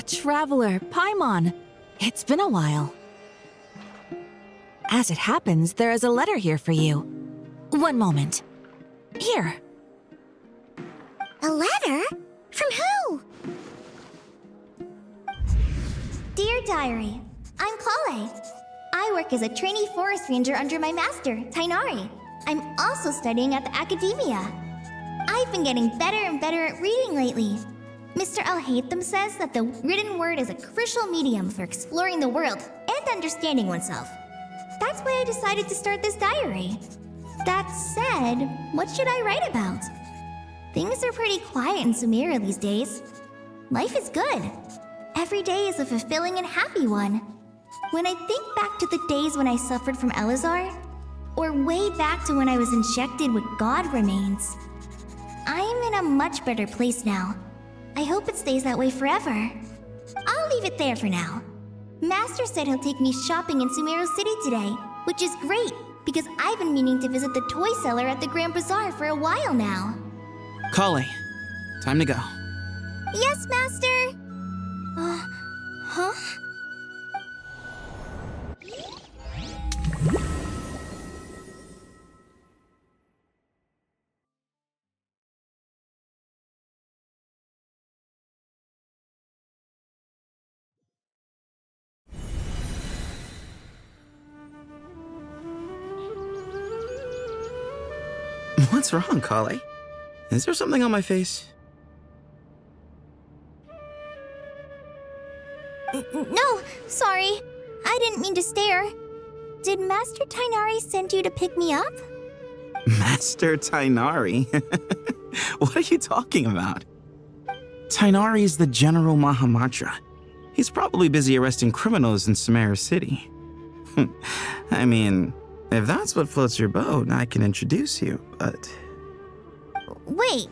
Traveler, Paimon. It's been a while. As it happens, there is a letter here for you. One moment. Here. A letter? From who? Dear Diary, I'm Kale. I work as a trainee forest ranger under my master, Tighnari. I'm also studying at the academia. I've been getting better and better at reading lately. Mr. Al-Haytham says that the written word is a crucial medium for exploring the world and understanding oneself. That's why I decided to start this diary. That said, what should I write about? Things are pretty quiet in Sumeru these days. Life is good. Every day is a fulfilling and happy one. When I think back to the days when I suffered from Elazar, or way back to when I was injected with God remains, I'm in a much better place now. I hope it stays that way forever. I'll leave it there for now. Master said he'll take me shopping in Sumeru City today, which is great because I've been meaning to visit the toy seller at the Grand Bazaar for a while now. Kale, time to go. Yes, Master! Huh? What's wrong, Kale? Is there something on my face? No, sorry. I didn't mean to stare. Did Master Tighnari send you to pick me up? Master Tighnari? What are you talking about? Tighnari is the General Mahamatra. He's probably busy arresting criminals in Sumeru City. I mean, if that's what floats your boat, I can introduce you, but... Wait,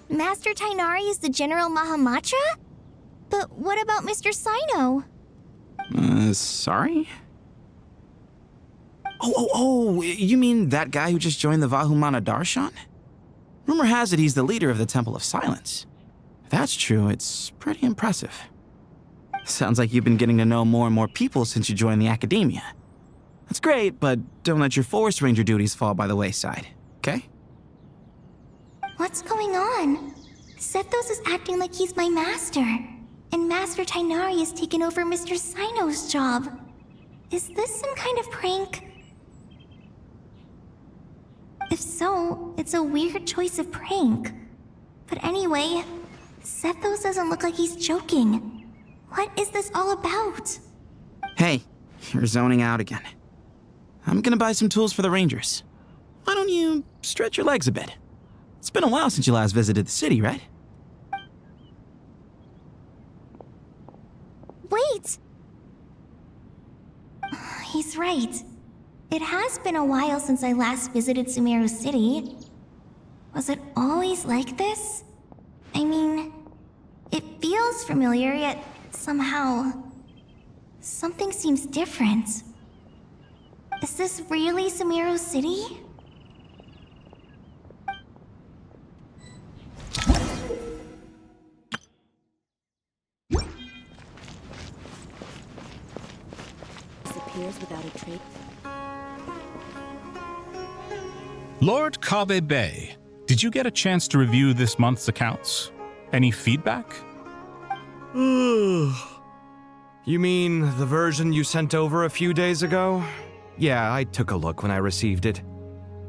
Master Tighnari is the General Mahamatra? But what about Mr. Sino? Sorry? Oh, you mean that guy who just joined the Vahumana Darshan? Rumor has it he's the leader of the Temple of Silence. If that's true, it's pretty impressive. Sounds like you've been getting to know more and more people since you joined the academia. That's great, but don't let your forest ranger duties fall by the wayside, okay? What's going on? Sethos is acting like he's my master, and Master Tighnari has taken over Mr. Sino's job. Is this some kind of prank? If so, it's a weird choice of prank. But anyway, Sethos doesn't look like he's joking. What is this all about? Hey, you're zoning out again. I'm gonna buy some tools for the rangers. Why don't you stretch your legs a bit? It's been a while since you last visited the city, right? Wait! He's right. It has been a while since I last visited Sumeru City. Was it always like this? I mean, it feels familiar, yet somehow... something seems different. Is this really Sumeru City? Disappears without a trace. Lord Kabe Bay, did you get a chance to review this month's accounts? Any feedback? You mean the version you sent over a few days ago? Yeah, I took a look when I received it.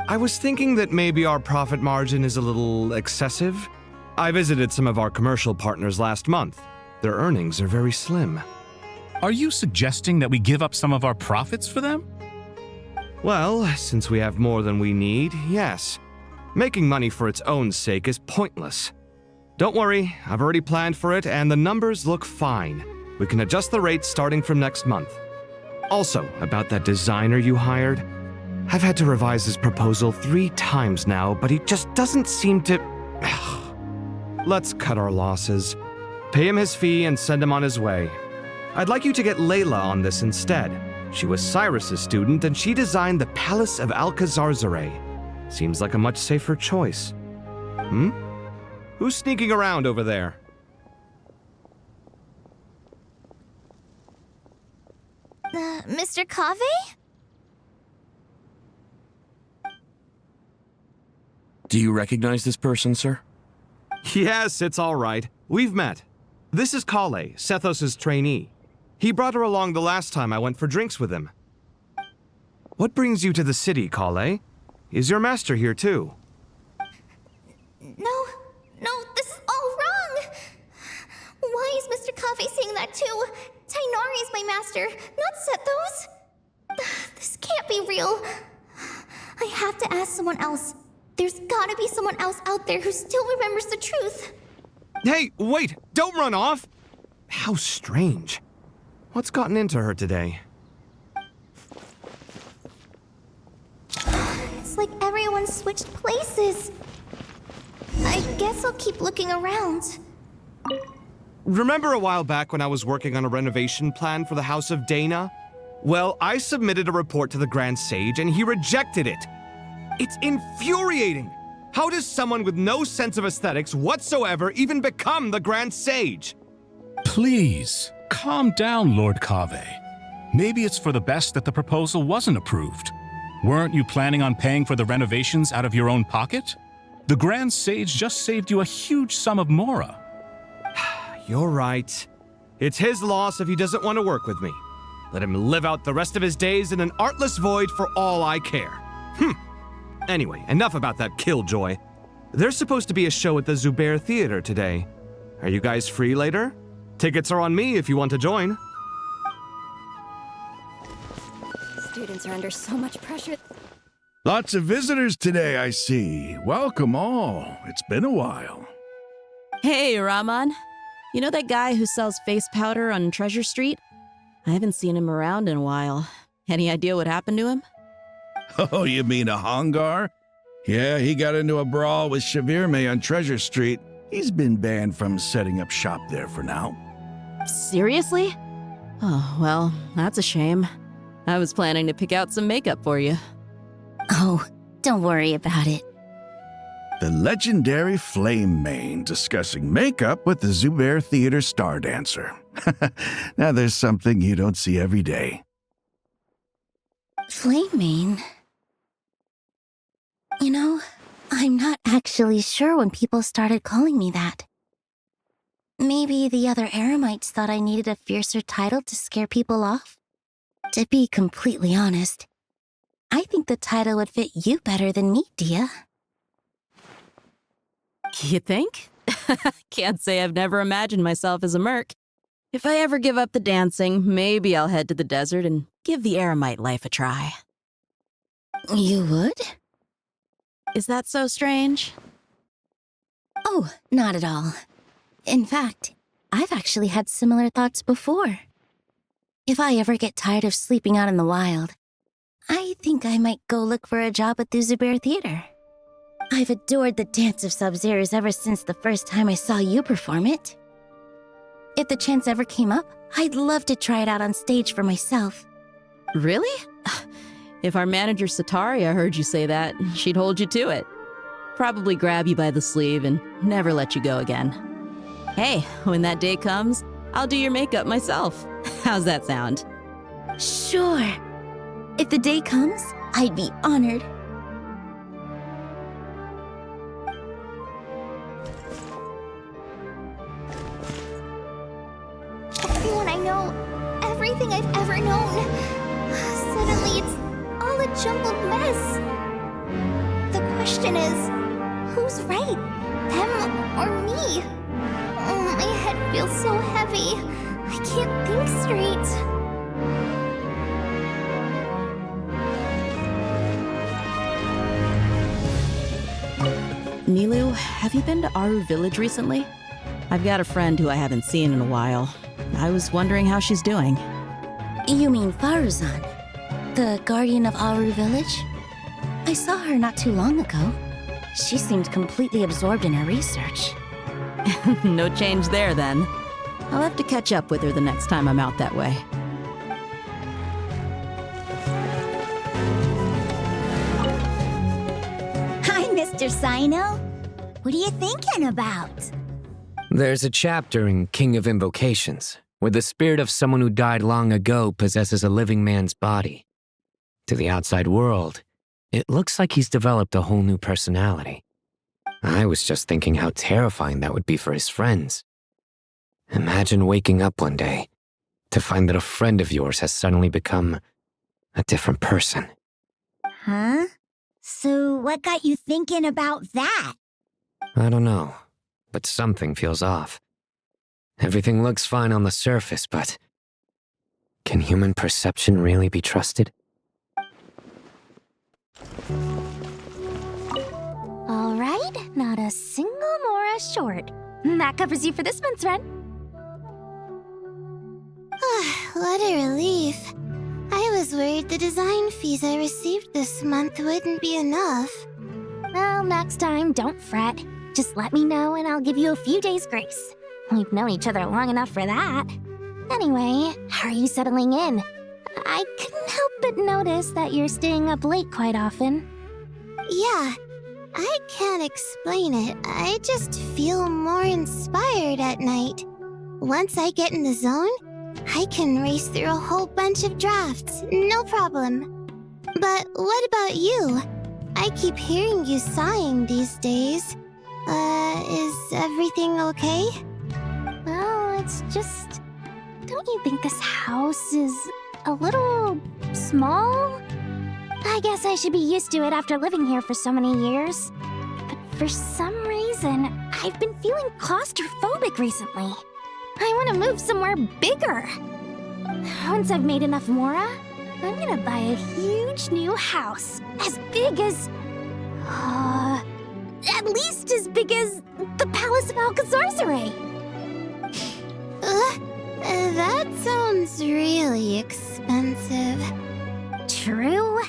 I was thinking that maybe our profit margin is a little excessive. I visited some of our commercial partners last month. Their earnings are very slim. Are you suggesting that we give up some of our profits for them? Well, since we have more than we need, yes. Making money for its own sake is pointless. Don't worry, I've already planned for it and the numbers look fine. We can adjust the rates starting from next month. Also, about that designer you hired, I've had to revise his proposal 3 times now, but he just doesn't seem to... Let's cut our losses. Pay him his fee and send him on his way. I'd like you to get Layla on this instead. She was Cyrus's student and she designed the Palace of Alcazarzare. Seems like a much safer choice. Who's sneaking around over there? Mr. Kaveh? Do you recognize this person, sir? Yes, it's all right. We've met. This is Kale, Sethos' trainee. He brought her along the last time I went for drinks with him. What brings you to the city, Kale? Is your master here too? No, this is all wrong! Why is Mr. Kaveh saying that too? Tainari is my master, not Sethos! This can't be real. I have to ask someone else. There's gotta be someone else out there who still remembers the truth. Hey, wait! Don't run off! How strange. What's gotten into her today? It's like everyone switched places. I guess I'll keep looking around. Remember a while back when I was working on a renovation plan for the House of Dana? Well, I submitted a report to the Grand Sage and he rejected it. It's infuriating! How does someone with no sense of aesthetics whatsoever even become the Grand Sage? Please, calm down, Lord Kaveh. Maybe it's for the best that the proposal wasn't approved. Weren't you planning on paying for the renovations out of your own pocket? The Grand Sage just saved you a huge sum of mora. You're right. It's his loss if he doesn't want to work with me. Let him live out the rest of his days in an artless void for all I care. Anyway, enough about that killjoy. There's supposed to be a show at the Zubair Theater today. Are you guys free later? Tickets are on me if you want to join. Students are under so much pressure. Lots of visitors today, I see. Welcome all. It's been a while. Hey, Rahman. You know that guy who sells face powder on Treasure Street? I haven't seen him around in a while. Any idea what happened to him? Oh, you mean a Hongar? Yeah, he got into a brawl with Shavirme on Treasure Street. He's been banned from setting up shop there for now. Seriously? Oh, well, that's a shame. I was planning to pick out some makeup for you. Oh, don't worry about it. The legendary Flame Mane discussing makeup with the Zubair Theater star dancer. Now there's something you don't see every day. Flame-mane? You know, I'm not actually sure when people started calling me that. Maybe the other Eremites thought I needed a fiercer title to scare people off? To be completely honest, I think the title would fit you better than me, Dia. You think? Can't say I've never imagined myself as a merc. If I ever give up the dancing, maybe I'll head to the desert and give the Eremite life a try. You would? Is that so strange? Oh, not at all. In fact, I've actually had similar thoughts before. If I ever get tired of sleeping out in the wild, I think I might go look for a job at the Zubair Theater. I've adored the dance of Sub-Zeros ever since the first time I saw you perform it. If the chance ever came up, I'd love to try it out on stage for myself. Really? If our manager Sataria heard you say that, she'd hold you to it. Probably grab you by the sleeve and never let you go again. Hey, when that day comes, I'll do your makeup myself. How's that sound? Sure. If the day comes, I'd be honored. Everyone I know, everything I've ever known. Suddenly it's all a jumbled mess. The question is, who's right? Them or me? Oh, my head feels so heavy. I can't think straight. Nilu, have you been to Aru Village recently? I've got a friend who I haven't seen in a while. I was wondering how she's doing. You mean Faruzan, the guardian of Aru Village? I saw her not too long ago. She seemed completely absorbed in her research. No change there, then. I'll have to catch up with her the next time I'm out that way. Hi, Mr. Sino. What are you thinking about? There's a chapter in King of Invocations. where the spirit of someone who died long ago possesses a living man's body. To the outside world, it looks like he's developed a whole new personality. I was just thinking how terrifying that would be for his friends. Imagine waking up one day to find that a friend of yours has suddenly become a different person. Huh? So what got you thinking about that? I don't know, but something feels off. Everything looks fine on the surface, but can human perception really be trusted? All right, not a single Mora short. That covers you for this month's rent. What a relief. I was worried the design fees I received this month wouldn't be enough. Well, next time, don't fret. Just let me know and I'll give you a few days' grace. We've known each other long enough for that. Anyway, how are you settling in? I couldn't help but notice that you're staying up late quite often. Yeah, I can't explain it. I just feel more inspired at night. Once I get in the zone, I can race through a whole bunch of drafts, no problem. But what about you? I keep hearing you sighing these days. Is everything okay? Well, it's just... Don't you think this house is a little small? I guess I should be used to it after living here for so many years. But for some reason, I've been feeling claustrophobic recently. I want to move somewhere bigger. Once I've made enough Mora, I'm gonna buy a huge new house. As big as... at least as big as the Palace of Alcazarzaray. That sounds really expensive. True.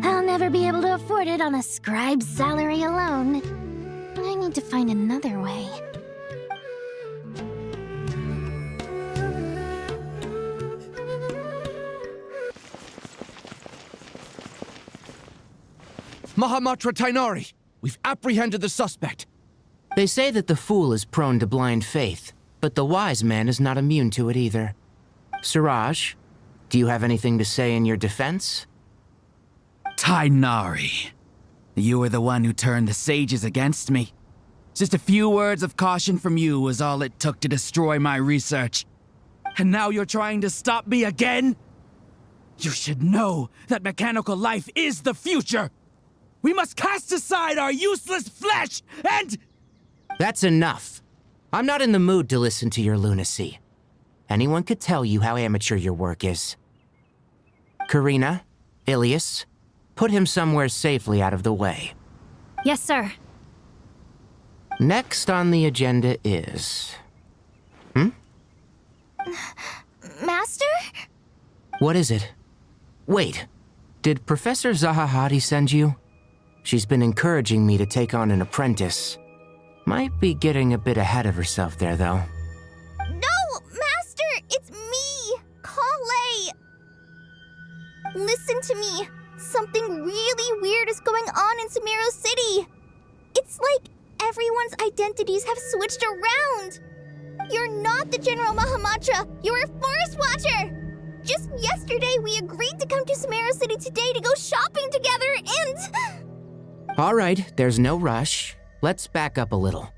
I'll never be able to afford it on a scribe's salary alone. I need to find another way. Mahamatra Tainari, we've apprehended the suspect. They say that the fool is prone to blind faith, but the wise man is not immune to it either. Siraj, do you have anything to say in your defense? Tainari, you were the one who turned the sages against me. Just a few words of caution from you was all it took to destroy my research. And now you're trying to stop me again? You should know that mechanical life is the future! We must cast aside our useless flesh and... That's enough. I'm not in the mood to listen to your lunacy. Anyone could tell you how amateur your work is. Karina, Ilias, put him somewhere safely out of the way. Yes, sir. Next on the agenda is... Master? What is it? Wait, did Professor Zahahati send you? She's been encouraging me to take on an apprentice. Might be getting a bit ahead of herself there, though. No, Master! It's me, Kale! Listen to me. Something really weird is going on in Sumeru City. It's like everyone's identities have switched around. You're not the General Mahamatra. You're a Forest Watcher. Just yesterday, we agreed to come to Sumeru City today to go shopping together and... All right, there's no rush. Let's back up a little.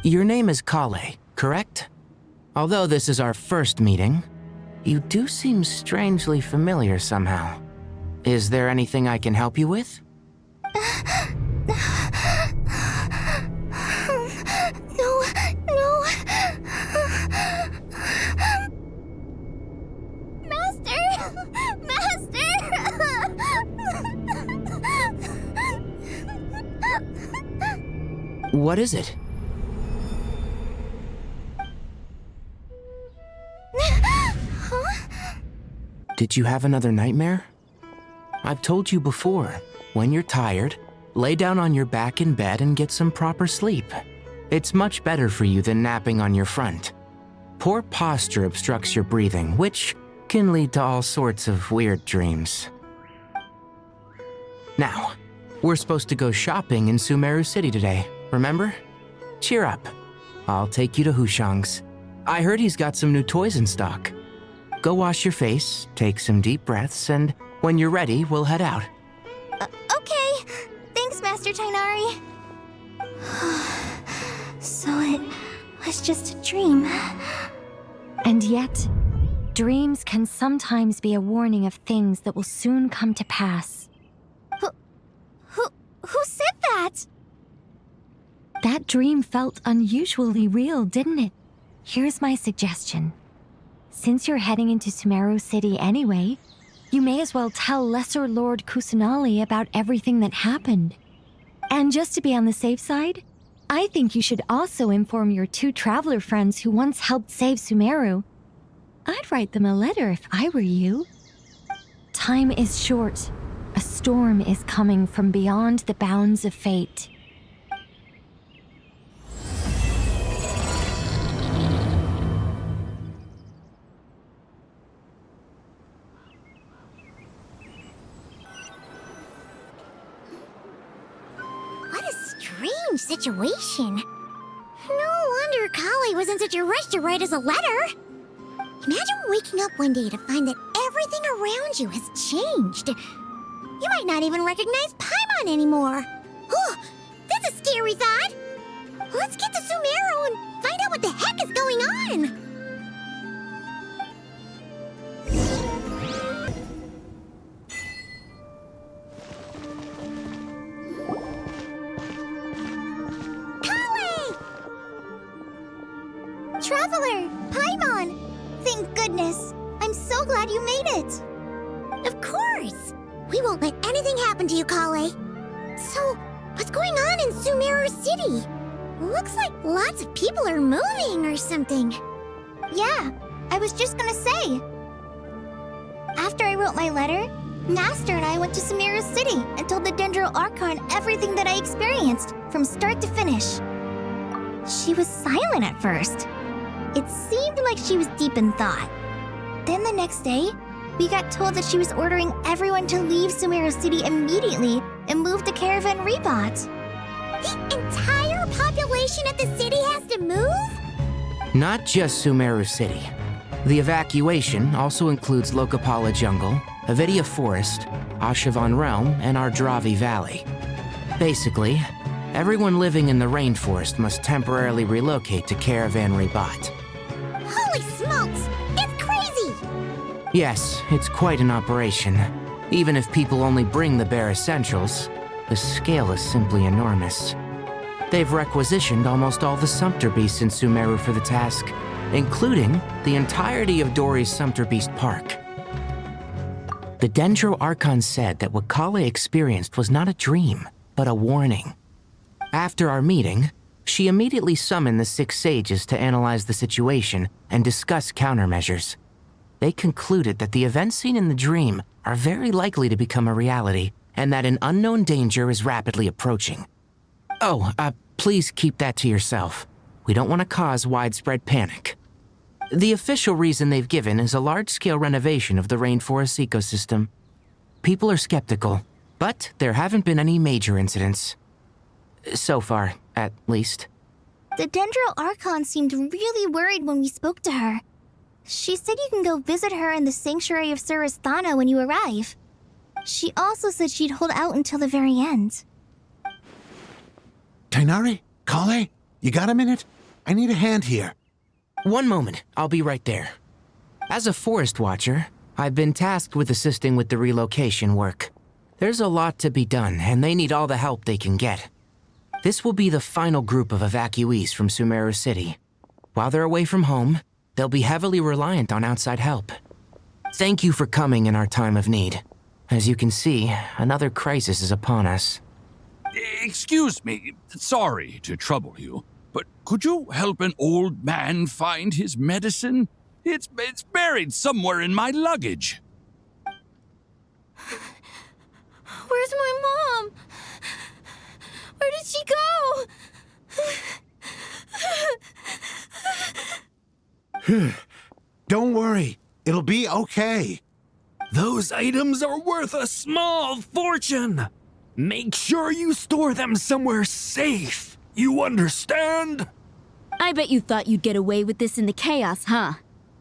Your name is Kale, correct? Although this is our first meeting, you do seem strangely familiar somehow. Is there anything I can help you with? No. Master! What is it? Did you have another nightmare? I've told you before, when you're tired, lay down on your back in bed and get some proper sleep. It's much better for you than napping on your front. Poor posture obstructs your breathing, which can lead to all sorts of weird dreams. Now, we're supposed to go shopping in Sumeru City today, remember? Cheer up. I'll take you to Hushang's. I heard he's got some new toys in stock. Go wash your face, take some deep breaths, and when you're ready, we'll head out. Okay. Thanks, Master Tighnari. So it was just a dream. And yet, dreams can sometimes be a warning of things that will soon come to pass. Who said that? That dream felt unusually real, didn't it? Here's my suggestion. Since you're heading into Sumeru City anyway, you may as well tell Lesser Lord Kusanali about everything that happened. And just to be on the safe side, I think you should also inform your 2 traveler friends who once helped save Sumeru. I'd write them a letter if I were you. Time is short. A storm is coming from beyond the bounds of fate. What a strange situation. No wonder Kali was in such a rush to write us a letter. Imagine waking up one day to find that everything around you has changed. You might not even recognize Paimon anymore. Oh, that's a scary thought. Let's get to Sumeru and find out what the heck is going on. Traveler! Paimon! Thank goodness. I'm so glad you made it. Of course. We won't let anything happen to you, Kale. So, what's going on in Sumeru City? Looks like lots of people are moving or something. Yeah, I was just gonna say. After I wrote my letter, Master and I went to Sumeru City and told the Dendro Archon everything that I experienced, from start to finish. She was silent at first. It seemed like she was deep in thought. Then the next day, we got told that she was ordering everyone to leave Sumeru City immediately and move to Caravan Rebot. The entire population of the city has to move? Not just Sumeru City. The evacuation also includes Lokapala Jungle, Avidia Forest, Ashavan Realm, and Ardravi Valley. Basically, everyone living in the rainforest must temporarily relocate to Caravan Rebot. Holy smokes! It's crazy! Yes, it's quite an operation. Even if people only bring the bare essentials, the scale is simply enormous. They've requisitioned almost all the Sumpter Beasts in Sumeru for the task, including the entirety of Dori's Sumpter Beast Park. The Dendro Archon said that what Kale experienced was not a dream, but a warning. After our meeting, she immediately summoned the 6 sages to analyze the situation and discuss countermeasures. They concluded that the events seen in the dream are very likely to become a reality, and that an unknown danger is rapidly approaching. Oh, please keep that to yourself. We don't want to cause widespread panic. The official reason they've given is a large-scale renovation of the rainforest ecosystem. People are skeptical, but there haven't been any major incidents. So far, at least. The Dendro Archon seemed really worried when we spoke to her. She said you can go visit her in the Sanctuary of Surasthana when you arrive. She also said she'd hold out until the very end. Tighnari? Kale? You got a minute? I need a hand here. One moment, I'll be right there. As a forest watcher, I've been tasked with assisting with the relocation work. There's a lot to be done, and they need all the help they can get. This will be the final group of evacuees from Sumeru City. While they're away from home, they'll be heavily reliant on outside help. Thank you for coming in our time of need. As you can see, another crisis is upon us. Excuse me, sorry to trouble you, but could you help an old man find his medicine? It's buried somewhere in my luggage. Where's my mom? Where did she go? Don't worry, it'll be okay. Those items are worth a small fortune. Make sure you store them somewhere safe. You understand? I bet you thought you'd get away with this in the chaos, huh?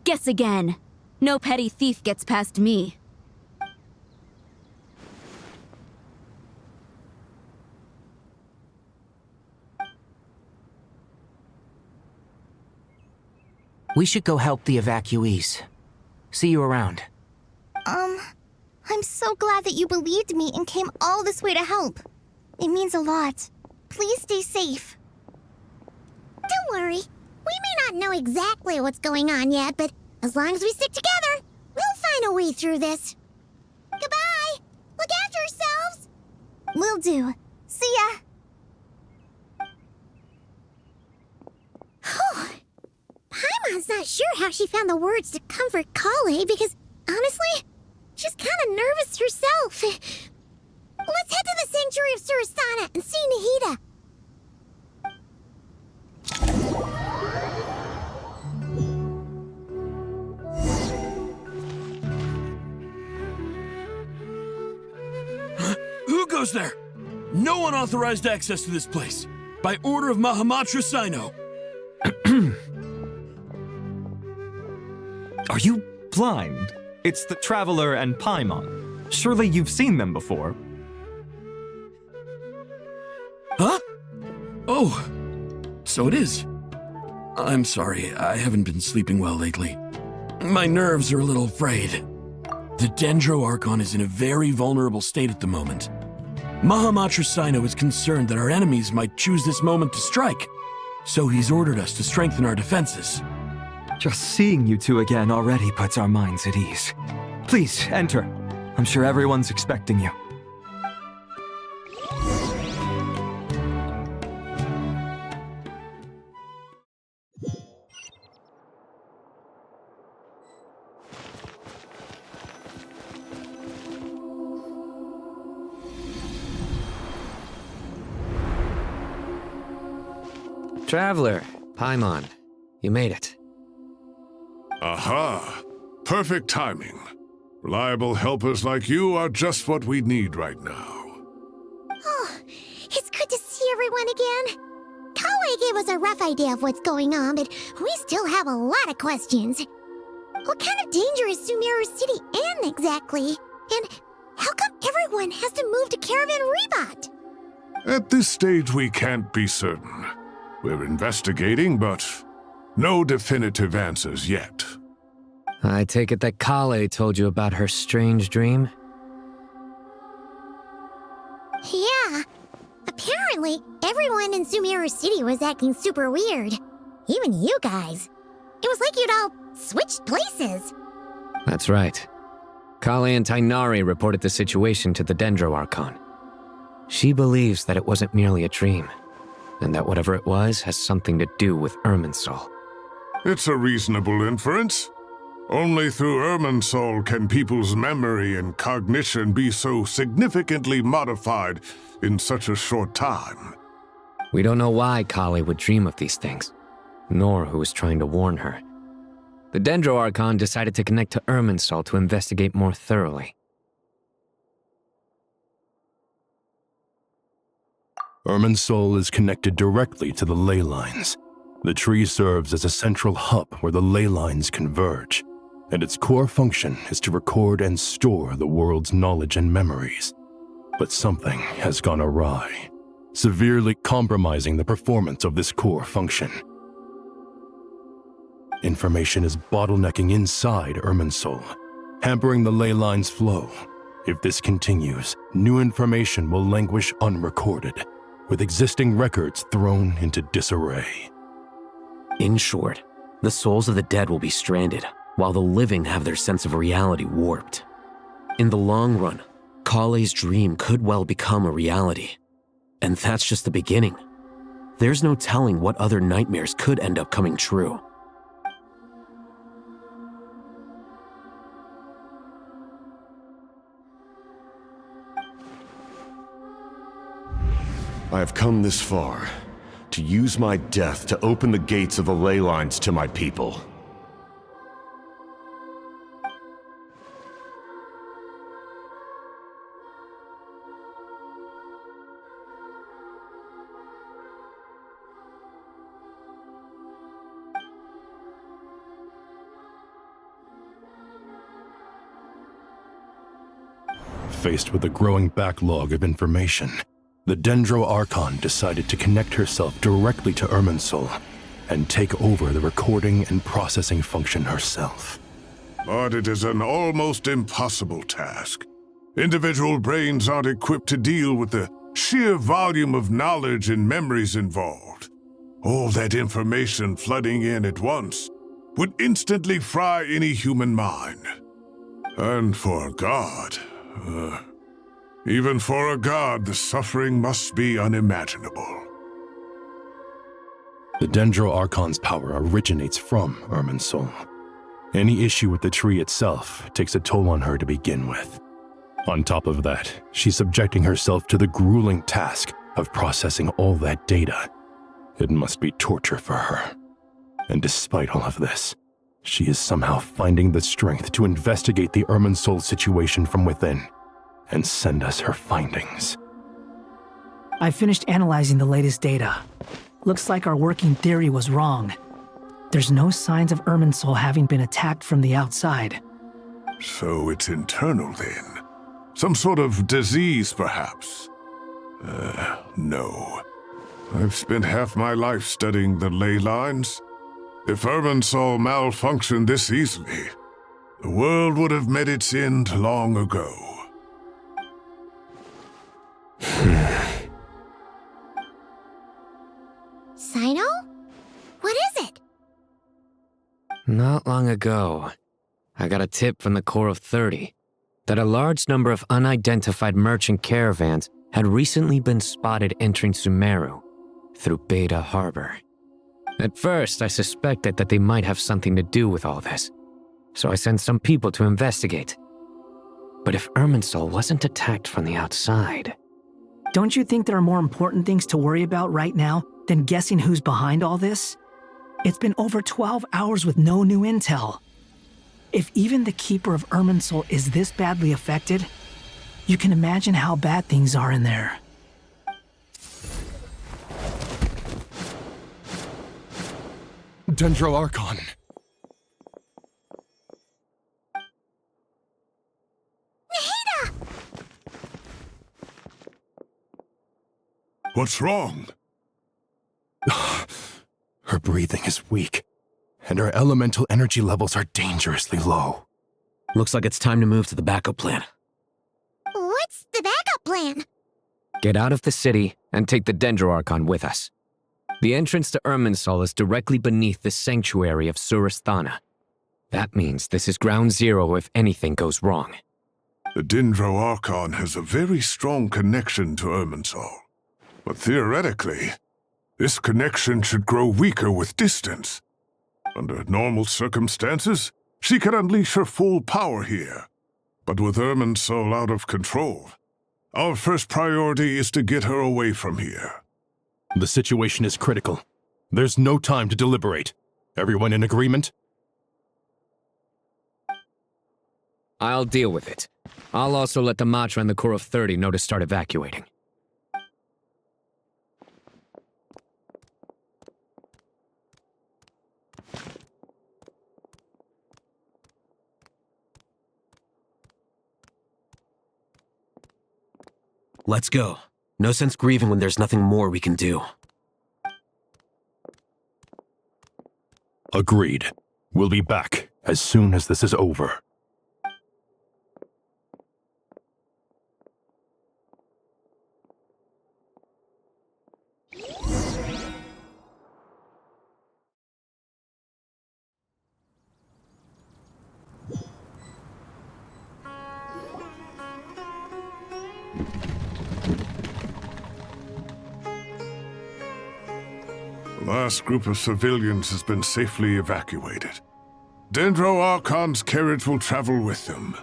Guess again. No petty thief gets past me. We should go help the evacuees. See you around. I'm so glad that you believed me and came all this way to help. It means a lot. Please stay safe. Don't worry. We may not know exactly what's going on yet, but as long as we stick together, we'll find a way through this. Goodbye! Look after yourselves! Will do. See ya! Paimon's not sure how she found the words to comfort Kale because, honestly, she's kind of nervous herself. Let's head to the Sanctuary of Surasana and see Nahida. Who goes there? No unauthorized access to this place. By order of Mahamatra Sino. Are you blind? It's the Traveler and Paimon. Surely you've seen them before. Huh? Oh, so it is. I'm sorry, I haven't been sleeping well lately. My nerves are a little frayed. The Dendro Archon is in a very vulnerable state at the moment. Mahamatra Sino is concerned that our enemies might choose this moment to strike, so he's ordered us to strengthen our defenses. Just seeing you two again already puts our minds at ease. Please, enter. I'm sure everyone's expecting you. Traveler, Paimon, you made it. Aha! Perfect timing. Reliable helpers like you are just what we need right now. Oh, it's good to see everyone again. Kale gave us a rough idea of what's going on, but we still have a lot of questions. What kind of danger is Sumeru City in exactly? And how come everyone has to move to Caravan Rebot? At this stage, we can't be certain. We're investigating, but no definitive answers yet. I take it that Kale told you about her strange dream? Yeah. Apparently, everyone in Sumeru City was acting super weird. Even you guys. It was like you'd all switched places. That's right. Kale and Tainari reported the situation to the Dendro Archon. She believes that it wasn't merely a dream, and that whatever it was has something to do with Irminsul. It's a reasonable inference. Only through Irminsul can people's memory and cognition be so significantly modified in such a short time. We don't know why Kale would dream of these things, nor who was trying to warn her. The Dendro Archon decided to connect to Irminsul to investigate more thoroughly. Irminsul is connected directly to the ley lines. The tree serves as a central hub where the ley lines converge, and its core function is to record and store the world's knowledge and memories. But something has gone awry, severely compromising the performance of this core function. Information is bottlenecking inside Irminsul, hampering the ley line's flow. If this continues, new information will languish unrecorded, with existing records thrown into disarray. In short, the souls of the dead will be stranded, while the living have their sense of reality warped. In the long run, Kale's dream could well become a reality. And that's just the beginning. There's no telling what other nightmares could end up coming true. I have come this far, to use my death to open the gates of the ley lines to my people. Faced with a growing backlog of information, the Dendro Archon decided to connect herself directly to Irminsul and take over the recording and processing function herself. But it is an almost impossible task. Individual brains aren't equipped to deal with the sheer volume of knowledge and memories involved. All that information flooding in at once would instantly fry any human mind. And for a god, even for a god, the suffering must be unimaginable. The Dendro Archon's power originates from Irminsul. Any issue with the tree itself takes a toll on her to begin with. On top of that, she's subjecting herself to the grueling task of processing all that data. It must be torture for her. And despite all of this, she is somehow finding the strength to investigate the Irminsul situation from within and send us her findings. I finished analyzing the latest data. Looks like our working theory was wrong. There's no signs of Irminsul having been attacked from the outside. So it's internal then? Some sort of disease, perhaps? No. I've spent half my life studying the ley lines. If Irminsul malfunctioned this easily, the world would have met its end long ago. Sino? What is it? Not long ago, I got a tip from the Corps of 30 that a large number of unidentified merchant caravans had recently been spotted entering Sumeru through Beta Harbor. At first, I suspected that they might have something to do with all this, so I sent some people to investigate. But if Irminsul wasn't attacked from the outside... Don't you think there are more important things to worry about right now than guessing who's behind all this? It's been over 12 hours with no new intel. If even the Keeper of Irminsul is this badly affected, you can imagine how bad things are in there. Dendro Archon. What's wrong? Her breathing is weak, and her elemental energy levels are dangerously low. Looks like it's time to move to the backup plan. What's the backup plan? Get out of the city and take the Dendro Archon with us. The entrance to Irminsul is directly beneath the sanctuary of Surasthana. That means this is ground zero if anything goes wrong. The Dendro Archon has a very strong connection to Irminsul. But theoretically, this connection should grow weaker with distance. Under normal circumstances, she could unleash her full power here. But with Irminsul out of control, our first priority is to get her away from here. The situation is critical. There's no time to deliberate. Everyone in agreement? I'll deal with it. I'll also let the Matra and the Corps of 30 know to start evacuating. Let's go. No sense grieving when there's nothing more we can do. Agreed. We'll be back as soon as this is over. The last group of civilians has been safely evacuated. Dendro Archon's carriage will travel with them.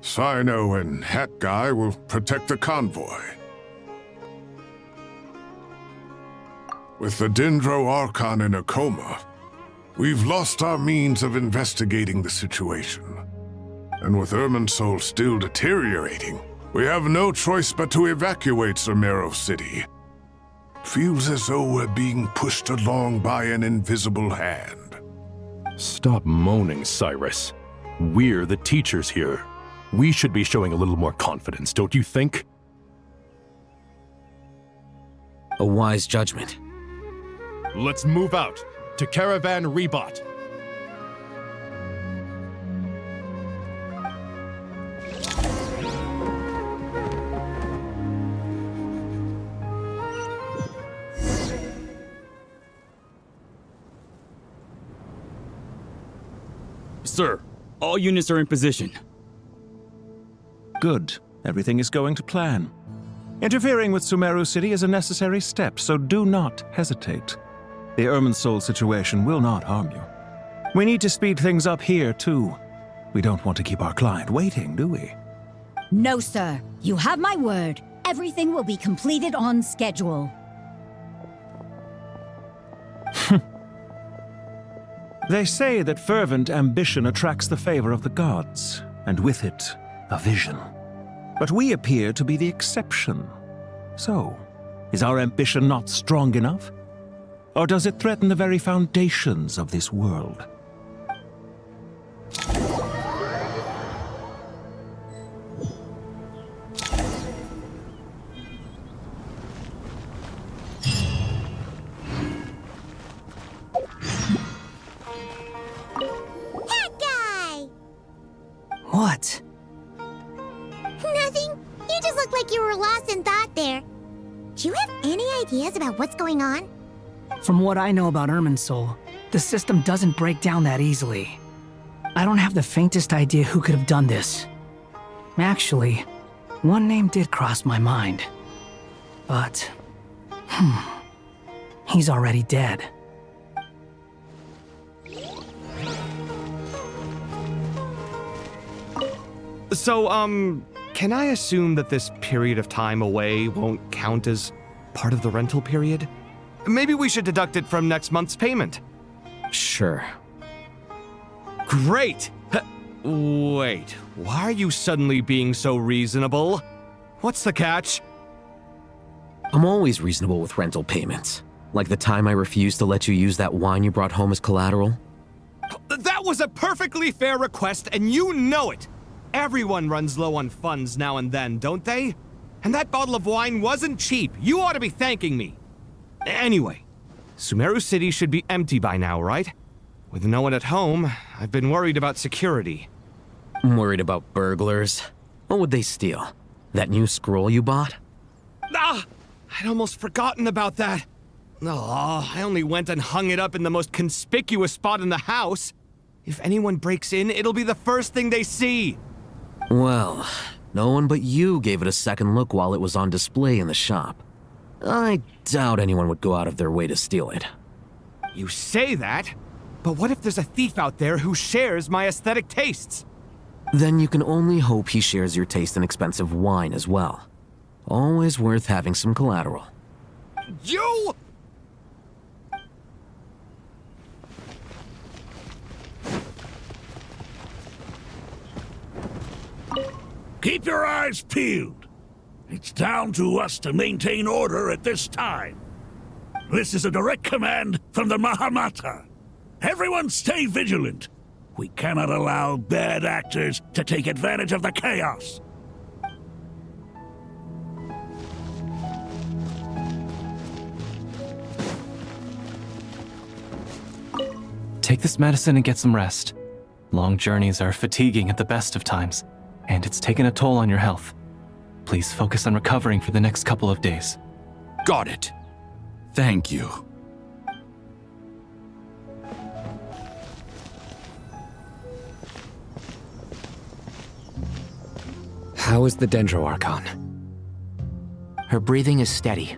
Sino and Hat Guy will protect the convoy. With the Dendro Archon in a coma, we've lost our means of investigating the situation. And with Irminsul still deteriorating, we have no choice but to evacuate Sumeru City. Feels as though we're being pushed along by an invisible hand. Stop moaning, Cyrus. We're the teachers here. We should be showing a little more confidence, don't you think? A wise judgment. Let's move out to Caravan Rebot. Sir, all units are in position. Good. Everything is going to plan. Interfering with Sumeru City is a necessary step, so do not hesitate. The Irminsul situation will not harm you. We need to speed things up here, too. We don't want to keep our client waiting, do we? No, sir. You have my word. Everything will be completed on schedule. They say that fervent ambition attracts the favor of the gods, and with it, a vision. But we appear to be the exception. So, is our ambition not strong enough? Or does it threaten the very foundations of this world? What? Nothing. You just looked like you were lost in thought there. Do you have any ideas about what's going on? From what I know about Irminsul, the system doesn't break down that easily. I don't have the faintest idea who could have done this. Actually, one name did cross my mind. But, he's already dead. So, can I assume that this period of time away won't count as part of the rental period? Maybe we should deduct it from next month's payment. Sure. Great! Wait, why are you suddenly being so reasonable? What's the catch? I'm always reasonable with rental payments. Like the time I refused to let you use that wine you brought home as collateral. That was a perfectly fair request, and you know it! Everyone runs low on funds now and then, don't they? And that bottle of wine wasn't cheap. You ought to be thanking me. Anyway, Sumeru City should be empty by now, right? With no one at home, I've been worried about security. I'm worried about burglars. What would they steal? That new scroll you bought? Ah! I'd almost forgotten about that. Oh, I only went and hung it up in the most conspicuous spot in the house. If anyone breaks in, it'll be the first thing they see. Well, no one but you gave it a second look while it was on display in the shop. I doubt anyone would go out of their way to steal it. You say that, but what if there's a thief out there who shares my aesthetic tastes? Then you can only hope he shares your taste in expensive wine as well. Always worth having some collateral. You! Keep your eyes peeled. It's down to us to maintain order at this time. This is a direct command from the Mahamata. Everyone stay vigilant. We cannot allow bad actors to take advantage of the chaos. Take this medicine and get some rest. Long journeys are fatiguing at the best of times, and it's taken a toll on your health. Please focus on recovering for the next couple of days. Got it. Thank you. How is the Dendro Archon? Her breathing is steady.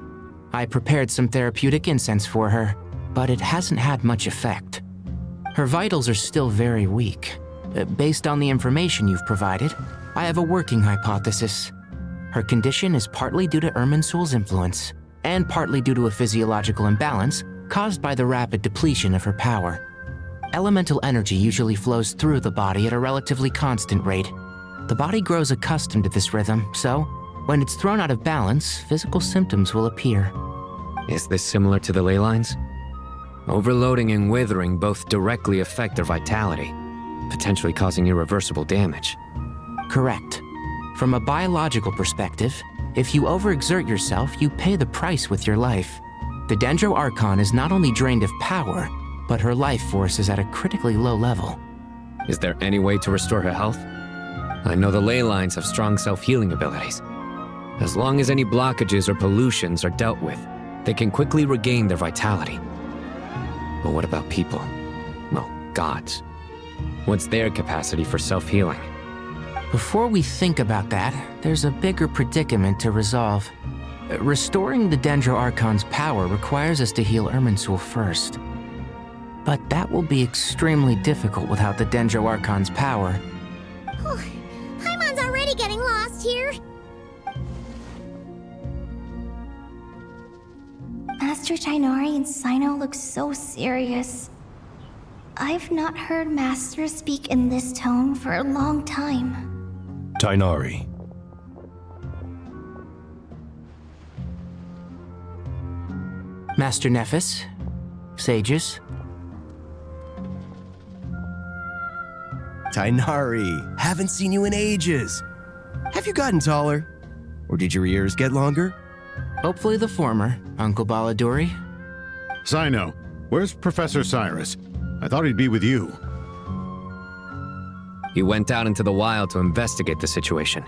I prepared some therapeutic incense for her, but it hasn't had much effect. Her vitals are still very weak. Based on the information you've provided, I have a working hypothesis. Her condition is partly due to Irminsul's influence, and partly due to a physiological imbalance caused by the rapid depletion of her power. Elemental energy usually flows through the body at a relatively constant rate. The body grows accustomed to this rhythm, so when it's thrown out of balance, physical symptoms will appear. Is this similar to the ley lines? Overloading and withering both directly affect their vitality, potentially causing irreversible damage. correct. From a biological perspective, if you overexert yourself, you pay the price with your life. The Dendro Archon is not only drained of power, but her life force is at a critically low level. Is there any way to restore her health? I know the ley lines have strong self-healing abilities. As long as any blockages or pollutions are dealt with, they can quickly regain their vitality. But what about people? Well, gods. What's their capacity for self-healing? Before we think about that, there's a bigger predicament to resolve. Restoring the Dendro Archon's power requires us to heal Irminsul first. But that will be extremely difficult without the Dendro Archon's power. Paimon's already getting lost here. Master Tighnari and Sino look so serious. I've not heard Master speak in this tone for a long time. Tighnari. Master Nephis, sages. Tighnari, haven't seen you in ages. Have you gotten taller? Or did your ears get longer? Hopefully the former, Uncle Baladori. Sino, where's Professor Cyrus? I thought he'd be with you. He went out into the wild to investigate the situation.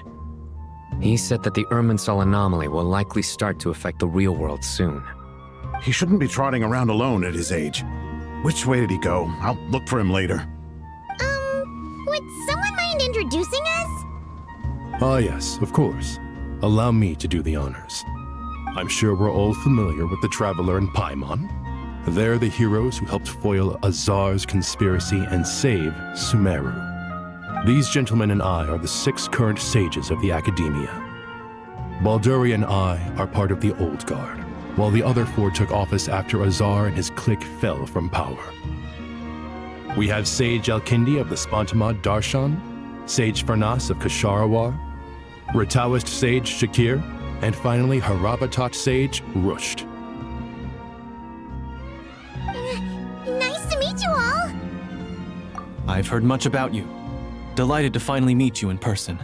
He said that the Irminsul anomaly will likely start to affect the real world soon. He shouldn't be trotting around alone at his age. Which way did he go? I'll look for him later. Would someone mind introducing us? Ah yes, of course. Allow me to do the honors. I'm sure we're all familiar with the Traveler and Paimon. They're the heroes who helped foil Azar's conspiracy and save Sumeru. These gentlemen and I are the 6 current sages of the Academia. Balduri and I are part of the Old Guard, while the other 4 took office after Azar and his clique fell from power. We have Sage Alkindi of the Spontamad Darshan, Sage Farnas of Kasharawar, Rataoist Sage Shakir, and finally Harabatot Sage Rusht. Nice to meet you all. I've heard much about you. Delighted to finally meet you in person.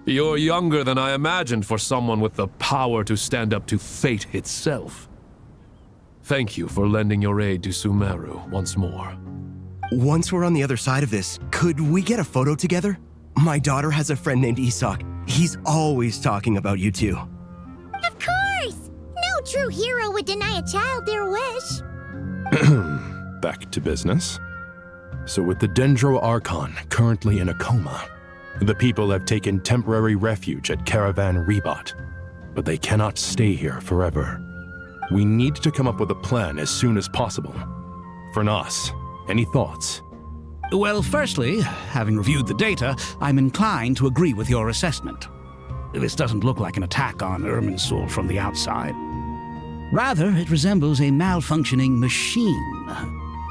You're younger than I imagined for someone with the power to stand up to fate itself. Thank you for lending your aid to Sumeru once more. Once we're on the other side of this, could we get a photo together? My daughter has a friend named Isak. He's always talking about you two. Of course! No true hero would deny a child their wish. Back to business. So with the Dendro Archon currently in a coma, the people have taken temporary refuge at Caravan Rebot, but they cannot stay here forever. We need to come up with a plan as soon as possible. Farnas, any thoughts? Well, firstly, having reviewed the data, I'm inclined to agree with your assessment. This doesn't look like an attack on Irminsul from the outside. Rather, it resembles a malfunctioning machine.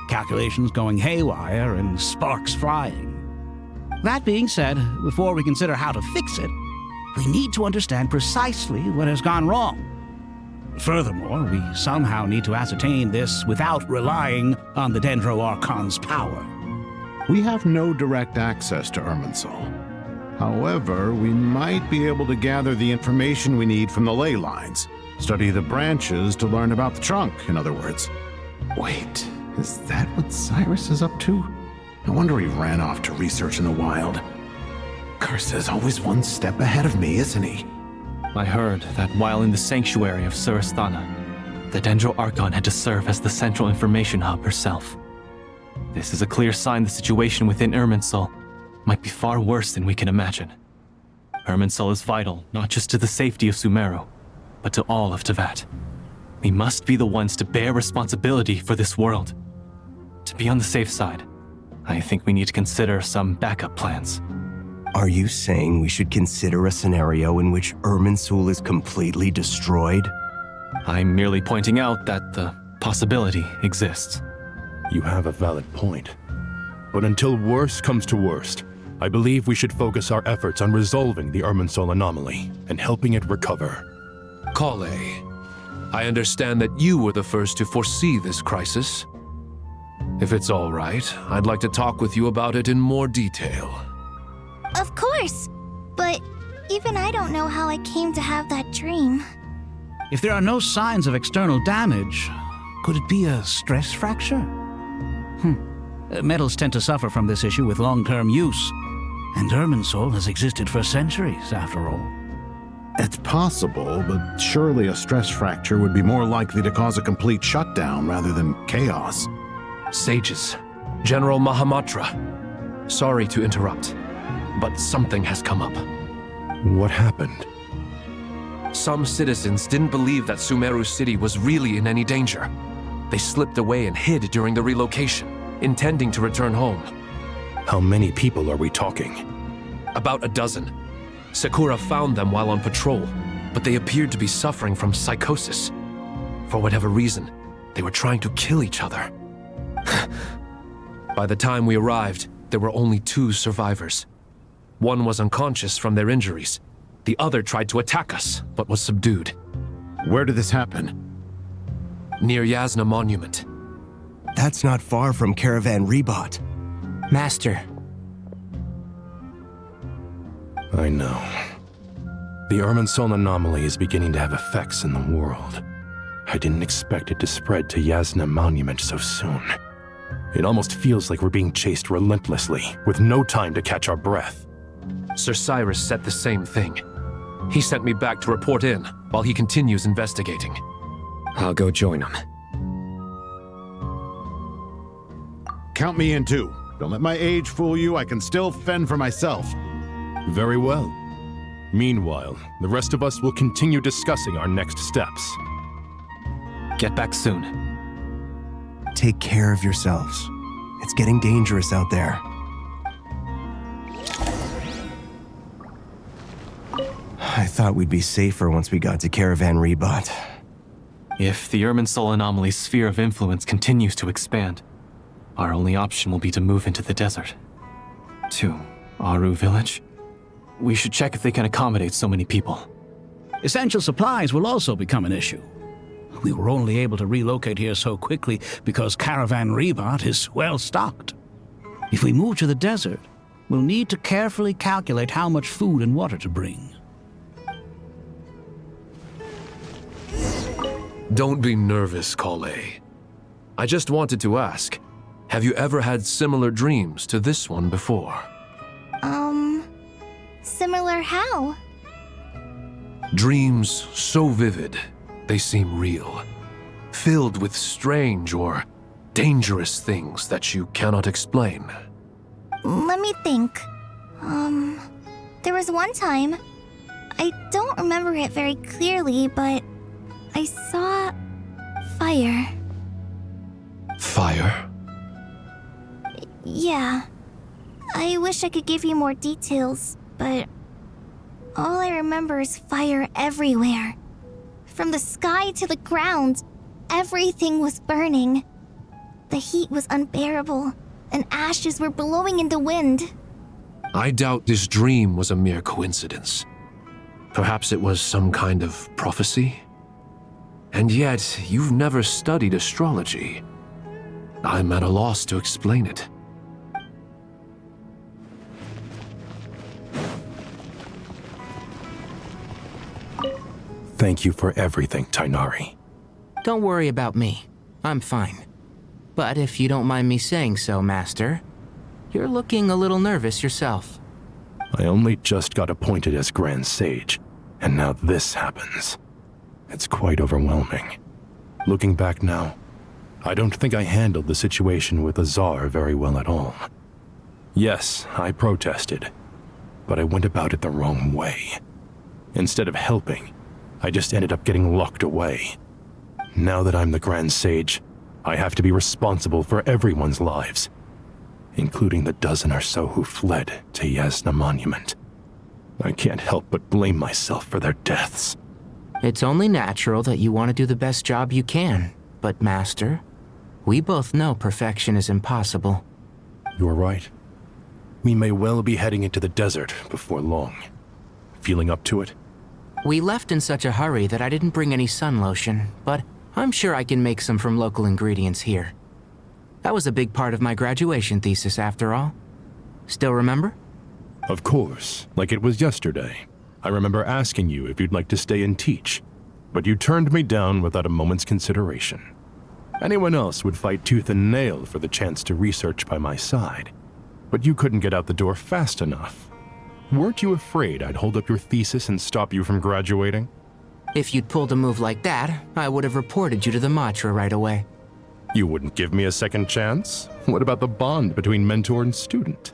Calculations going haywire and sparks flying. That being said, before we consider how to fix it, we need to understand precisely what has gone wrong. Furthermore, we somehow need to ascertain this without relying on the Dendro Archon's power. We have no direct access to Irminsul. However, we might be able to gather the information we need from the ley lines. Study the branches to learn about the trunk, in other words. Wait, is that what Cyrus is up to? No wonder he ran off to research in the wild. Curse always one step ahead of me, isn't he? I heard that while in the sanctuary of Surasthana, the Dendro Archon had to serve as the central information hub herself. This is a clear sign the situation within Irminsul might be far worse than we can imagine. Irminsul is vital not just to the safety of Sumeru, but to all of Teyvat. We must be the ones to bear responsibility for this world. To be on the safe side, I think we need to consider some backup plans. Are you saying we should consider a scenario in which Irminsul is completely destroyed? I'm merely pointing out that the possibility exists. You have a valid point. But until worst comes to worst, I believe we should focus our efforts on resolving the Irminsul anomaly and helping it recover. Kale, I understand that you were the first to foresee this crisis. If it's all right, I'd like to talk with you about it in more detail. Of course! But even I don't know how I came to have that dream. If there are no signs of external damage, could it be a stress fracture? Metals tend to suffer from this issue with long-term use, and Irminsul has existed for centuries, after all. It's possible, but surely a stress fracture would be more likely to cause a complete shutdown rather than chaos. Sages, General Mahamatra, sorry to interrupt, but something has come up. What happened? Some citizens didn't believe that Sumeru City was really in any danger. They slipped away and hid during the relocation, intending to return home. How many people are we talking? About a dozen. Sakura found them while on patrol, but they appeared to be suffering from psychosis. For whatever reason, they were trying to kill each other. By the time we arrived, there were only 2 survivors. One was unconscious from their injuries. The other tried to attack us, but was subdued. Where did this happen? Near Yasna Monument. That's not far from Caravan Rebot. Master. I know. The Irminsul anomaly is beginning to have effects in the world. I didn't expect it to spread to Yasna Monument so soon. It almost feels like we're being chased relentlessly, with no time to catch our breath. Sir Cyrus said the same thing. He sent me back to report in, while he continues investigating. I'll go join him. Count me in too. Don't let my age fool you, I can still fend for myself. Very well. Meanwhile, the rest of us will continue discussing our next steps. Get back soon. Take care of yourselves. It's getting dangerous out there. I thought we'd be safer once we got to Caravan Rebot. If the Irminsul anomaly's sphere of influence continues to expand, our only option will be to move into the desert. To Aru Village? We should check if they can accommodate so many people. Essential supplies will also become an issue. We were only able to relocate here so quickly because Caravan Rebot is well stocked. If we move to the desert, we'll need to carefully calculate how much food and water to bring. Don't be nervous, Kale. I just wanted to ask, have you ever had similar dreams to this one before? Similar how? Dreams so vivid, they seem real. Filled with strange or dangerous things that you cannot explain. Let me think. There was one time, I don't remember it very clearly, but I saw fire. Fire? Yeah. I wish I could give you more details, but all I remember is fire everywhere. From the sky to the ground, everything was burning. The heat was unbearable, and ashes were blowing in the wind. I doubt this dream was a mere coincidence. Perhaps it was some kind of prophecy? And yet, you've never studied astrology. I'm at a loss to explain it. Thank you for everything, Tighnari. Don't worry about me. I'm fine. But if you don't mind me saying so, Master, you're looking a little nervous yourself. I only just got appointed as Grand Sage, and now this happens. It's quite overwhelming. Looking back now, I don't think I handled the situation with Azar very well at all. Yes, I protested, but I went about it the wrong way. Instead of helping, I just ended up getting locked away. Now that I'm the Grand Sage, I have to be responsible for everyone's lives, including the dozen or so who fled to Yasna Monument. I can't help but blame myself for their deaths. It's only natural that you want to do the best job you can, but Master, we both know perfection is impossible. You're right. We may well be heading into the desert before long. Feeling up to it? We left in such a hurry that I didn't bring any sun lotion, but I'm sure I can make some from local ingredients here. That was a big part of my graduation thesis, after all. Still remember? Of course, like it was yesterday. I remember asking you if you'd like to stay and teach, but you turned me down without a moment's consideration. Anyone else would fight tooth and nail for the chance to research by my side, but you couldn't get out the door fast enough. Weren't you afraid I'd hold up your thesis and stop you from graduating? If you'd pulled a move like that, I would have reported you to the Matra right away. You wouldn't give me a second chance? What about the bond between mentor and student?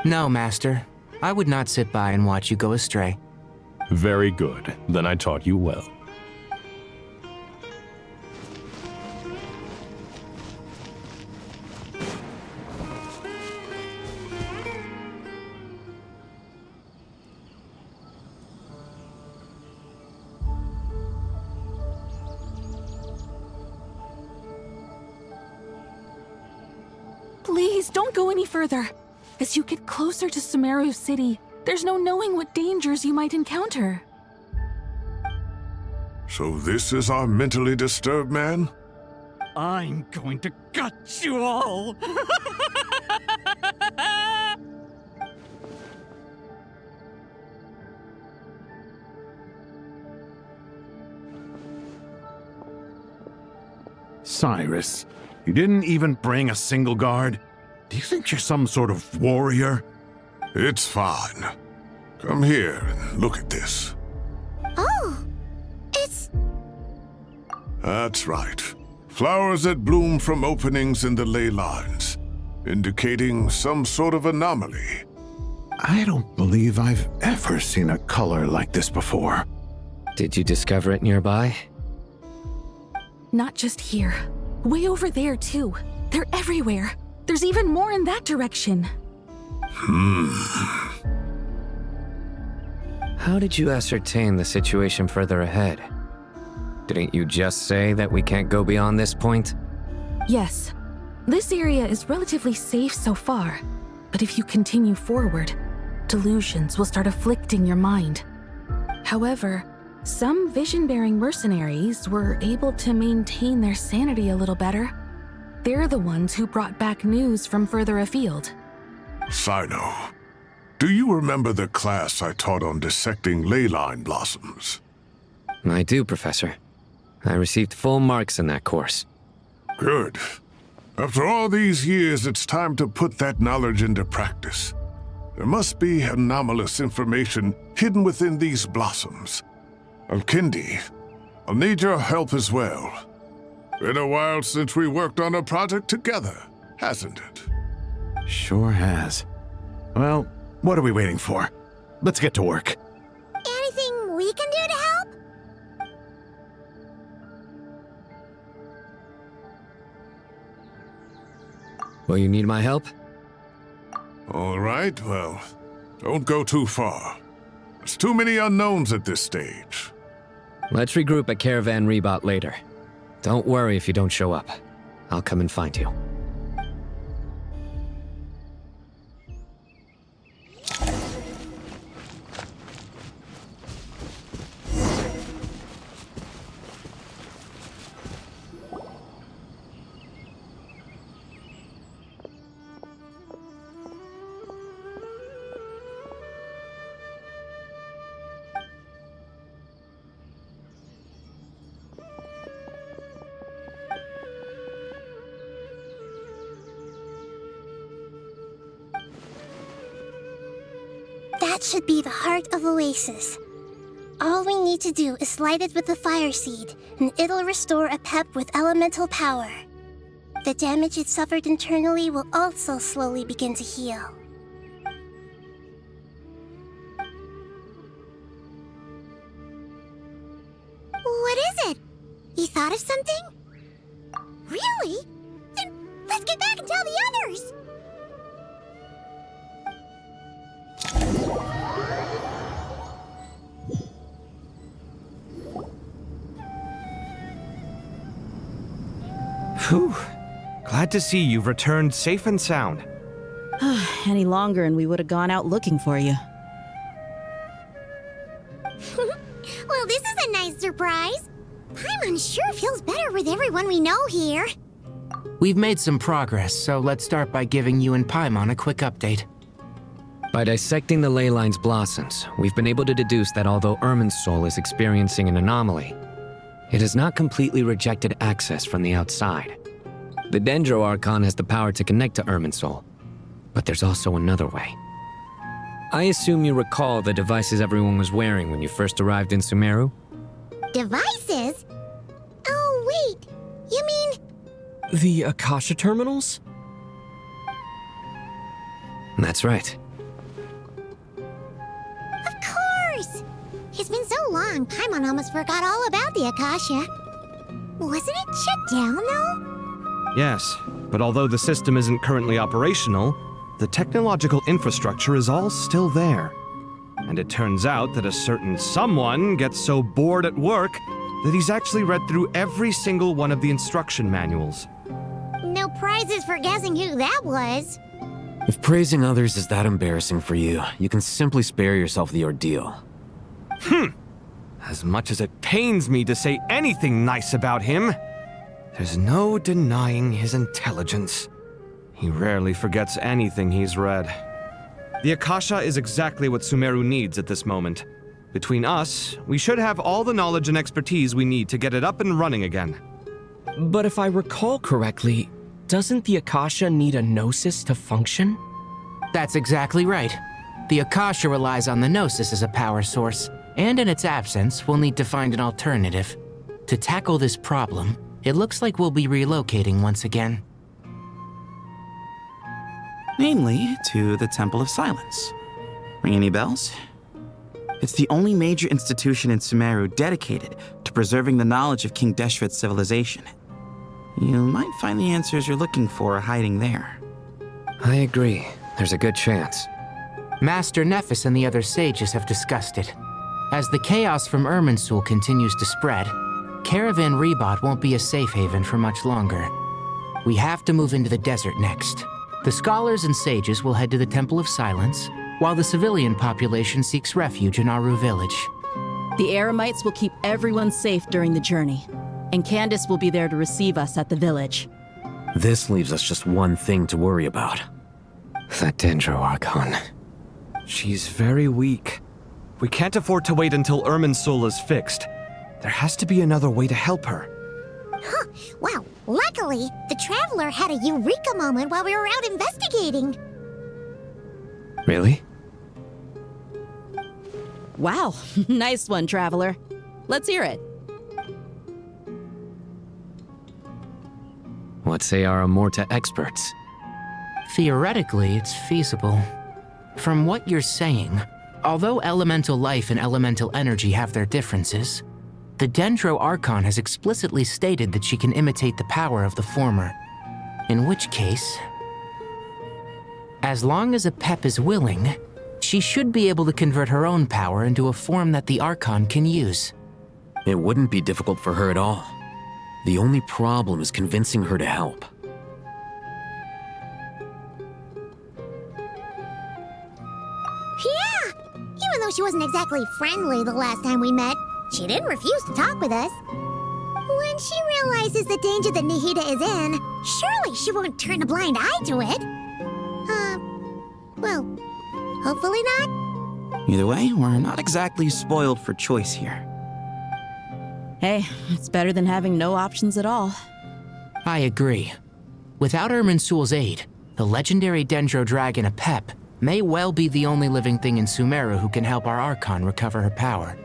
No, Master. I would not sit by and watch you go astray. Very good. Then I taught you well. Please, don't go any further. As you get closer to Sumeru City, there's no knowing what dangers you might encounter. So this is our mentally disturbed man? I'm going to gut you all! Cyrus, you didn't even bring a single guard? Do you think you're some sort of warrior? It's fine. Come here and look at this. Oh, it's... That's right. Flowers that bloom from openings in the ley lines, indicating some sort of anomaly. I don't believe I've ever seen a color like this before. Did you discover it nearby? Not just here. Way over there, too. They're everywhere. There's even more in that direction. How did you ascertain the situation further ahead? Didn't you just say that we can't go beyond this point? Yes. This area is relatively safe so far, but if you continue forward, delusions will start afflicting your mind. However, some vision-bearing mercenaries were able to maintain their sanity a little better. They're the ones who brought back news from further afield. Sino, do you remember the class I taught on dissecting ley line blossoms? I do, Professor. I received full marks in that course. Good. After all these years, it's time to put that knowledge into practice. There must be anomalous information hidden within these blossoms. Alkindi, I'll need your help as well. Been a while since we worked on a project together, hasn't it? Sure has. Well, what are we waiting for? Let's get to work. Anything we can do to help? Will you need my help? All right, well, don't go too far. There's too many unknowns at this stage. Let's regroup at Caravan Rebot later. Don't worry if you don't show up. I'll come and find you. That should be the heart of Oasis. All we need to do is light it with the fire seed, and it'll restore a pep with elemental power. The damage it suffered internally will also slowly begin to heal. What is it? You thought of something? Really? Then let's get back and tell the others! Whew. Glad to see you've returned safe and sound. Any longer and we would have gone out looking for you. Well, this is a nice surprise. Paimon sure feels better with everyone we know here. We've made some progress, so let's start by giving you and Paimon a quick update. By dissecting the ley line's blossoms, we've been able to deduce that although Irminsul is experiencing an anomaly, it has not completely rejected access from the outside. The Dendro Archon has the power to connect to Irminsul, but there's also another way. I assume you recall the devices everyone was wearing when you first arrived in Sumeru? Devices? Oh, wait. You mean... The Akasha terminals? That's right. Of course! It's been so long, Paimon almost forgot all about the Akasha. Wasn't it shut down, though? Yes, but although the system isn't currently operational, the technological infrastructure is all still there. And it turns out that a certain someone gets so bored at work that he's actually read through every single one of the instruction manuals. No prizes for guessing who that was. If praising others is that embarrassing for you, you can simply spare yourself the ordeal. As much as it pains me to say anything nice about him, there's no denying his intelligence. He rarely forgets anything he's read. The Akasha is exactly what Sumeru needs at this moment. Between us, we should have all the knowledge and expertise we need to get it up and running again. But if I recall correctly, doesn't the Akasha need a gnosis to function? That's exactly right. The Akasha relies on the gnosis as a power source, and in its absence, we'll need to find an alternative. To tackle this problem, it looks like we'll be relocating once again. Namely, to the Temple of Silence. Ring any bells? It's the only major institution in Sumeru dedicated to preserving the knowledge of King Deshret's civilization. You might find the answers you're looking for hiding there. I agree. There's a good chance. Master Nephis and the other sages have discussed it. As the chaos from Irminsul continues to spread, Caravan Rebot won't be a safe haven for much longer. We have to move into the desert next. The scholars and sages will head to the Temple of Silence, while the civilian population seeks refuge in Aru village. The Eremites will keep everyone safe during the journey, and Candace will be there to receive us at the village. This leaves us just one thing to worry about. That Dendro Archon. She's very weak. We can't afford to wait until Irminsul is fixed. There has to be another way to help her. Huh. Wow, luckily, the Traveler had a eureka moment while we were out investigating. Really? Wow, nice one, Traveler. Let's hear it. What say our Amorta experts? Theoretically, it's feasible. From what you're saying, although elemental life and elemental energy have their differences, the Dendro Archon has explicitly stated that she can imitate the power of the former. In which case, as long as Apep is willing, she should be able to convert her own power into a form that the Archon can use. It wouldn't be difficult for her at all. The only problem is convincing her to help. Yeah! Even though she wasn't exactly friendly the last time we met, she didn't refuse to talk with us. When she realizes the danger that Nahida is in, surely she won't turn a blind eye to it. Well, hopefully not. Either way, we're not exactly spoiled for choice here. Hey, it's better than having no options at all. I agree. Without Irminsul's aid, the legendary Dendro Dragon Apep may well be the only living thing in Sumeru who can help our Archon recover her power.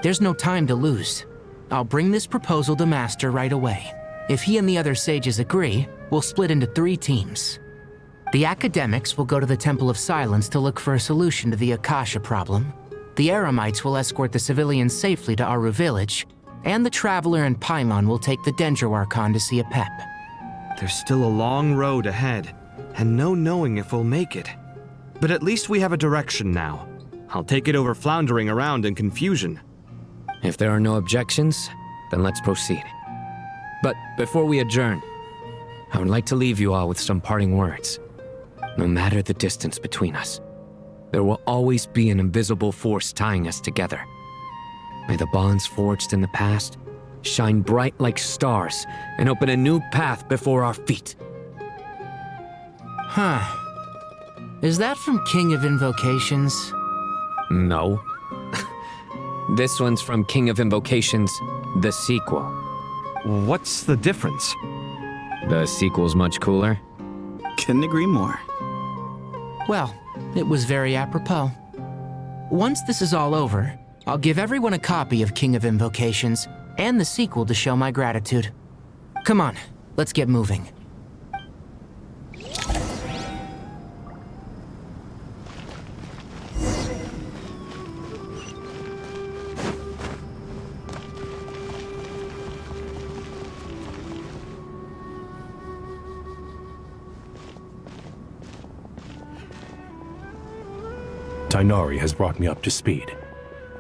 There's no time to lose. I'll bring this proposal to Master right away. If he and the other sages agree, we'll split into 3 teams. The academics will go to the Temple of Silence to look for a solution to the Akasha problem. The Eremites will escort the civilians safely to Aru village, and the Traveler and Paimon will take the Dendro Archon to see Apep. There's still a long road ahead, and no knowing if we'll make it. But at least we have a direction now. I'll take it over floundering around in confusion. If there are no objections, then let's proceed. But before we adjourn, I would like to leave you all with some parting words. No matter the distance between us, there will always be an invisible force tying us together. May the bonds forged in the past shine bright like stars, and open a new path before our feet. Huh. Is that from King of Invocations? No. This one's from King of Invocations, the sequel. What's the difference? The sequel's much cooler. Couldn't agree more. Well, it was very apropos. Once this is all over, I'll give everyone a copy of King of Invocations and the sequel to show my gratitude. Come on, let's get moving. Tighnari has brought me up to speed.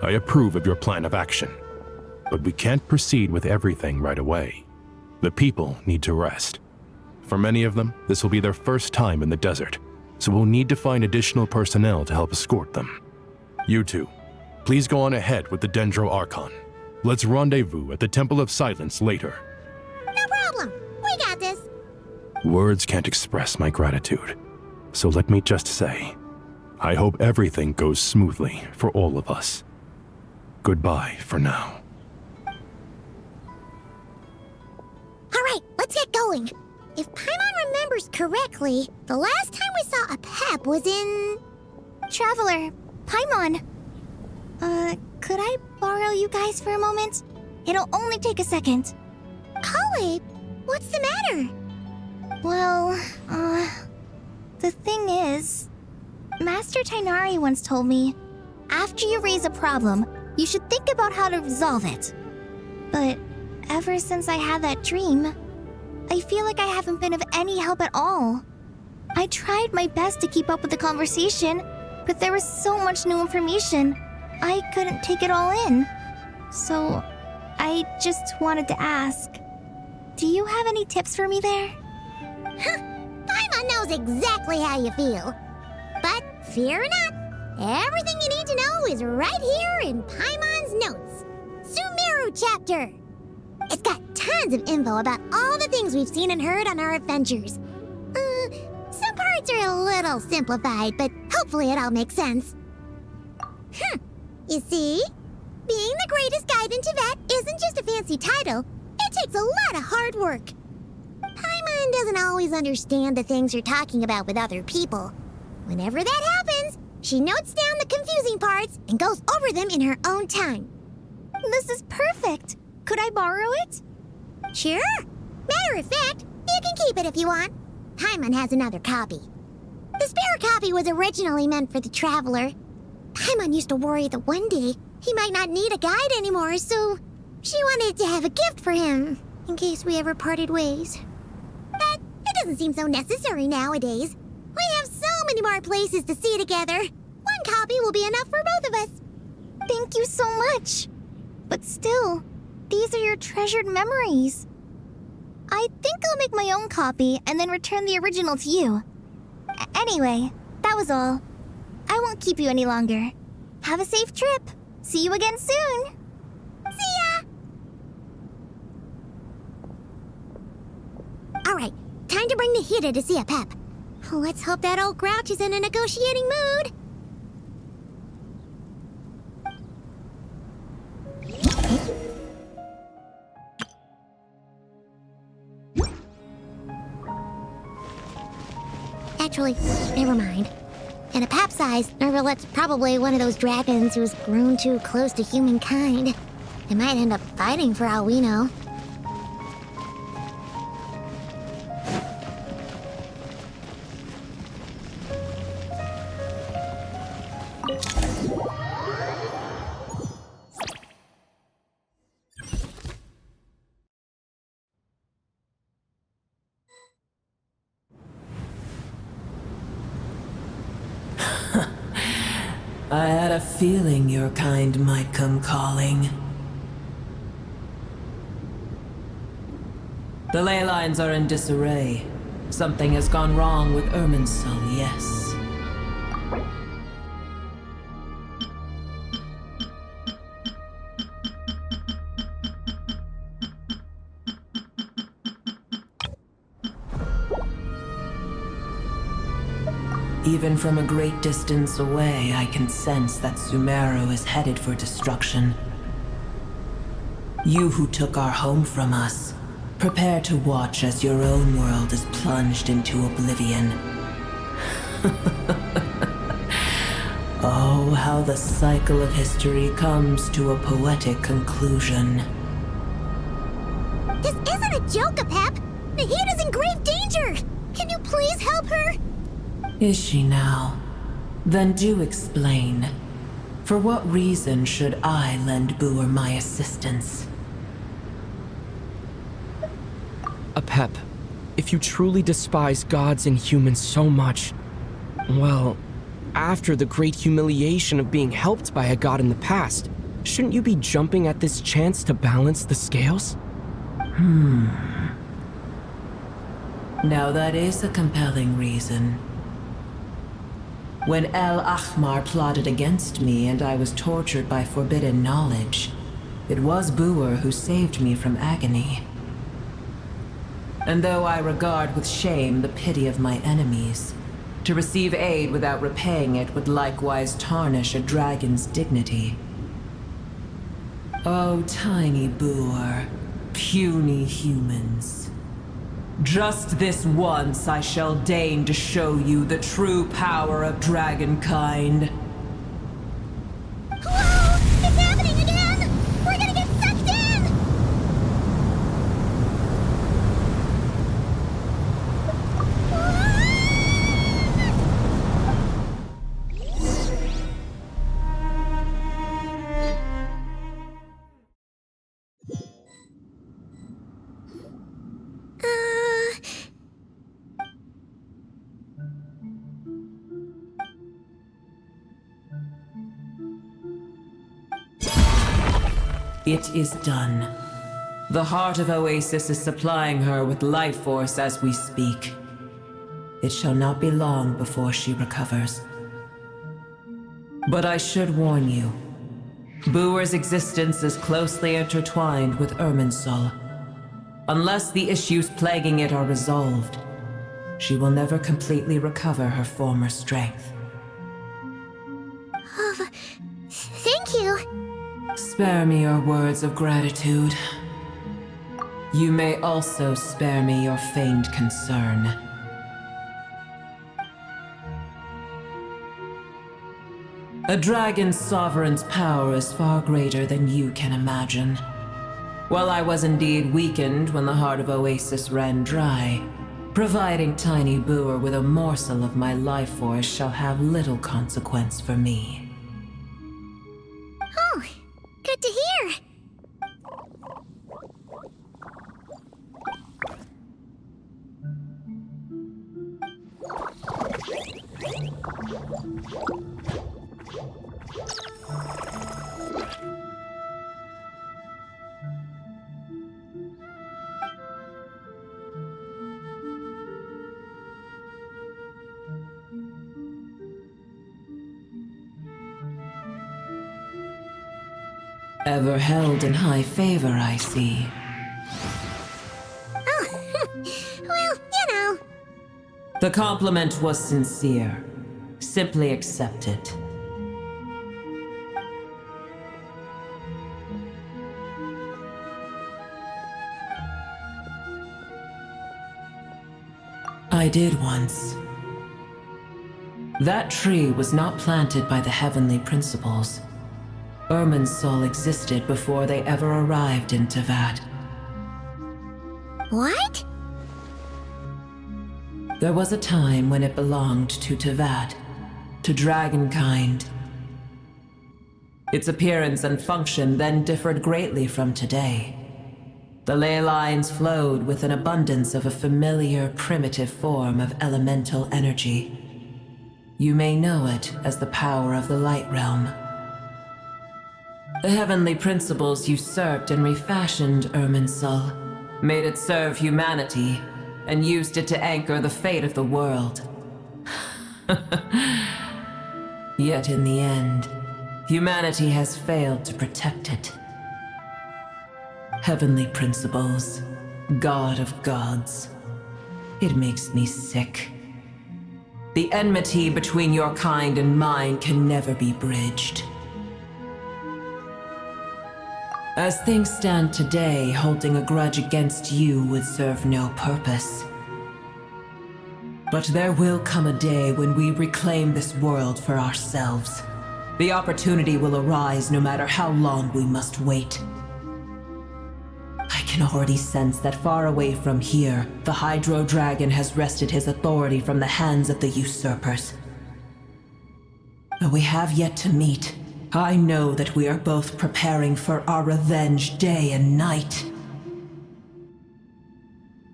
I approve of your plan of action, but we can't proceed with everything right away. The people need to rest. For many of them, this will be their first time in the desert, so we'll need to find additional personnel to help escort them. You two, please go on ahead with the Dendro Archon. Let's rendezvous at the Temple of Silence later. No problem. We got this. Words can't express my gratitude, so let me just say, I hope everything goes smoothly for all of us. Goodbye for now. Alright, let's get going. If Paimon remembers correctly, the last time we saw a Pep was in... Traveler, Paimon. Could I borrow you guys for a moment? It'll only take a second. Kale, what's the matter? Well, the thing is... Master Tighnari once told me, after you raise a problem, you should think about how to resolve it. But ever since I had that dream, I feel like I haven't been of any help at all. I tried my best to keep up with the conversation, but there was so much new information, I couldn't take it all in. So, I just wanted to ask, do you have any tips for me there? Huh, Paimon knows exactly how you feel. But fear not, everything you need to know is right here in Paimon's notes. Sumeru chapter. It's got tons of info about all the things we've seen and heard on our adventures. Some parts are a little simplified, but hopefully it all makes sense. You see, being the greatest guide in Tibet isn't just a fancy title. It takes a lot of hard work. Paimon doesn't always understand the things you're talking about with other people. Whenever that happens, she notes down the confusing parts and goes over them in her own time. This is perfect. Could I borrow it? Sure. Matter of fact, you can keep it if you want. Paimon has another copy. The spare copy was originally meant for the traveler. Paimon used to worry that one day he might not need a guide anymore, so she wanted to have a gift for him, in case we ever parted ways. But it doesn't seem so necessary nowadays. We have so many more places to see together. One copy will be enough for both of us. Thank you so much. But still, these are your treasured memories. I think I'll make my own copy and then return the original to you. Anyway, that was all. I won't keep you any longer. Have a safe trip. See you again soon. See ya! Alright, time to bring the Hida to see a Pep. Let's hope that old grouch is in a negotiating mood. Actually, never mind. In a Pep size, Nervalet's probably one of those dragons who's grown too close to humankind. They might end up fighting for all we know. I had a feeling your kind might come calling. The ley lines are in disarray. Something has gone wrong with Irminsul, yes. Even from a great distance away, I can sense that Sumeru is headed for destruction. You who took our home from us, prepare to watch as your own world is plunged into oblivion. Oh, how the cycle of history comes to a poetic conclusion. This isn't a joke, Apep! Nahida's in grave danger! Can you please help her? Is she now? Then do explain. For what reason should I lend Boer my assistance? Apep, if you truly despise gods and humans so much, well, after the great humiliation of being helped by a god in the past, shouldn't you be jumping at this chance to balance the scales? Now that is a compelling reason. When El Ahmar plotted against me and I was tortured by forbidden knowledge, it was Boer who saved me from agony. And though I regard with shame the pity of my enemies, to receive aid without repaying it would likewise tarnish a dragon's dignity. Oh, tiny Boer, puny humans. Just this once I shall deign to show you the true power of dragonkind. Whoa! It's happening again! We're gonna get sucked in! It is done. The heart of Oasis is supplying her with life force as we speak. It shall not be long before she recovers. But I should warn you. Boer's existence is closely intertwined with Irminsul. Unless the issues plaguing it are resolved, she will never completely recover her former strength. Thank you. Spare me your words of gratitude. You may also spare me your feigned concern. A dragon's sovereign's power is far greater than you can imagine. While I was indeed weakened when the heart of Oasis ran dry, providing tiny Boer with a morsel of my life force shall have little consequence for me. Oh, good to hear. Ever held in high favor, I see. Oh, well, you know. The compliment was sincere. Simply accept it. I did once. That tree was not planted by the heavenly principles. Irminsul existed before they ever arrived in Tevat. What? There was a time when it belonged to Tevat, to dragonkind. Its appearance and function then differed greatly from today. The ley lines flowed with an abundance of a familiar, primitive form of elemental energy. You may know it as the power of the Light Realm. The heavenly principles usurped and refashioned Irminsul, made it serve humanity, and used it to anchor the fate of the world. Yet in the end, humanity has failed to protect it. Heavenly principles, God of gods. It makes me sick. The enmity between your kind and mine can never be bridged. As things stand today, holding a grudge against you would serve no purpose. But there will come a day when we reclaim this world for ourselves. The opportunity will arise no matter how long we must wait. I can already sense that far away from here, the Hydro Dragon has wrested his authority from the hands of the usurpers. Though we have yet to meet, I know that we are both preparing for our revenge day and night.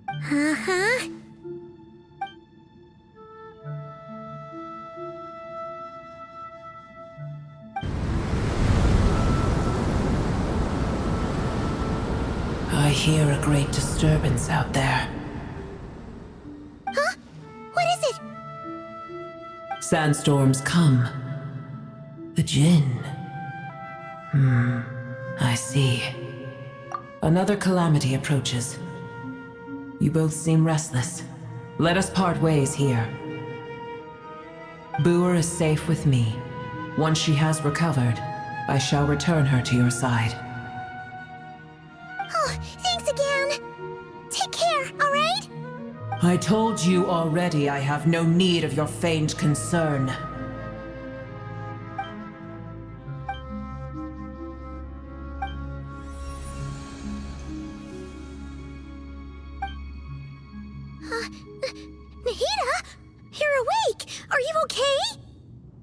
Uh-huh. I hear a great disturbance out there. Huh? What is it? Sandstorms come. The Djinn. I see. Another calamity approaches. You both seem restless. Let us part ways here. Boer is safe with me. Once she has recovered, I shall return her to your side. Oh, thanks again. Take care, all right? I told you already I have no need of your feigned concern. Nahida? You're awake! Are you okay?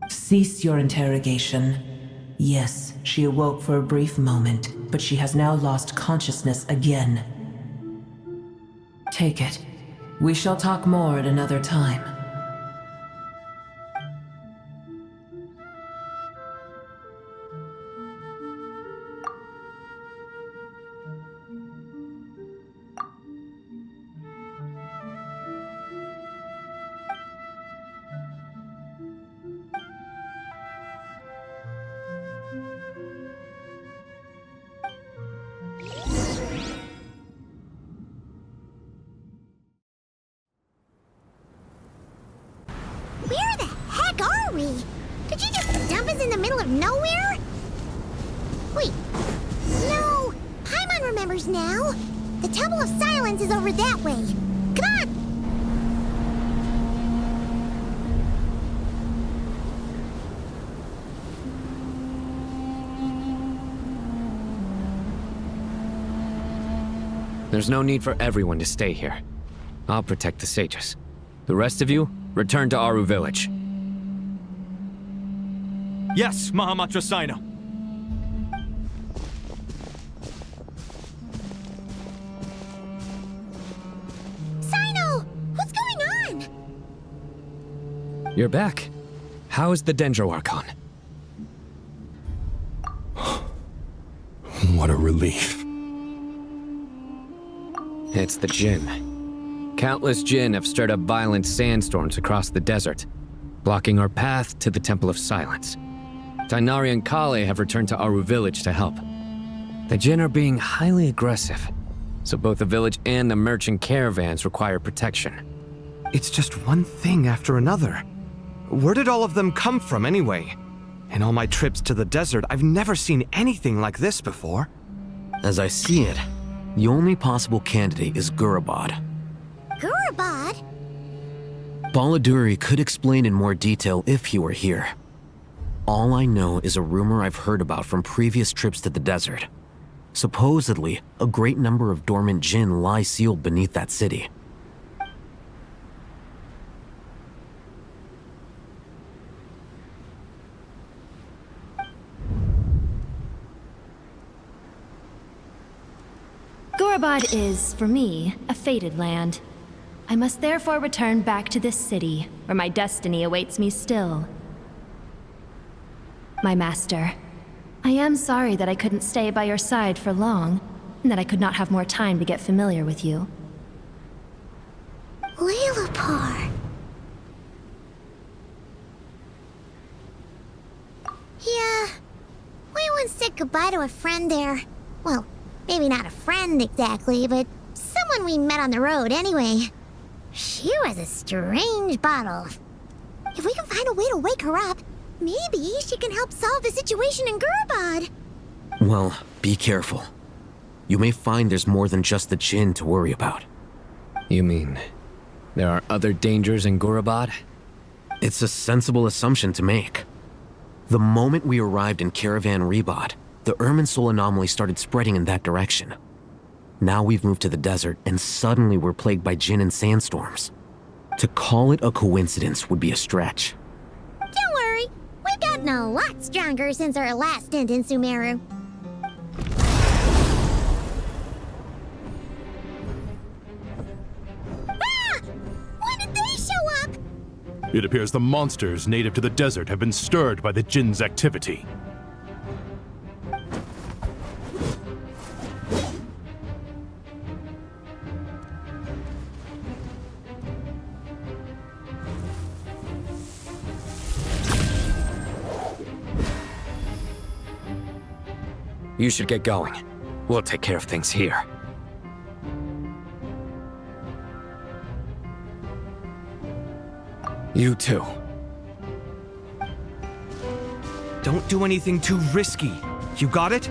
Cease your interrogation. Yes, she awoke for a brief moment, but she has now lost consciousness again. Take it. We shall talk more at another time. Where the heck are we? Did you just dump us in the middle of nowhere? Wait. No. Paimon remembers now. The Temple of Silence is over that way. Come on! There's no need for everyone to stay here. I'll protect the sages. The rest of you, return to Aru village. Yes, Mahamatra Sino. Sino! What's going on? You're back. How is the Dendro Archon? What a relief. It's the Djinn. Countless Djinn have stirred up violent sandstorms across the desert, blocking our path to the Temple of Silence. Tighnari and Kale have returned to Aru village to help. The Djinn are being highly aggressive, so both the village and the merchant caravans require protection. It's just one thing after another. Where did all of them come from anyway? In all my trips to the desert, I've never seen anything like this before. As I see it, the only possible candidate is Gurabad. Gurabad? Baladuri could explain in more detail if he were here. All I know is a rumor I've heard about from previous trips to the desert. Supposedly, a great number of dormant Djinn lie sealed beneath that city. Gurabad is, for me, a fated land. I must therefore return back to this city, where my destiny awaits me still. My master, I am sorry that I couldn't stay by your side for long, and that I could not have more time to get familiar with you. Lailapar. Yeah, we once said goodbye to a friend there. Well, maybe not a friend exactly, but someone we met on the road anyway. She was a strange bottle. If we can find a way to wake her up, maybe she can help solve the situation in Gurabad. Well, be careful. You may find there's more than just the Jinn to worry about. You mean, there are other dangers in Gurabad? It's a sensible assumption to make. The moment we arrived in Caravan Rebod, the Irminsul anomaly started spreading in that direction. Now we've moved to the desert, and suddenly we're plagued by Jinn and sandstorms. To call it a coincidence would be a stretch. Don't worry, we've gotten a lot stronger since our last stint in Sumeru. Ah! When did they show up? It appears the monsters native to the desert have been stirred by the Jinn's activity. You should get going. We'll take care of things here. You too. Don't do anything too risky. You got it?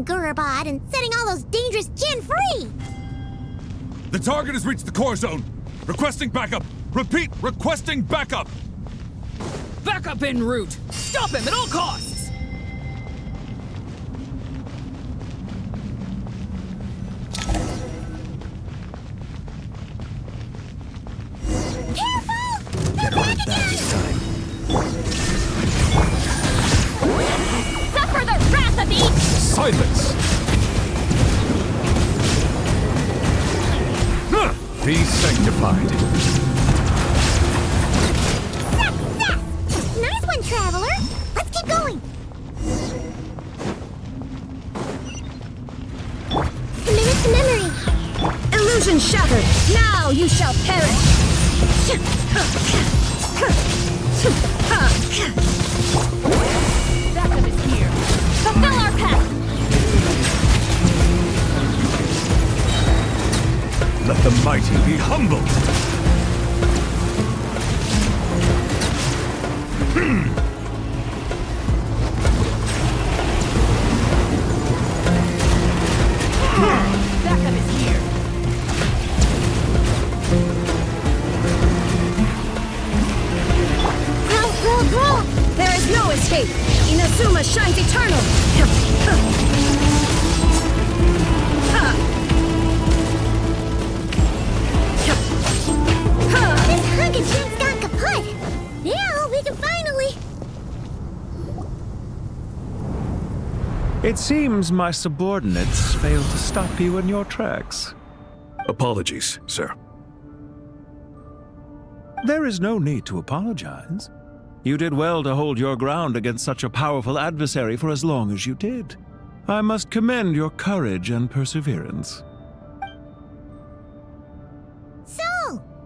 Gurabad and setting all those dangerous Jinn free! The target has reached the core zone. Requesting backup. Repeat, requesting backup. Backup en route. Stop him at all costs. Careful! They're back again! Suffer the wrath of each! Silence! Be sanctified. Success! Nice one, Traveler! Let's keep going! Commit to memory! Illusion shattered! Now you shall perish! Backup is here! Fulfill our path! Let the mighty be humbled! Backup is here! Roll! There is no escape! Inazuma shines eternal! This hunk of Jinn's gone kaput! Now we can finally... It seems my subordinates failed to stop you in your tracks. Apologies, sir. There is no need to apologize. You did well to hold your ground against such a powerful adversary for as long as you did. I must commend your courage and perseverance.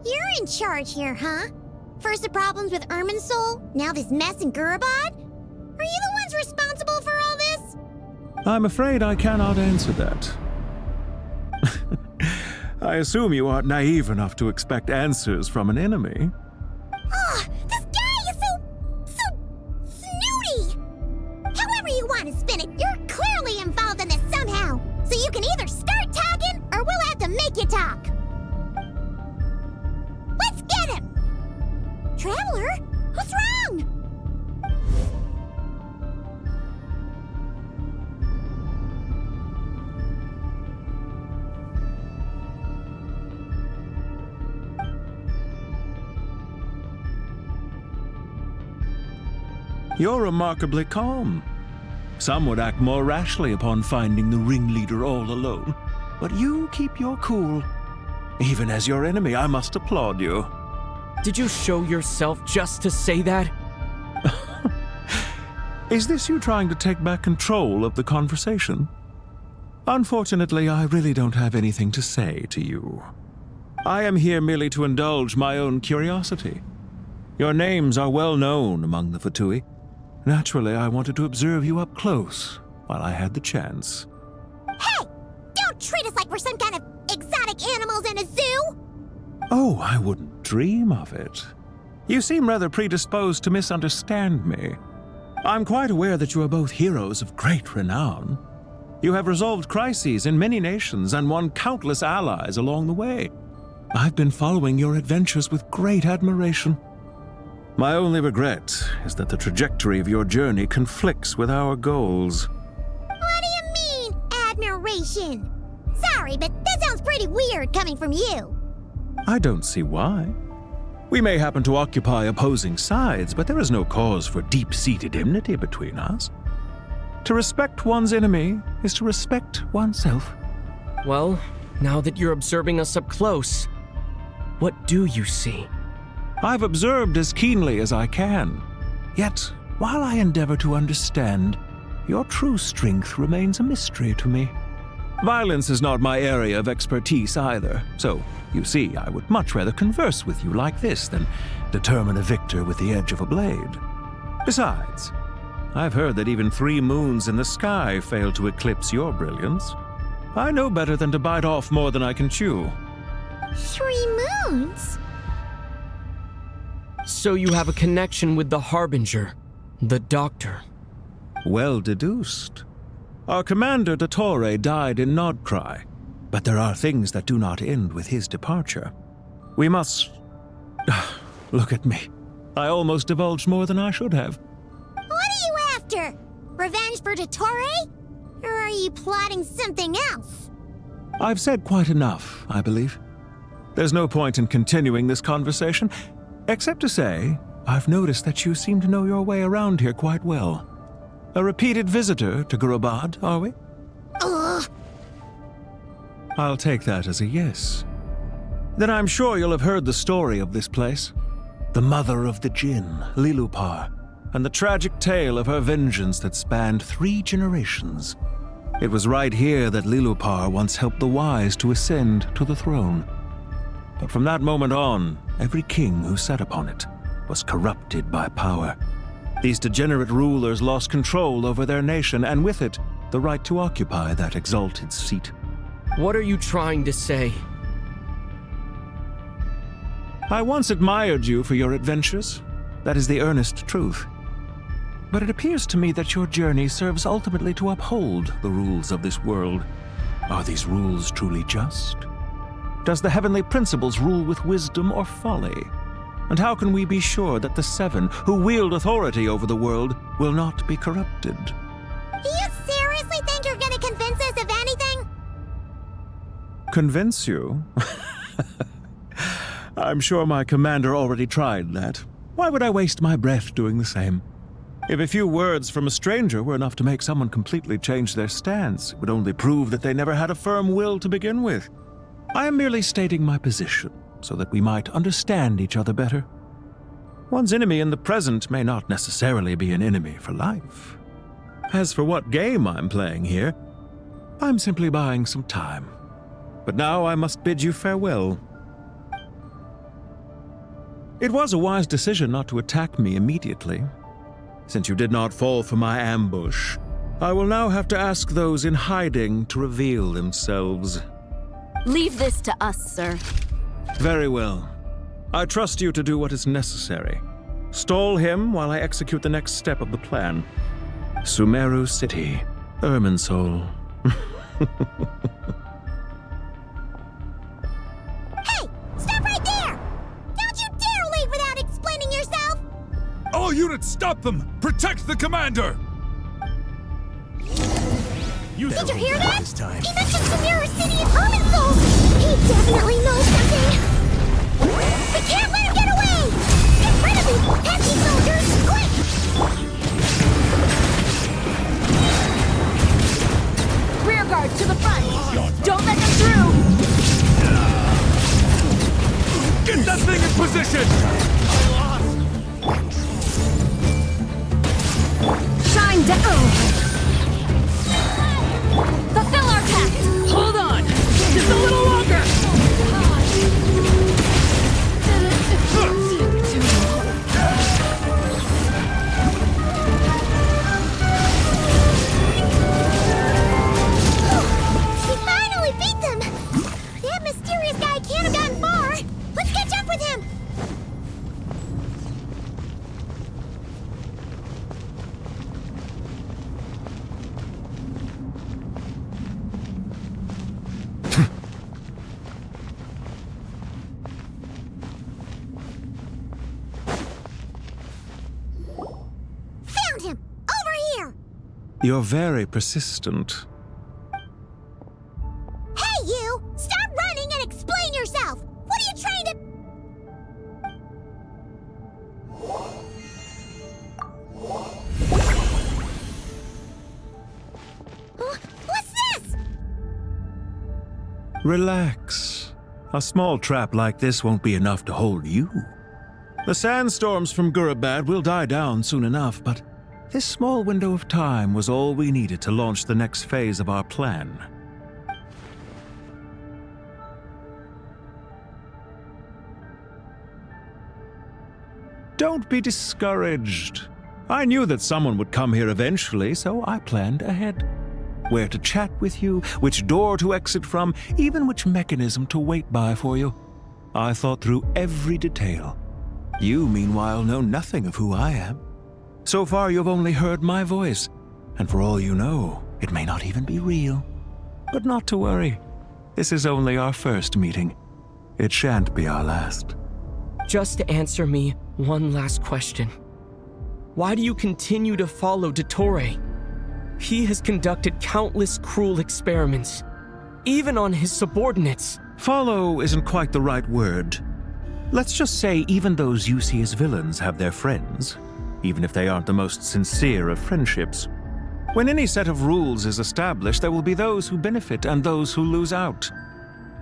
You're in charge here, huh? First the problems with Irminsul, now this mess in Gurabad? Are you the ones responsible for all this? I'm afraid I cannot answer that. I assume you aren't naive enough to expect answers from an enemy. Oh, this guy is so snooty! However you want to spin it, you're clearly involved in this somehow. So you can either start talking, or we'll have to make you talk. Let's get him! Traveler? What's wrong? You're remarkably calm. Some would act more rashly upon finding the ringleader all alone. But you keep your cool. Even as your enemy, I must applaud you. Did you show yourself just to say that? Is this you trying to take back control of the conversation? Unfortunately, I really don't have anything to say to you. I am here merely to indulge my own curiosity. Your names are well known among the Fatui. Naturally, I wanted to observe you up close while I had the chance. Hey! Don't treat us like we're some kind of exotic animals in a zoo! Oh, I wouldn't dream of it. You seem rather predisposed to misunderstand me. I'm quite aware that you are both heroes of great renown. You have resolved crises in many nations and won countless allies along the way. I've been following your adventures with great admiration. My only regret is that the trajectory of your journey conflicts with our goals. What do you mean, admiration? Sorry, but that sounds pretty weird coming from you. I don't see why. We may happen to occupy opposing sides, but there is no cause for deep-seated enmity between us. To respect one's enemy is to respect oneself. Well, now that you're observing us up close, what do you see? I've observed as keenly as I can. Yet, while I endeavor to understand, your true strength remains a mystery to me. Violence is not my area of expertise either, so, you see, I would much rather converse with you like this than determine a victor with the edge of a blade. Besides, I've heard that even 3 moons in the sky fail to eclipse your brilliance. I know better than to bite off more than I can chew. 3 moons? So you have a connection with the Harbinger, the Doctor. Well deduced. Our commander, Dori, died in Nodcry, but there are things that do not end with his departure. We must... Look at me. I almost divulged more than I should have. What are you after? Revenge for Dori? Or are you plotting something else? I've said quite enough, I believe. There's no point in continuing this conversation, except to say, I've noticed that you seem to know your way around here quite well. A repeated visitor to Gurabad, are we? Ugh. I'll take that as a yes. Then I'm sure you'll have heard the story of this place. The mother of the Jinn, Lilupar, and the tragic tale of her vengeance that spanned 3 generations. It was right here that Lilupar once helped the wise to ascend to the throne. But from that moment on, every king who sat upon it was corrupted by power. These degenerate rulers lost control over their nation, and with it, the right to occupy that exalted seat. What are you trying to say? I once admired you for your adventures. That is the earnest truth. But it appears to me that your journey serves ultimately to uphold the rules of this world. Are these rules truly just? Does the heavenly principles rule with wisdom or folly? And how can we be sure that the 7 who wield authority over the world will not be corrupted? Do you seriously think you're gonna convince us of anything? Convince you? I'm sure my commander already tried that. Why would I waste my breath doing the same? If a few words from a stranger were enough to make someone completely change their stance, it would only prove that they never had a firm will to begin with. I am merely stating my position, so that we might understand each other better. One's enemy in the present may not necessarily be an enemy for life. As for what game I'm playing here, I'm simply buying some time. But now I must bid you farewell. It was a wise decision not to attack me immediately. Since you did not fall for my ambush, I will now have to ask those in hiding to reveal themselves. Leave this to us, sir. Very well. I trust you to do what is necessary. Stall him while I execute the next step of the plan. Sumeru City, Irminsul. Hey! Stop right there! Don't you dare leave without explaining yourself! All units, stop them! Protect the commander! Did you hear that? He mentioned Sumeru City and Irminsul! He definitely knows something! We can't let him get away! Get rid of him! Pesky soldiers! Quick! Rear guard to the front! Don't let them through! Get that thing in position! Shine down! Fulfill our pact! Hold on! Just a little longer! We finally beat them! That mysterious guy can't have gotten far! Let's catch up with him! Found him! Over here! You're very persistent. Hey, you! Stop running and explain yourself! What are you trying to... What's this? Relax. A small trap like this won't be enough to hold you. The sandstorms from Gurabad will die down soon enough, but this small window of time was all we needed to launch the next phase of our plan. Don't be discouraged. I knew that someone would come here eventually, so I planned ahead. Where to chat with you, which door to exit from, even which mechanism to wait by for you. I thought through every detail. You, meanwhile, know nothing of who I am. So far, you've only heard my voice, and for all you know, it may not even be real. But not to worry. This is only our first meeting. It shan't be our last. Just answer me one last question. Why do you continue to follow Dottore? He has conducted countless cruel experiments, even on his subordinates. Follow isn't quite the right word. Let's just say even those you see as villains have their friends, even if they aren't the most sincere of friendships. When any set of rules is established, there will be those who benefit and those who lose out.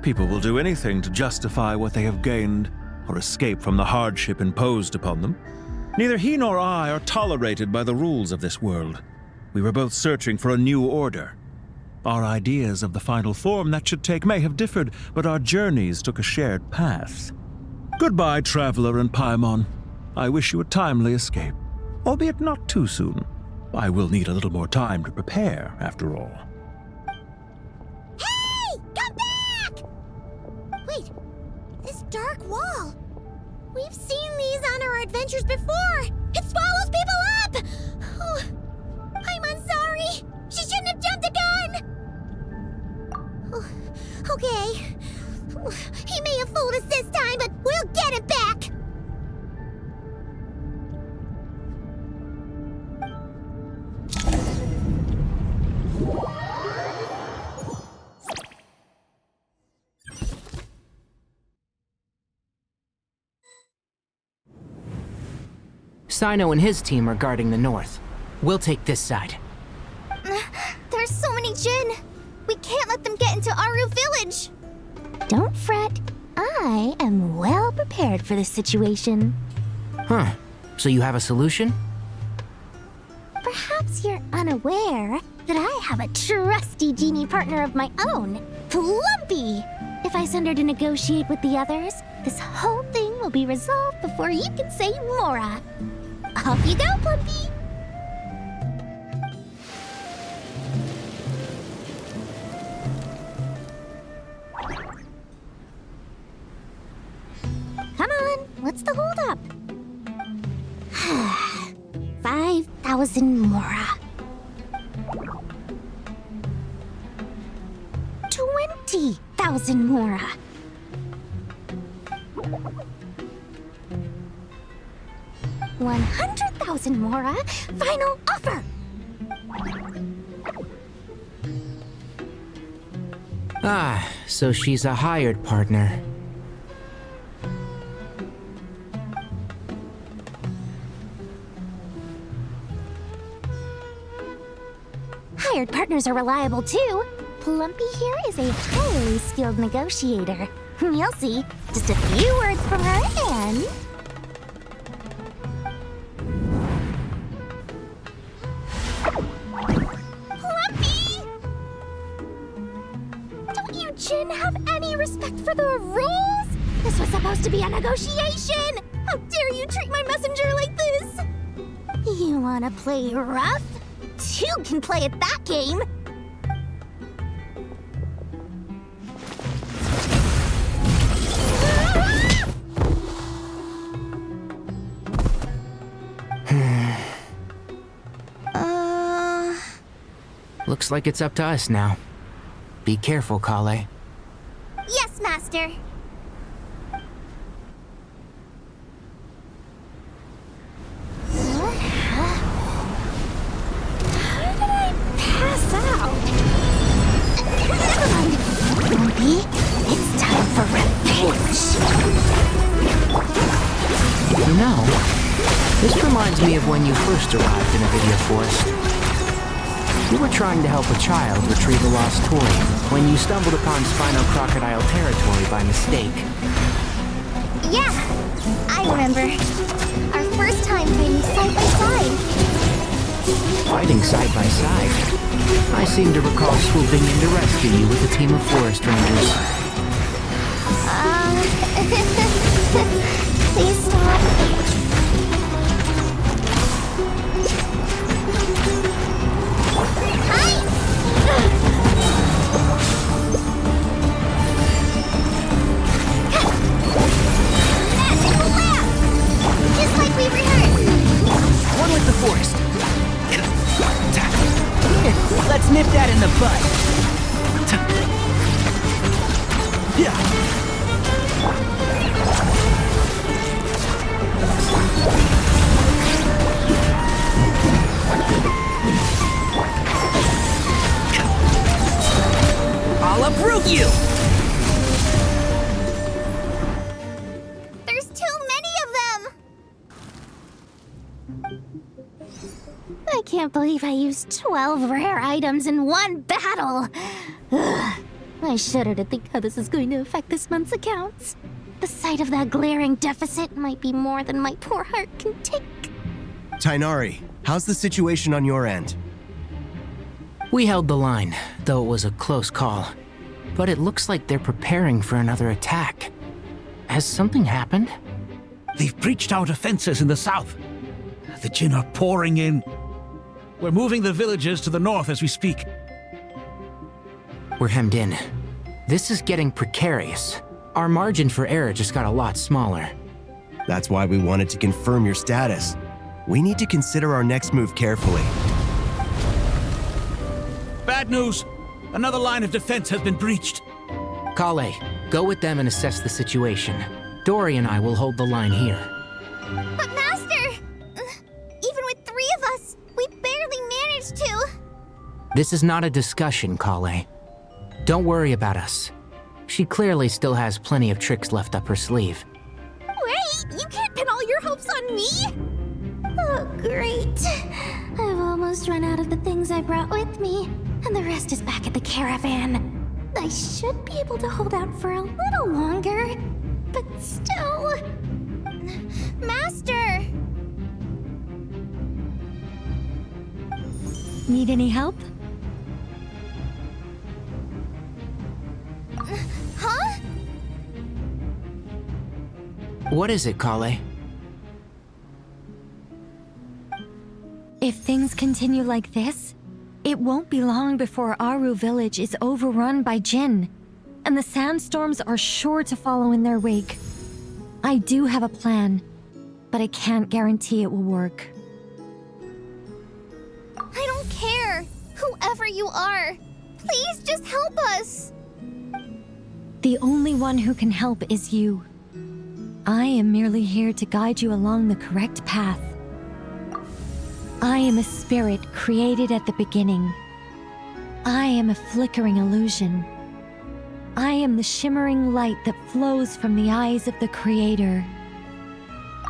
People will do anything to justify what they have gained or escape from the hardship imposed upon them. Neither he nor I are tolerated by the rules of this world. We were both searching for a new order. Our ideas of the final form that should take may have differed, but our journeys took a shared path. Goodbye, traveler and Paimon. I wish you a timely escape, albeit not too soon. I will need a little more time to prepare, after all. Hey! Come back! Wait, this dark wall. We've seen these on our adventures before. It swallows people up! Oh, I'm sorry. She shouldn't have jumped the gun! Oh, okay. He may have fooled us this time, but we'll get it back! Sino and his team are guarding the north. We'll take this side. There's so many Jin. We can't let them get into Aru village. Don't fret. I am well prepared for this situation. Huh. So you have a solution? Perhaps you're unaware that I have a trusty genie partner of my own, Plumpy. If I send her to negotiate with the others, this whole thing will be resolved before you can say Mora. Off you go, Plumpy! Come on, what's the holdup? 5,000 Mora. 20,000 Mora. 100,000 Mora. Final offer. Ah, so she's a hired partner. Hired partners are reliable too. Plumpy here is a highly skilled negotiator. You'll see. Just a few words from her and... Plumpy! Don't you, Jin, have any respect for the rules? This was supposed to be a negotiation! How dare you treat my messenger like this? You wanna play rough? Two can play at that game! Looks like it's up to us now. Be careful, Kale. Yes, Master! Pass out. Never mind. Lumpy, it's time for revenge. You know, this reminds me of when you first arrived in Avidia Forest. You were trying to help a child retrieve a lost toy when you stumbled upon Spino Crocodile territory by mistake. Yeah, I remember. Our first time fighting side by side. Fighting side by side? I seem to recall swooping in to rescue you with a team of forest rangers. Please stop. Just like we rehearsed. One with the forest. Let's nip that in the bud. Yeah. I'll uproot you! There's too many of them! I can't believe I used 12 rare items in one battle! Ugh. I shudder to think how this is going to affect this month's accounts. The sight of that glaring deficit might be more than my poor heart can take. Tighnari, how's the situation on your end? We held the line, though it was a close call. But it looks like they're preparing for another attack. Has something happened? They've breached our defenses in the south. The Jin are pouring in. We're moving the villagers to the north as we speak. We're hemmed in. This is getting precarious. Our margin for error just got a lot smaller. That's why we wanted to confirm your status. We need to consider our next move carefully. Bad news! Another line of defense has been breached. Kale, go with them and assess the situation. Dori and I will hold the line here. But Master! Even with 3 of us, we barely managed to. This is not a discussion, Kale. Don't worry about us. She clearly still has plenty of tricks left up her sleeve. Wait, you can't pin all your hopes on me? Oh, great. I've almost run out of the things I brought with me, and the rest is back at the caravan. I should be able to hold out for a little longer, but still... Master! Need any help? Huh? What is it, Kale? If things continue like this, it won't be long before Aru village is overrun by Jinn, and the sandstorms are sure to follow in their wake. I do have a plan, but I can't guarantee it will work. I don't care! Whoever you are! Please just help us! The only one who can help is you. I am merely here to guide you along the correct path. I am a spirit created at the beginning. I am a flickering illusion. I am the shimmering light that flows from the eyes of the Creator.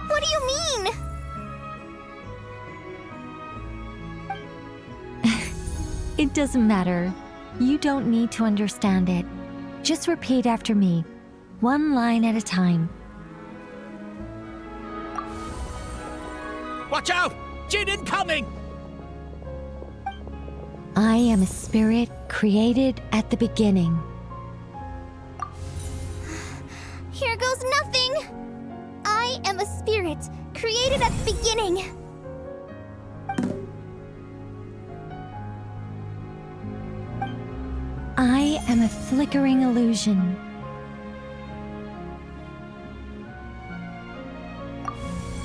What do you mean? It doesn't matter. You don't need to understand it. Just repeat after me, one line at a time. Watch out! Jinn incoming! I am a spirit created at the beginning. Here goes nothing! I am a spirit created at the beginning. I am a flickering illusion.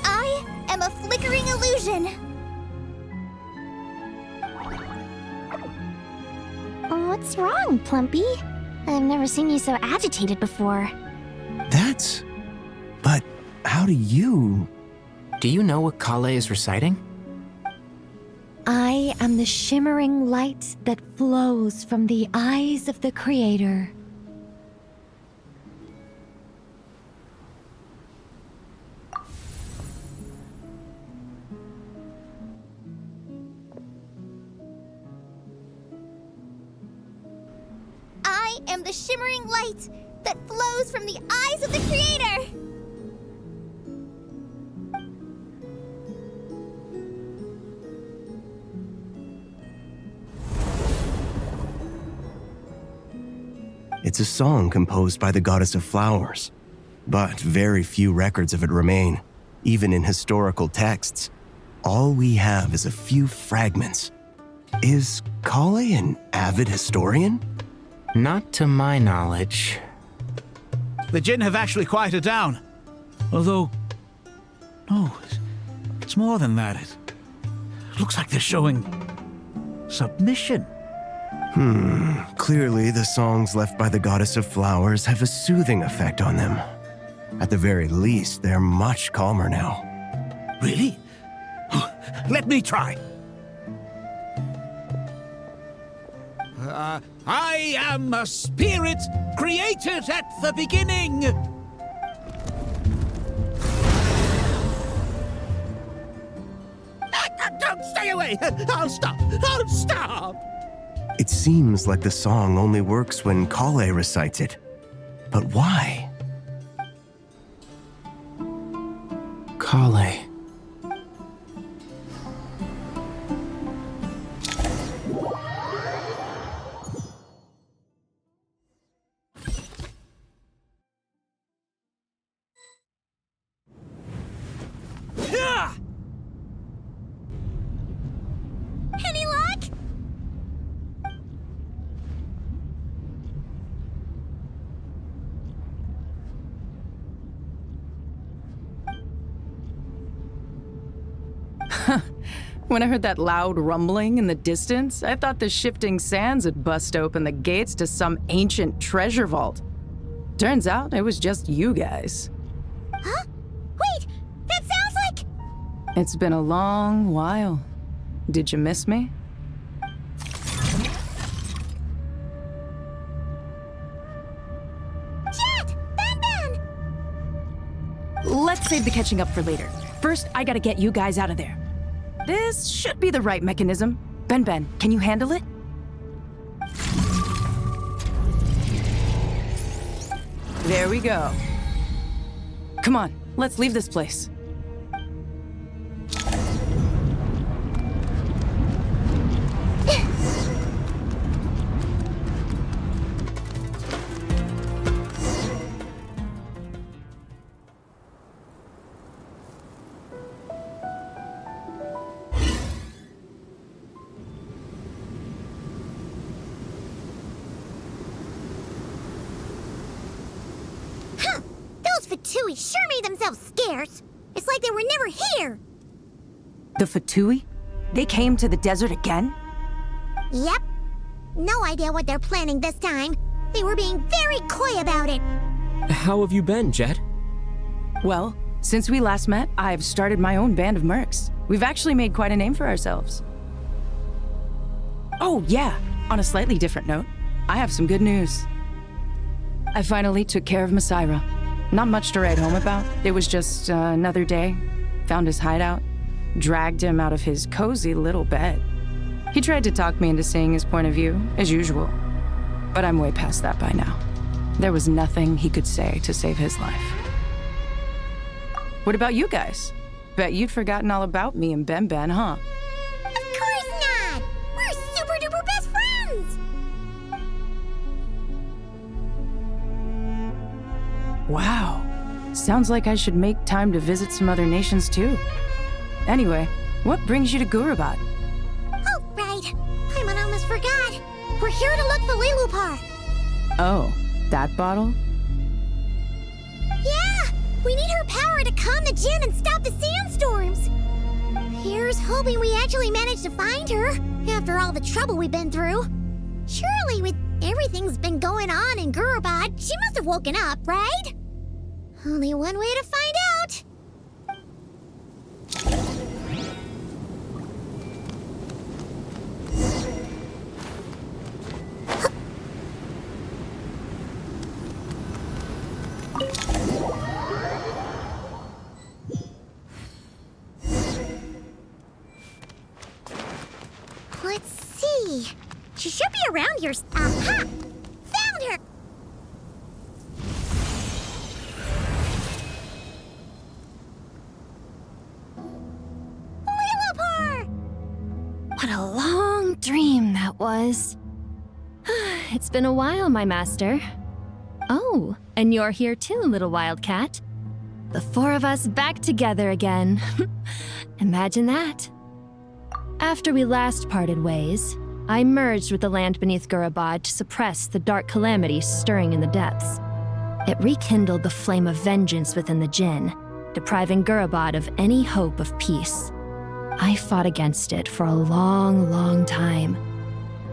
I am a flickering illusion. What's wrong, Plumpy? I've never seen you so agitated before. But how do you... Do you know what Kale is reciting? I am the shimmering light that flows from the eyes of the Creator. I am the shimmering light that flows from the eyes of the Creator! It's a song composed by the goddess of flowers, but very few records of it remain, even in historical texts. All we have is a few fragments. Is Kale an avid historian? Not to my knowledge. The Jinn have actually quieted down. Although... no, it's more than that. It looks like they're showing... submission. Clearly the songs left by the goddess of flowers have a soothing effect on them. At the very least, they're much calmer now. Really? Let me try. I am a spirit created at the beginning. Don't stay away! I'll stop! I'll stop! It seems like the song only works when Kale recites it. But why? Kale. Any luck? When I heard that loud rumbling in the distance, I thought the shifting sands had bust open the gates to some ancient treasure vault. Turns out it was just you guys. Huh? Wait, that sounds like... It's been a long while. Did you miss me? Jet! Ben! Let's save the catching up for later. First, I gotta get you guys out of there. This should be the right mechanism. Ben, can you handle it? There we go. Come on, let's leave this place. Huh! Those Fatui sure made themselves scarce. It's like they were never here. The Fatui? They came to the desert again? Yep. No idea what they're planning this time. They were being very coy about it. How have you been, Jet? Well, since we last met, I've started my own band of mercs. We've actually made quite a name for ourselves. Oh, yeah. On a slightly different note, I have some good news. I finally took care of Masaira. Not much to write home about. It was just another day. Found his hideout. Dragged him out of his cozy little bed. He tried to talk me into seeing his point of view, as usual. But I'm way past that by now. There was nothing he could say to save his life. What about you guys? Bet you'd forgotten all about me and Ben, huh? Of course not! We're super duper best friends! Wow. Sounds like I should make time to visit some other nations too. Anyway, what brings you to Gurabad? Oh, right. Paimon almost forgot. We're here to look for Lilupar. Oh, that bottle? Yeah! We need her power to calm the Jinn and stop the sandstorms. Here's hoping we actually manage to find her, after all the trouble we've been through. Surely, with everything's been going on in Gurabad, she must have woken up, right? Only one way to find out. Let's see. She should be around here. Aha! Found her! Lilupar! What a long dream that was. It's been a while, my master. Oh, and you're here too, little wildcat. The four of us back together again. Imagine that. After we last parted ways, I merged with the land beneath Gurabad to suppress the dark calamity stirring in the depths. It rekindled the flame of vengeance within the Jinn, depriving Gurabad of any hope of peace. I fought against it for a long, long time,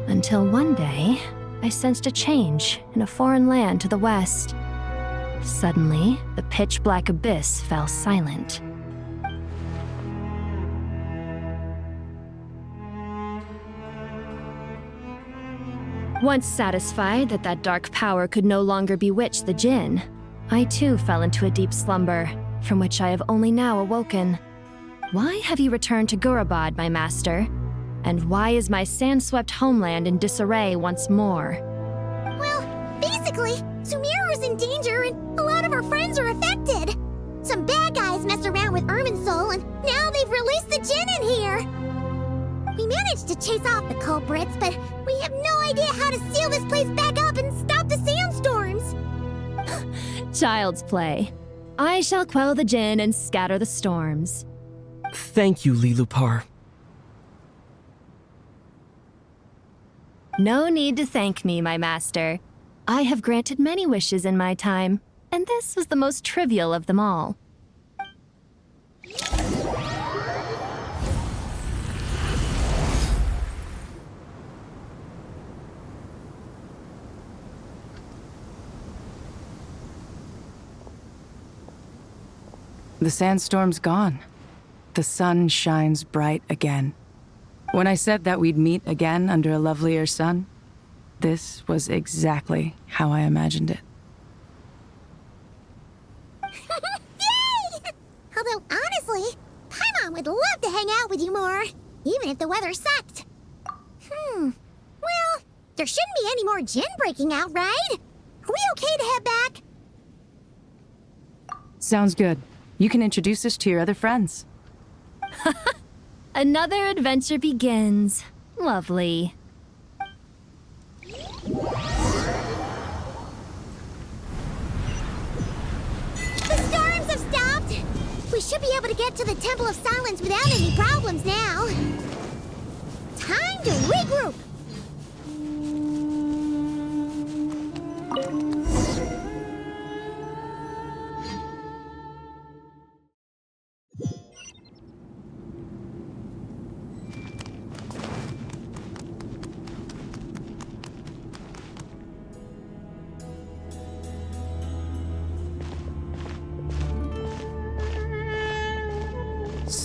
until one day, I sensed a change in a foreign land to the west. Suddenly, the pitch-black abyss fell silent. Once satisfied that that dark power could no longer bewitch the Jinn, I too fell into a deep slumber, from which I have only now awoken. Why have you returned to Gurabad, my master? And why is my sand-swept homeland in disarray once more? Well, basically, Sumeru's in danger and a lot of our friends are affected. Some bad guys messed around with Irminsul and now they've released the Jinn in here. We managed to chase off the culprits, but we have no idea how to seal this place back up and stop the sandstorms. Child's play. I shall quell the Jinn and scatter the storms. Thank you, Lilupar. No need to thank me, my master. I have granted many wishes in my time, and this was the most trivial of them all. The sandstorm's gone. The sun shines bright again. When I said that we'd meet again under a lovelier sun, this was exactly how I imagined it. Yay! Although, honestly, Paimon would love to hang out with you more, even if the weather sucked. Well, there shouldn't be any more Jinn breaking out, right? Are we okay to head back? Sounds good. You can introduce us to your other friends. Another adventure begins. Lovely. The storms have stopped! We should be able to get to the Temple of Silence without any problems now. Time to regroup!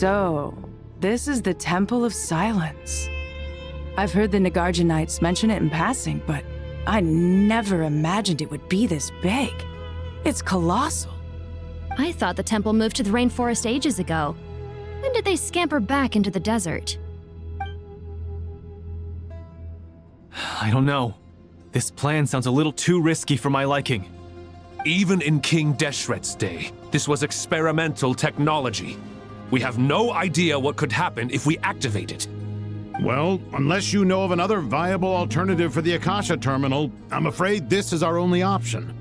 So, this is the Temple of Silence. I've heard the Nagarjanites mention it in passing, but I never imagined it would be this big. It's colossal. I thought the temple moved to the rainforest ages ago. When did they scamper back into the desert? I don't know. This plan sounds a little too risky for my liking. Even in King Deshret's day, this was experimental technology. We have no idea what could happen if we activate it. Well, unless you know of another viable alternative for the Akasha terminal, I'm afraid this is our only option.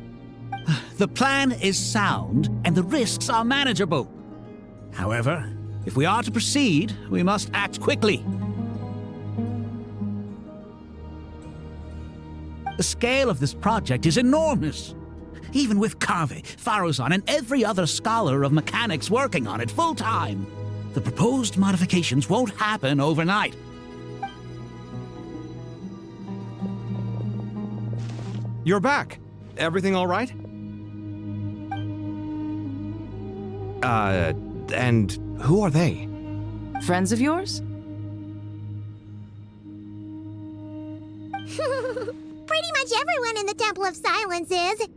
The plan is sound, and the risks are manageable. However, if we are to proceed, we must act quickly. The scale of this project is enormous. Even with Kave, Faruzan, and every other scholar of mechanics working on it full-time, the proposed modifications won't happen overnight. You're back. Everything all right? And who are they? Friends of yours? Pretty much everyone in the Temple of Silence is.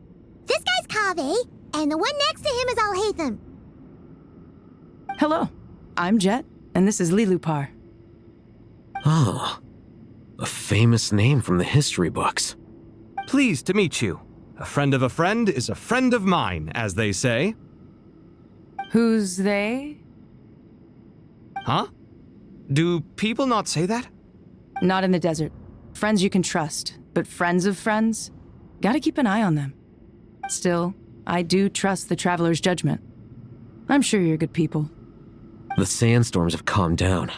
This guy's Kave, and the one next to him is Alhaitham. Hello, I'm Jet, and this is Lilupar. Ah, a famous name from the history books. Pleased to meet you. A friend of a friend is a friend of mine, as they say. Who's they? Huh? Do people not say that? Not in the desert. Friends you can trust, but friends of friends? Gotta keep an eye on them. Still, I do trust the Traveler's judgment. I'm sure you're good people. The sandstorms have calmed down.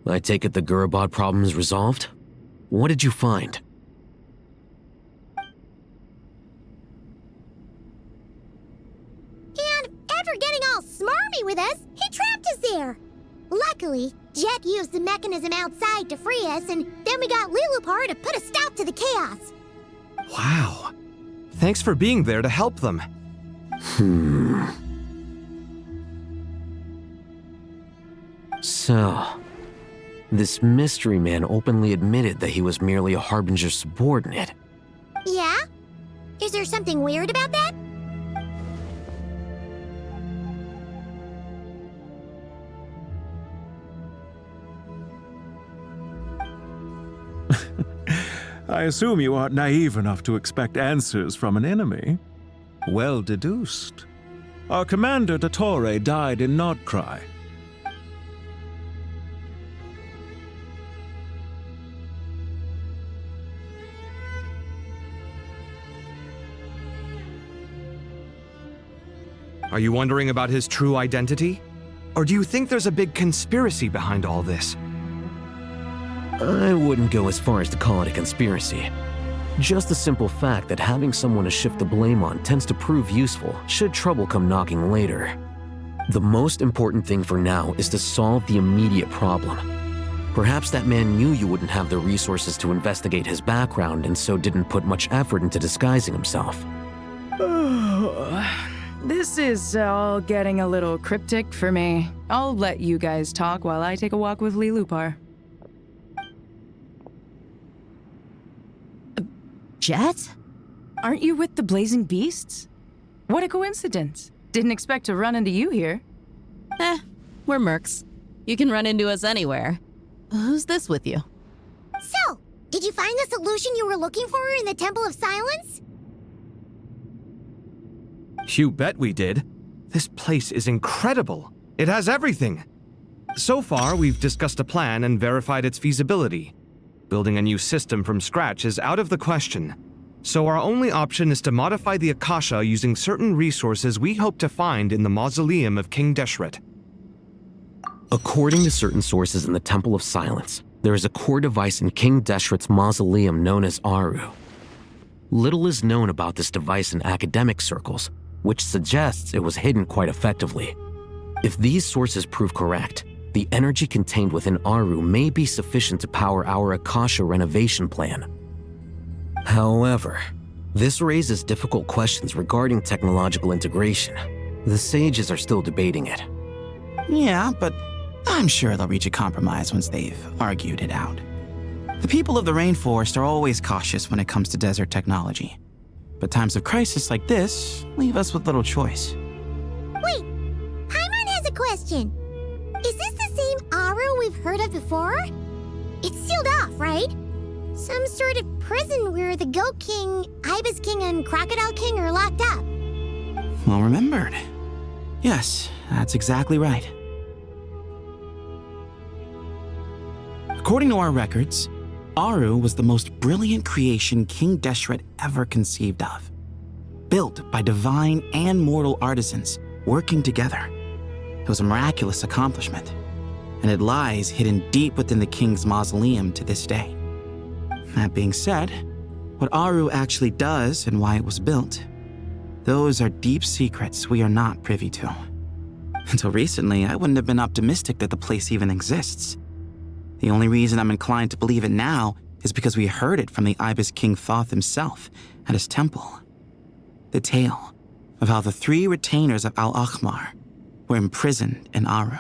I take it the Gurabad problem is resolved? What did you find? And after getting all smarmy with us, he trapped us there. Luckily, Jet used the mechanism outside to free us, and then we got Lilupar to put a stop to the chaos. Wow. Thanks for being there to help them. So, this mystery man openly admitted that he was merely a Harbinger's subordinate. Yeah? Is there something weird about that? I assume you aren't naive enough to expect answers from an enemy. Well deduced. Our commander, Dottore, died in Nodcry. Are you wondering about his true identity? Or do you think there's a big conspiracy behind all this? I wouldn't go as far as to call it a conspiracy. Just the simple fact that having someone to shift the blame on tends to prove useful should trouble come knocking later. The most important thing for now is to solve the immediate problem. Perhaps that man knew you wouldn't have the resources to investigate his background and so didn't put much effort into disguising himself. This is all getting a little cryptic for me. I'll let you guys talk while I take a walk with Lilupar. Jet? Aren't you with the Blazing Beasts? What a coincidence. Didn't expect to run into you here. We're mercs. You can run into us anywhere. Who's this with you? So, did you find the solution you were looking for in the Temple of Silence? You bet we did. This place is incredible. It has everything. So far, we've discussed a plan and verified its feasibility. Building a new system from scratch is out of the question. So our only option is to modify the Akasha using certain resources we hope to find in the mausoleum of King Deshret. According to certain sources in the Temple of Silence, there is a core device in King Deshret's mausoleum known as Aru. Little is known about this device in academic circles, which suggests it was hidden quite effectively. If these sources prove correct, the energy contained within Aru may be sufficient to power our Akasha renovation plan. However, this raises difficult questions regarding technological integration. The sages are still debating it. Yeah, but I'm sure they'll reach a compromise once they've argued it out. The people of the rainforest are always cautious when it comes to desert technology. But times of crisis like this leave us with little choice. Wait, Paimon has a question. Is this the same Aru we've heard of before? It's sealed off, right? Some sort of prison where the Goat King, Ibis King, and Crocodile King are locked up. Well remembered. Yes, that's exactly right. According to our records, Aru was the most brilliant creation King Deshret ever conceived of. Built by divine and mortal artisans working together. It was a miraculous accomplishment, and it lies hidden deep within the king's mausoleum to this day. That being said, what Aru actually does and why it was built, those are deep secrets we are not privy to. Until recently, I wouldn't have been optimistic that the place even exists. The only reason I'm inclined to believe it now is because we heard it from the Ibis King Thoth himself at his temple. The tale of how the 3 retainers of Al-Akhmar were imprisoned in Aru.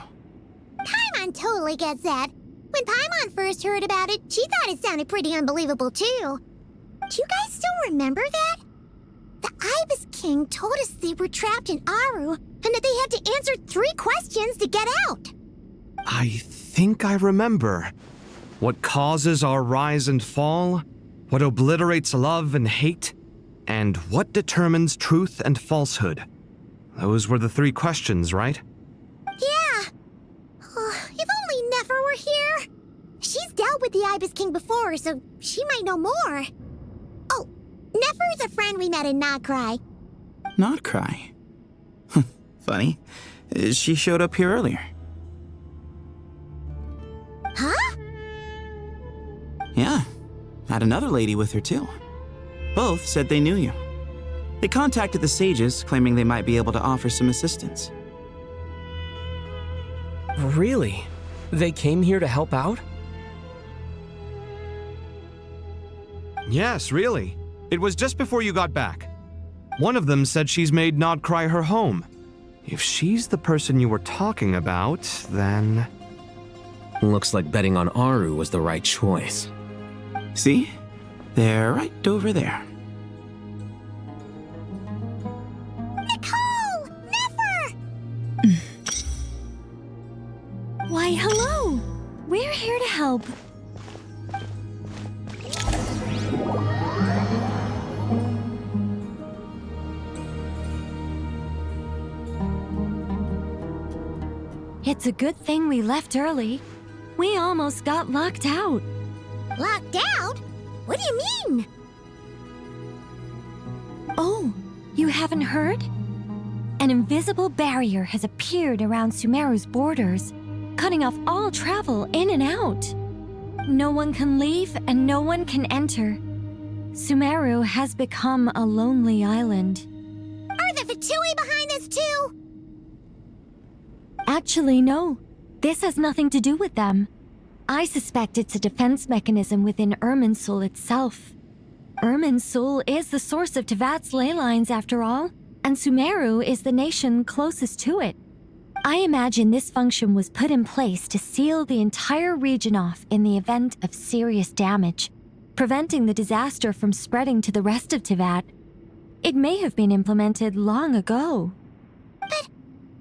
Paimon totally gets that. When Paimon first heard about it, she thought it sounded pretty unbelievable too. Do you guys still remember that? The Ibis King told us they were trapped in Aru and that they had to answer 3 questions to get out. I think I remember. What causes our rise and fall? What obliterates love and hate? And what determines truth and falsehood? Those were the 3 questions, right? Yeah. If only Nefer were here. She's dealt with the Ibis King before, so she might know more. Oh, Nefer's a friend we met in Nodcry. Nodcry? Funny. She showed up here earlier. Huh? Yeah. Had another lady with her too. Both said they knew you. They contacted the sages, claiming they might be able to offer some assistance. Really? They came here to help out? Yes, really. It was just before you got back. One of them said she's made Nodcry her home. If she's the person you were talking about, then... Looks like betting on Aru was the right choice. See? They're right over there. Nicole! Nefer! Why, hello! We're here to help. It's a good thing we left early. We almost got locked out. Locked out? What do you mean? Oh, you haven't heard? An invisible barrier has appeared around Sumeru's borders, cutting off all travel in and out. No one can leave and no one can enter. Sumeru has become a lonely island. Are the Fatui behind this too? Actually, no. This has nothing to do with them. I suspect it's a defense mechanism within Irminsul itself. Irminsul is the source of Tevat's ley lines, after all, and Sumeru is the nation closest to it. I imagine this function was put in place to seal the entire region off in the event of serious damage, preventing the disaster from spreading to the rest of Tevat. It may have been implemented long ago. But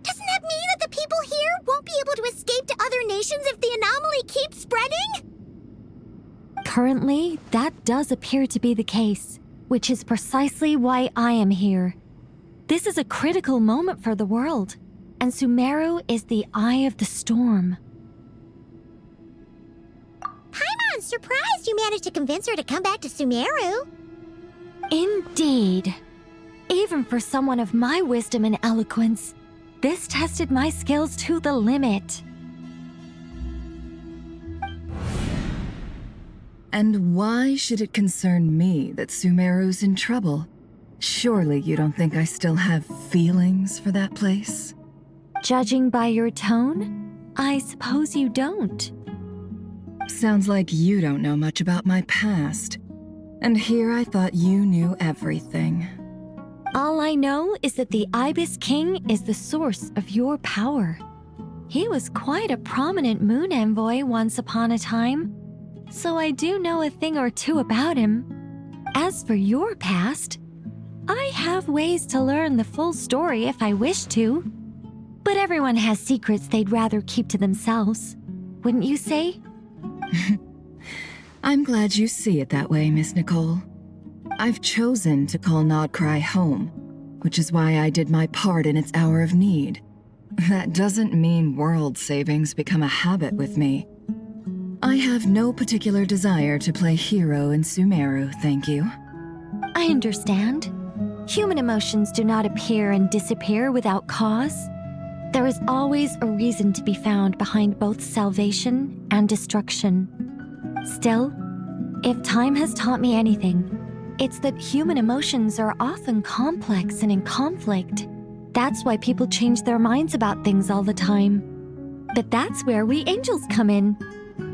doesn't that mean that the people here won't be able to escape to other nations if the anomaly keeps spreading? Currently, that does appear to be the case, which is precisely why I am here. This is a critical moment for the world, and Sumeru is the eye of the storm. Paimon's surprised you managed to convince her to come back to Sumeru. Indeed. Even for someone of my wisdom and eloquence, this tested my skills to the limit. And why should it concern me that Sumeru's in trouble? Surely you don't think I still have feelings for that place? Judging by your tone, I suppose you don't. Sounds like you don't know much about my past. And here I thought you knew everything. All I know is that the Ibis King is the source of your power. He was quite a prominent moon envoy once upon a time, so I do know a thing or two about him. As for your past, I have ways to learn the full story if I wish to. But everyone has secrets they'd rather keep to themselves, wouldn't you say? I'm glad you see it that way, Miss Nicole. I've chosen to call Nodcry home, which is why I did my part in its hour of need. That doesn't mean world savings become a habit with me. I have no particular desire to play hero in Sumeru, thank you. I understand. Human emotions do not appear and disappear without cause. There is always a reason to be found behind both salvation and destruction. Still, if time has taught me anything, it's that human emotions are often complex and in conflict. That's why people change their minds about things all the time. But that's where we angels come in.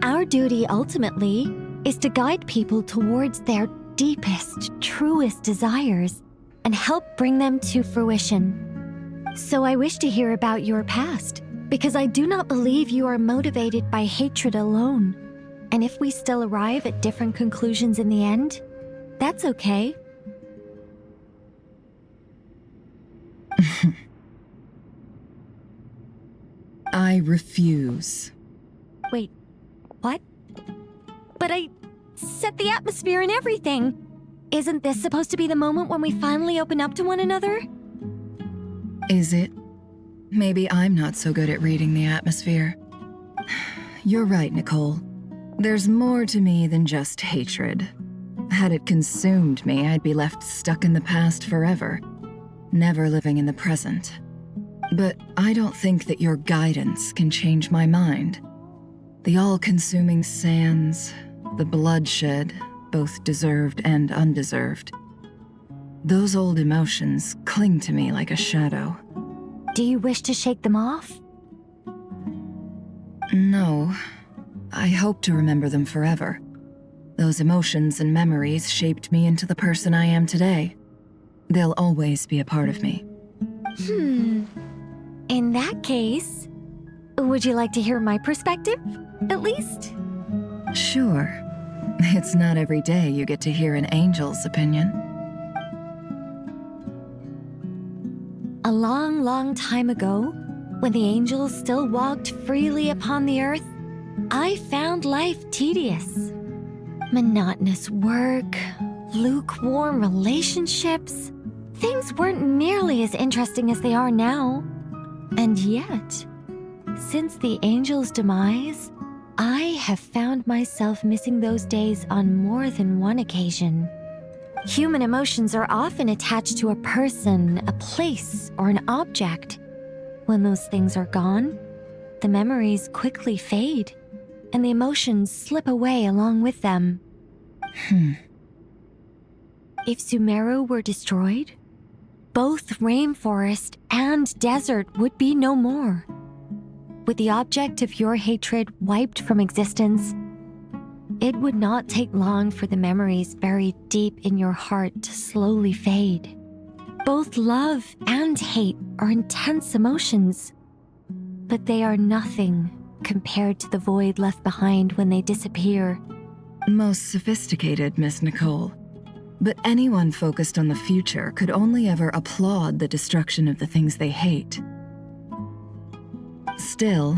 Our duty ultimately is to guide people towards their deepest, truest desires and help bring them to fruition. So I wish to hear about your past, because I do not believe you are motivated by hatred alone. And if we still arrive at different conclusions in the end, that's okay. I refuse. Wait, what? But I set the atmosphere and everything. Isn't this supposed to be the moment when we finally open up to one another? Is it? Maybe I'm not so good at reading the atmosphere. You're right, Nicole. There's more to me than just hatred. Had it consumed me, I'd be left stuck in the past forever, never living in the present. But I don't think that your guidance can change my mind. The all-consuming sands, the bloodshed, both deserved and undeserved. Those old emotions cling to me like a shadow. Do you wish to shake them off? No. I hope to remember them forever. Those emotions and memories shaped me into the person I am today. They'll always be a part of me. In that case, would you like to hear my perspective, at least? Sure. It's not every day you get to hear an angel's opinion. A long, long time ago, when the angels still walked freely upon the earth, I found life tedious. Monotonous work, lukewarm relationships. Things weren't nearly as interesting as they are now. And yet, since the angels' demise, I have found myself missing those days on more than one occasion. Human emotions are often attached to a person, a place, or an object. When those things are gone, the memories quickly fade, and the emotions slip away along with them. If Sumeru were destroyed, both rainforest and desert would be no more. With the object of your hatred wiped from existence, it would not take long for the memories buried deep in your heart to slowly fade. Both love and hate are intense emotions, but they are nothing compared to the void left behind when they disappear. Most sophisticated, Miss Nicole. But anyone focused on the future could only ever applaud the destruction of the things they hate. Still,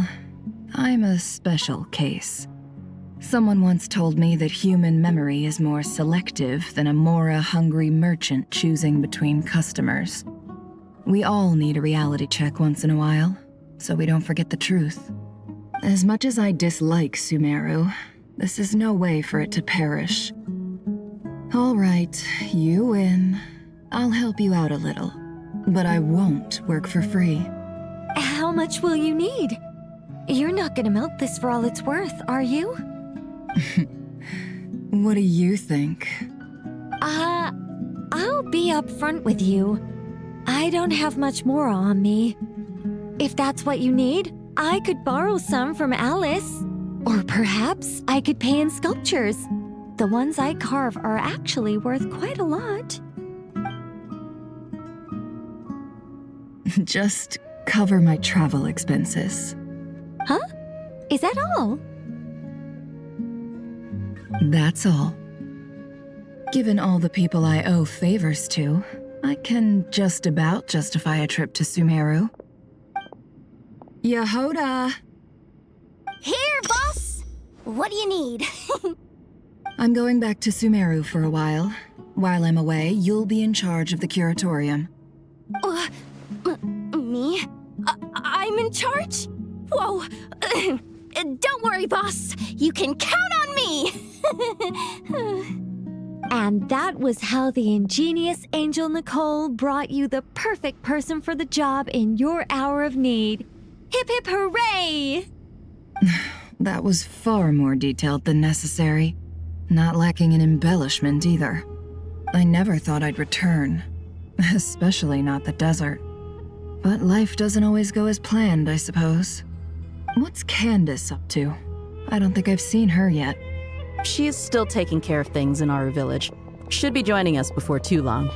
I'm a special case. Someone once told me that human memory is more selective than a Mora-hungry merchant choosing between customers. We all need a reality check once in a while, so we don't forget the truth. As much as I dislike Sumeru, this is no way for it to perish. All right, you win. I'll help you out a little, but I won't work for free. How much will you need? You're not gonna milk this for all it's worth, are you? What do you think? I'll be upfront with you. I don't have much more on me. If that's what you need, I could borrow some from Alice. Or perhaps I could pay in sculptures. The ones I carve are actually worth quite a lot. Just cover my travel expenses. Huh? Is that all? That's all. Given all the people I owe favors to, I can just about justify a trip to Sumeru. Jahoda! Here, boss! What do you need? I'm going back to Sumeru for a while. While I'm away, you'll be in charge of the curatorium. Me? I'm in charge? Whoa! Don't worry, boss. You can count on me! And that was how the ingenious Angel Nicole brought you the perfect person for the job in your hour of need. Hip hip hooray! That was far more detailed than necessary. Not lacking in embellishment either. I never thought I'd return. Especially not the desert. But life doesn't always go as planned, I suppose. What's Candace up to? I don't think I've seen her yet. She is still taking care of things in our village. Should be joining us before too long.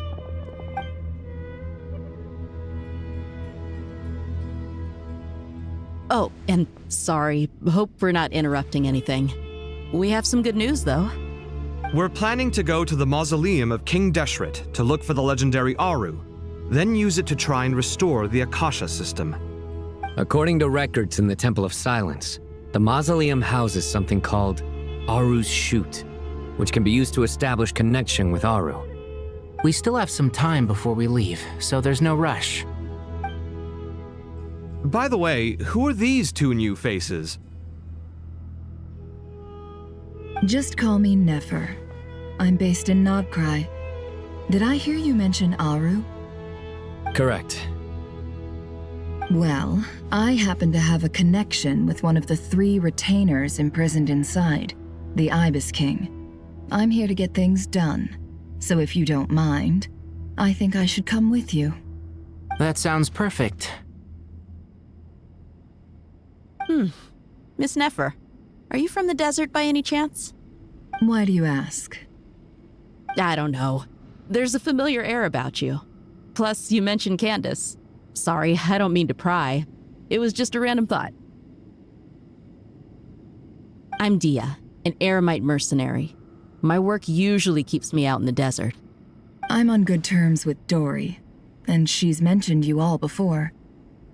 Oh, and sorry. Hope we're not interrupting anything. We have some good news, though. We're planning to go to the mausoleum of King Deshret to look for the legendary Aru, then use it to try and restore the Akasha system. According to records in the Temple of Silence, the mausoleum houses something called Aru's Chute, which can be used to establish connection with Aru. We still have some time before we leave, so there's no rush. By the way, who are these two new faces? Just call me Nefer. I'm based in Nodcry. Did I hear you mention Aru? Correct. Well, I happen to have a connection with one of the 3 retainers imprisoned inside, the Ibis King. I'm here to get things done, so if you don't mind, I think I should come with you. That sounds perfect. Miss Nefer, are you from the desert by any chance? Why do you ask? I don't know. There's a familiar air about you. Plus, you mentioned Candace. Sorry, I don't mean to pry. It was just a random thought. I'm Dia, an eremite mercenary. My work usually keeps me out in the desert. I'm on good terms with Dori, and she's mentioned you all before.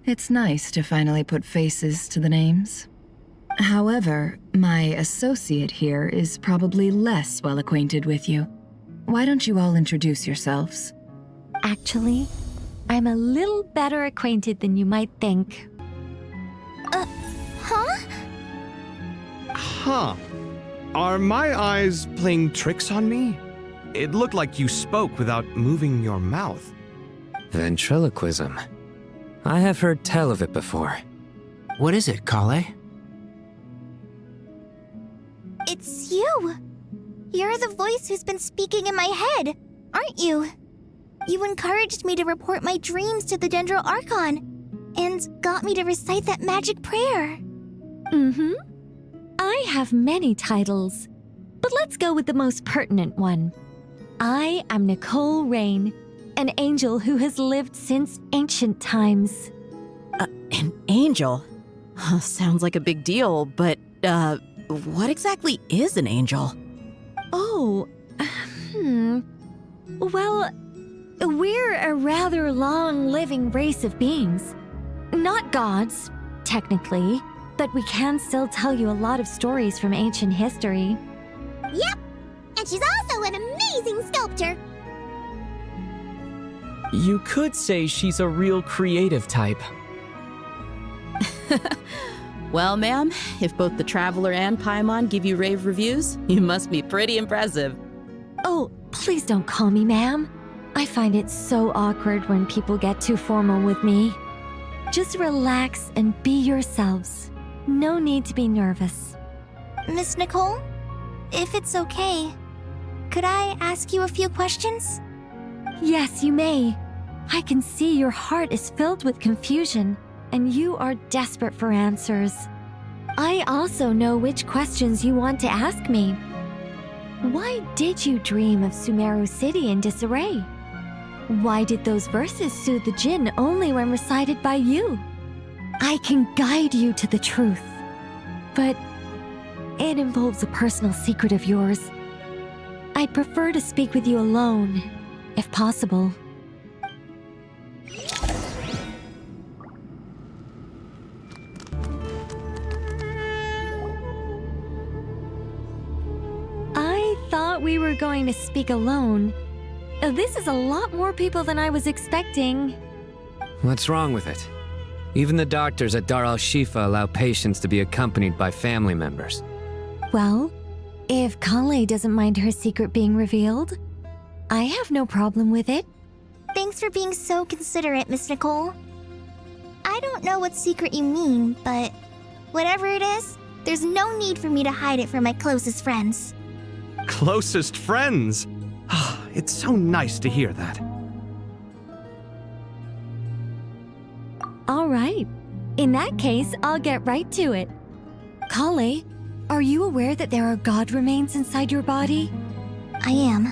It's nice to finally put faces to the names. However, my associate here is probably less well acquainted with you. Why don't you all introduce yourselves? Actually, I'm a little better acquainted than you might think. Huh. Are my eyes playing tricks on me? It looked like you spoke without moving your mouth. Ventriloquism. I have heard tell of it before. What is it, Kale? It's you! You're the voice who's been speaking in my head, aren't you? You encouraged me to report my dreams to the Dendro Archon, and got me to recite that magic prayer. I have many titles, but let's go with the most pertinent one. I am Nicole Rain, an angel who has lived since ancient times. An angel? Sounds like a big deal, but, what exactly is an angel? Oh, Well, we're a rather long-living race of beings. Not gods, technically, but we can still tell you a lot of stories from ancient history. Yep, and she's also an amazing sculptor. You could say she's a real creative type. Well, ma'am, if both the Traveler and Paimon give you rave reviews, you must be pretty impressive. Oh, please don't call me ma'am. I find it so awkward when people get too formal with me. Just relax and be yourselves. No need to be nervous. Miss Nicole, if it's okay, could I ask you a few questions? Yes, you may. I can see your heart is filled with confusion, and you are desperate for answers. I also know which questions you want to ask me. Why did you dream of Sumeru City in disarray? Why did those verses soothe the Jinn only when recited by you? I can guide you to the truth, but it involves a personal secret of yours. I'd prefer to speak with you alone, if possible. I thought we were going to speak alone. This is a lot more people than I was expecting. What's wrong with it? Even the doctors at Dar al-Shifa allow patients to be accompanied by family members. Well, if Kale doesn't mind her secret being revealed, I have no problem with it. Thanks for being so considerate, Miss Nicole. I don't know what secret you mean, but whatever it is, there's no need for me to hide it from my closest friends. Closest friends? It's so nice to hear that. All right. In that case, I'll get right to it. Kale, are you aware that there are god remains inside your body? I am.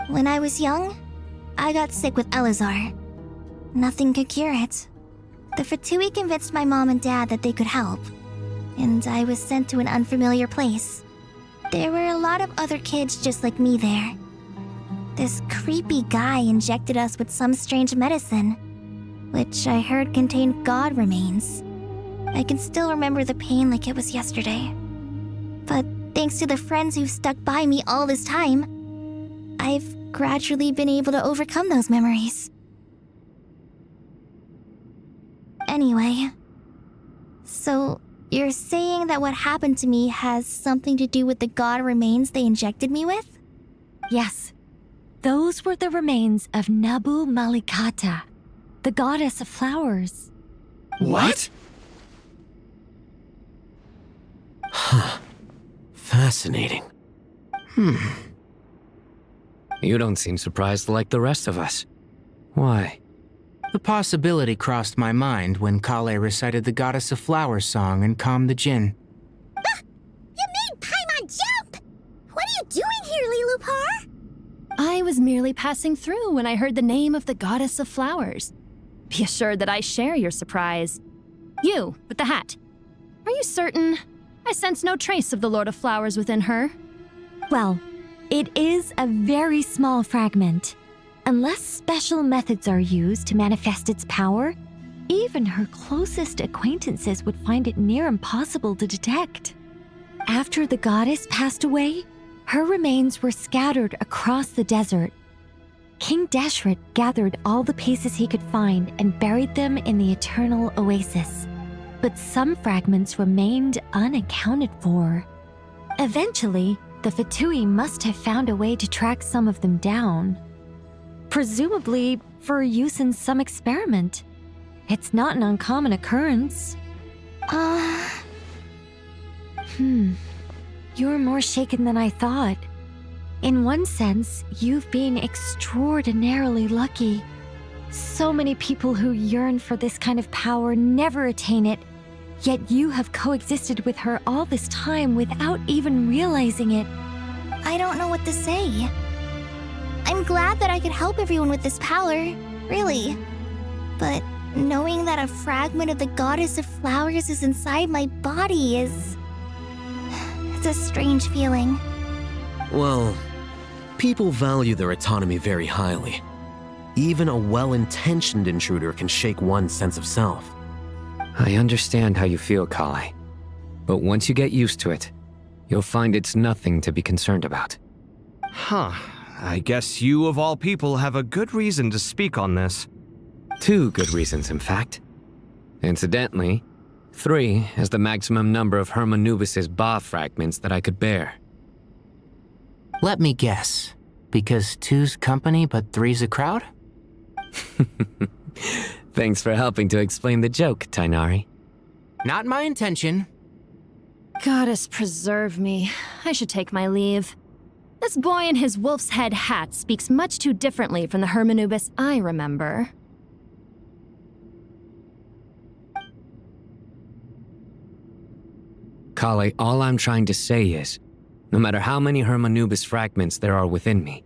When I was young, I got sick with Elazar. Nothing could cure it. The Fatui convinced my mom and dad that they could help, and I was sent to an unfamiliar place. There were a lot of other kids just like me there. This creepy guy injected us with some strange medicine, which I heard contained god remains. I can still remember the pain like it was yesterday. But thanks to the friends who've stuck by me all this time, I've gradually been able to overcome those memories. Anyway, so you're saying that what happened to me has something to do with the god remains they injected me with? Yes. Those were the remains of Nabu Malikata, the goddess of flowers. What? Huh. Fascinating. You don't seem surprised like the rest of us. Why? The possibility crossed my mind when Kale recited the Goddess of Flowers song and calmed the Jinn. You made Paimon jump! What are you doing here, Lilupar? I was merely passing through when I heard the name of the Goddess of Flowers. Be assured that I share your surprise. You, with the hat. Are you certain? I sense no trace of the Lord of Flowers within her. Well, it is a very small fragment. Unless special methods are used to manifest its power, even her closest acquaintances would find it near impossible to detect. After the goddess passed away, her remains were scattered across the desert. King Deshret gathered all the pieces he could find and buried them in the Eternal Oasis. But some fragments remained unaccounted for. Eventually, the Fatui must have found a way to track some of them down. Presumably for use in some experiment. It's not an uncommon occurrence. You're more shaken than I thought. In one sense, you've been extraordinarily lucky. So many people who yearn for this kind of power never attain it, yet you have coexisted with her all this time without even realizing it. I don't know what to say. I'm glad that I could help everyone with this power, really. But knowing that a fragment of the Goddess of Flowers is inside my body is... it's a strange feeling. Well, people value their autonomy very highly. Even a well-intentioned intruder can shake one's sense of self. I understand how you feel, Kale. But once you get used to it, you'll find it's nothing to be concerned about. Huh. I guess you, of all people, have a good reason to speak on this. 2 good reasons, in fact. Incidentally, 3 is the maximum number of Hermanubis' Ba fragments that I could bear. Let me guess. Because 2's company, but 3's a crowd? Thanks for helping to explain the joke, Tighnari. Not my intention. Goddess preserve me. I should take my leave. This boy in his wolf's head hat speaks much too differently from the Hermanubis I remember. Kale, all I'm trying to say is, no matter how many Hermanubis fragments there are within me,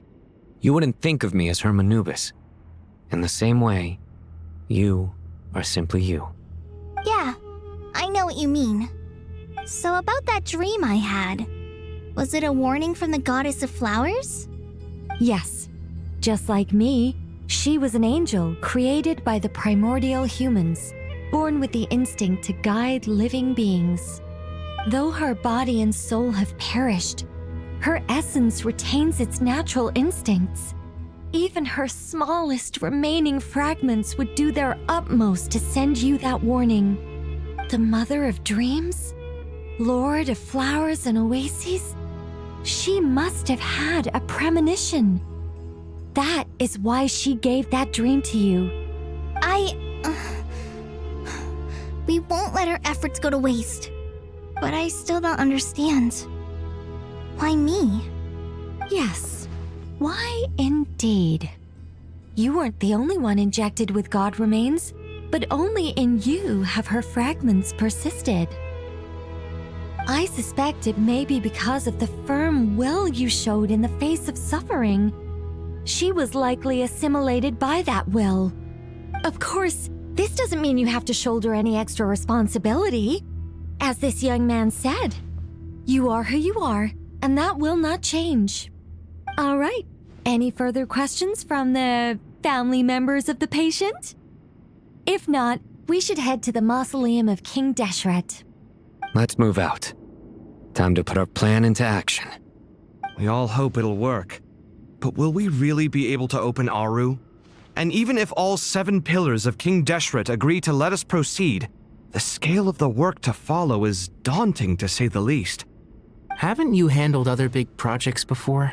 you wouldn't think of me as Hermanubis. In the same way, you are simply you. Yeah, I know what you mean. So about that dream I had, was it a warning from the goddess of flowers? Yes. Just like me, she was an angel created by the primordial humans, born with the instinct to guide living beings. Though her body and soul have perished, her essence retains its natural instincts. Even her smallest remaining fragments would do their utmost to send you that warning. The mother of dreams? Lord of flowers and oases? She must have had a premonition. That is why she gave that dream to you. We won't let our efforts go to waste. But I still don't understand. Why me? Yes. Why indeed? You weren't the only one injected with god remains, but only in you have her fragments persisted. I suspect it may be because of the firm will you showed in the face of suffering. She was likely assimilated by that will. Of course, this doesn't mean you have to shoulder any extra responsibility. As this young man said, you are who you are, and that will not change. All right, any further questions from the family members of the patient? If not, we should head to the mausoleum of King Deshret. Let's move out. Time to put our plan into action. We all hope it'll work. But will we really be able to open Aru? And even if all 7 pillars of King Deshret agree to let us proceed, the scale of the work to follow is daunting to say the least. Haven't you handled other big projects before?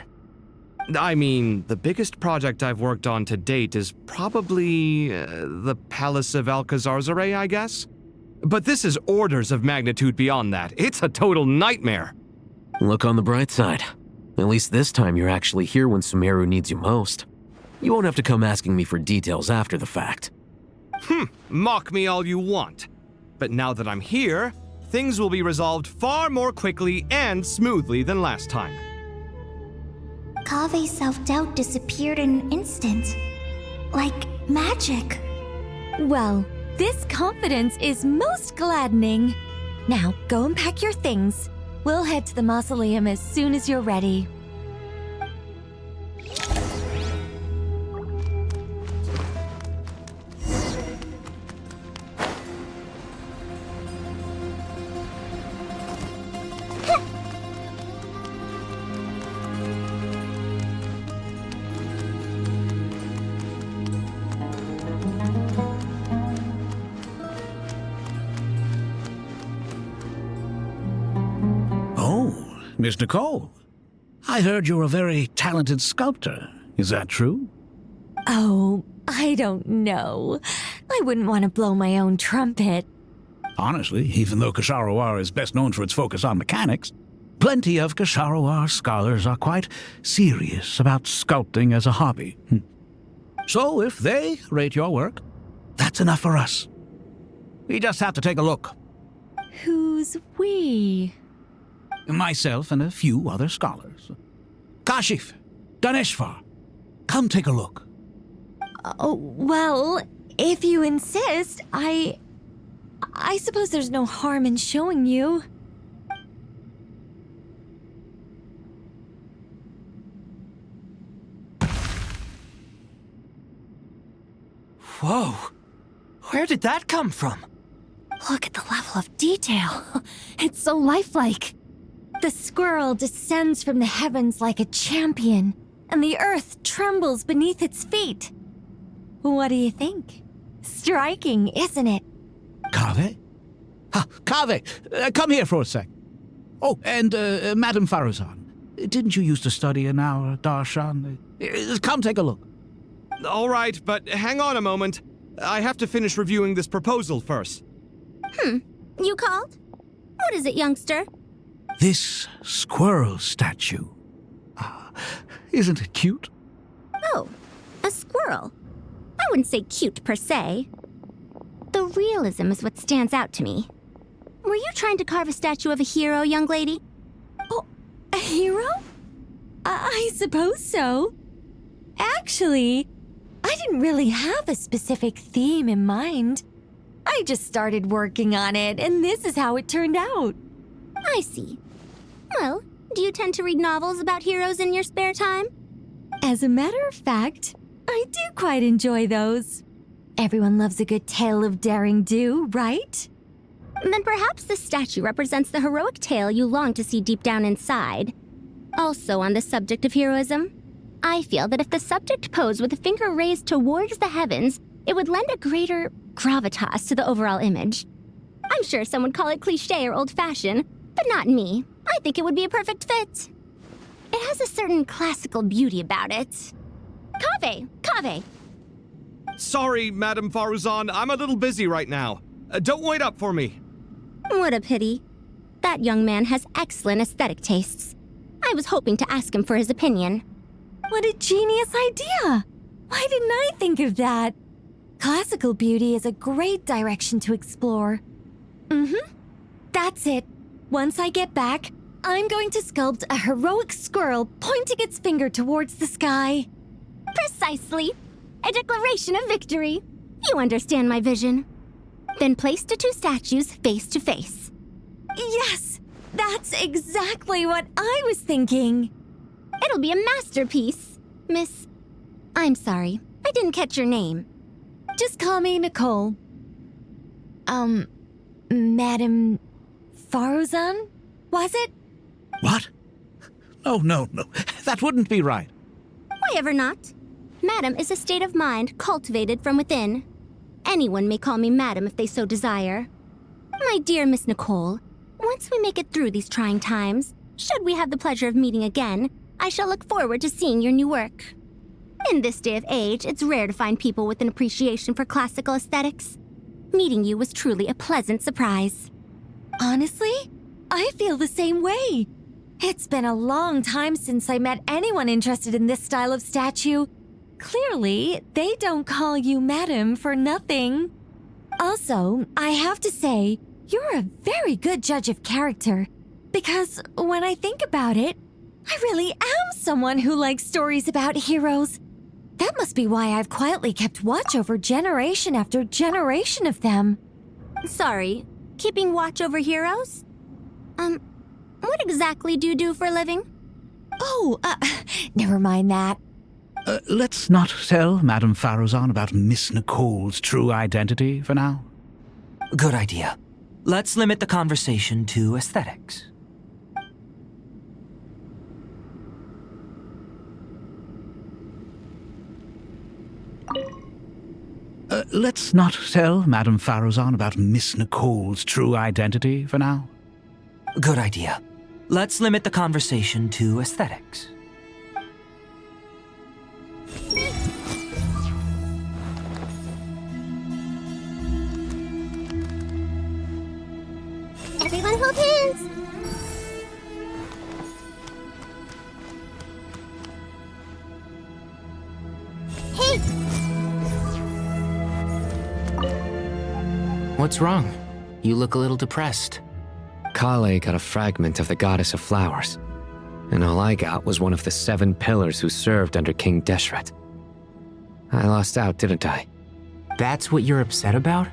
I mean, the biggest project I've worked on to date is probably the Palace of Alcazarzaray, I guess? But this is orders of magnitude beyond that. It's a total nightmare. Look on the bright side. At least this time you're actually here when Sumeru needs you most. You won't have to come asking me for details after the fact. Mock me all you want. But now that I'm here, things will be resolved far more quickly and smoothly than last time. Kave's self-doubt disappeared in an instant. Like magic. Well, this confidence is most gladdening. Now, go and pack your things. We'll head to the mausoleum as soon as you're ready. Miss Nicole, I heard you're a very talented sculptor. Is that true? Oh, I don't know. I wouldn't want to blow my own trumpet. Honestly, even though Kasharawar is best known for its focus on mechanics, plenty of Kasharawar scholars are quite serious about sculpting as a hobby. So if they rate your work, that's enough for us. We just have to take a look. Who's we? Myself and a few other scholars. Kashif, Ganeshvar, come take a look. Oh, well, if you insist, I suppose there's no harm in showing you. Whoa! Where did that come from? Look at the level of detail. It's so lifelike. The squirrel descends from the heavens like a champion, and the earth trembles beneath its feet. What do you think? Striking, isn't it? Kave? Kave, come here for a sec. Oh, and Madame Faruzan, didn't you used to study in our darshan? Come take a look. All right, but hang on a moment. I have to finish reviewing this proposal first. You called? What is it, youngster? This squirrel statue. Isn't it cute? Oh, a squirrel. I wouldn't say cute per se. The realism is what stands out to me. Were you trying to carve a statue of a hero, young lady? Oh, a hero? I suppose so. Actually, I didn't really have a specific theme in mind. I just started working on it, and this is how it turned out. I see. Well, do you tend to read novels about heroes in your spare time? As a matter of fact, I do quite enjoy those. Everyone loves a good tale of daring do, right? Then perhaps this statue represents the heroic tale you long to see deep down inside. Also on the subject of heroism, I feel that if the subject posed with a finger raised towards the heavens, it would lend a greater gravitas to the overall image. I'm sure some would call it cliché or old-fashioned, but not me. I think it would be a perfect fit. It has a certain classical beauty about it. Kaveh! Sorry, Madame Faruzan, I'm a little busy right now. Don't wait up for me. What a pity. That young man has excellent aesthetic tastes. I was hoping to ask him for his opinion. What a genius idea! Why didn't I think of that? Classical beauty is a great direction to explore. That's it. Once I get back, I'm going to sculpt a heroic squirrel pointing its finger towards the sky. Precisely. A declaration of victory. You understand my vision. Then place the two statues face to face. Yes! That's exactly what I was thinking. It'll be a masterpiece, Miss... I'm sorry, I didn't catch your name. Just call me Nicole. Madame Faruzan? Was it? What? No. That wouldn't be right. Why ever not? Madam is a state of mind cultivated from within. Anyone may call me Madam if they so desire. My dear Miss Nicole, once we make it through these trying times, should we have the pleasure of meeting again, I shall look forward to seeing your new work. In this day of age, it's rare to find people with an appreciation for classical aesthetics. Meeting you was truly a pleasant surprise. Honestly, I feel the same way. It's been a long time since I met anyone interested in this style of statue. Clearly, they don't call you Madam for nothing. Also, I have to say, you're a very good judge of character. Because when I think about it, I really am someone who likes stories about heroes. That must be why I've quietly kept watch over generation after generation of them. Sorry, keeping watch over heroes? What exactly do you do for a living? Oh, never mind that. Let's not tell Madame Faruzan about Miss Nicole's true identity for now. Good idea. Let's limit the conversation to aesthetics. Let's not tell Madame Faruzan about Miss Nicole's true identity for now. Good idea. Let's limit the conversation to aesthetics. Everyone hold hands! Hey! What's wrong? You look a little depressed. Kale got a fragment of the Goddess of Flowers, and all I got was one of the 7 pillars who served under King Deshret. I lost out, didn't I? That's what you're upset about?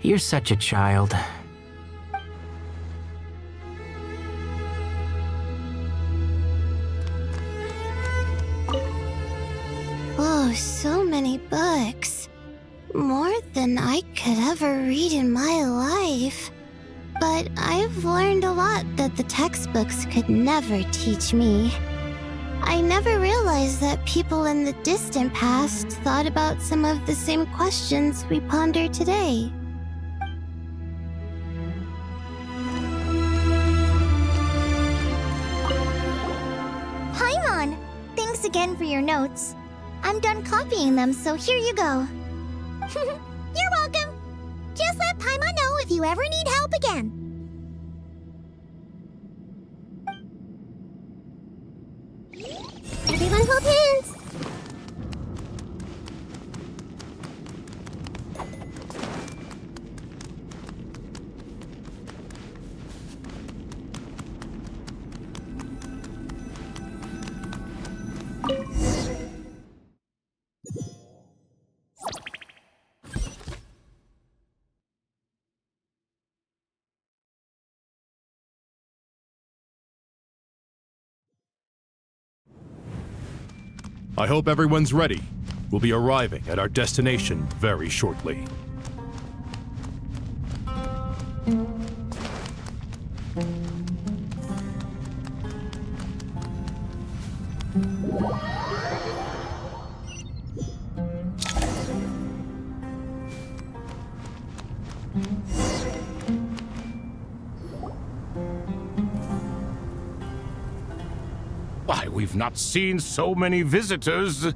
You're such a child. Oh, so many books. More than I could ever read in my life. But I've learned a lot that the textbooks could never teach me. I never realized that people in the distant past thought about some of the same questions we ponder today. Paimon! Thanks again for your notes. I'm done copying them, so here you go. You're welcome. Just let Paimon know if you ever need help again. Everyone hold hands. I hope everyone's ready. We'll be arriving at our destination very shortly. Why, we've not seen so many visitors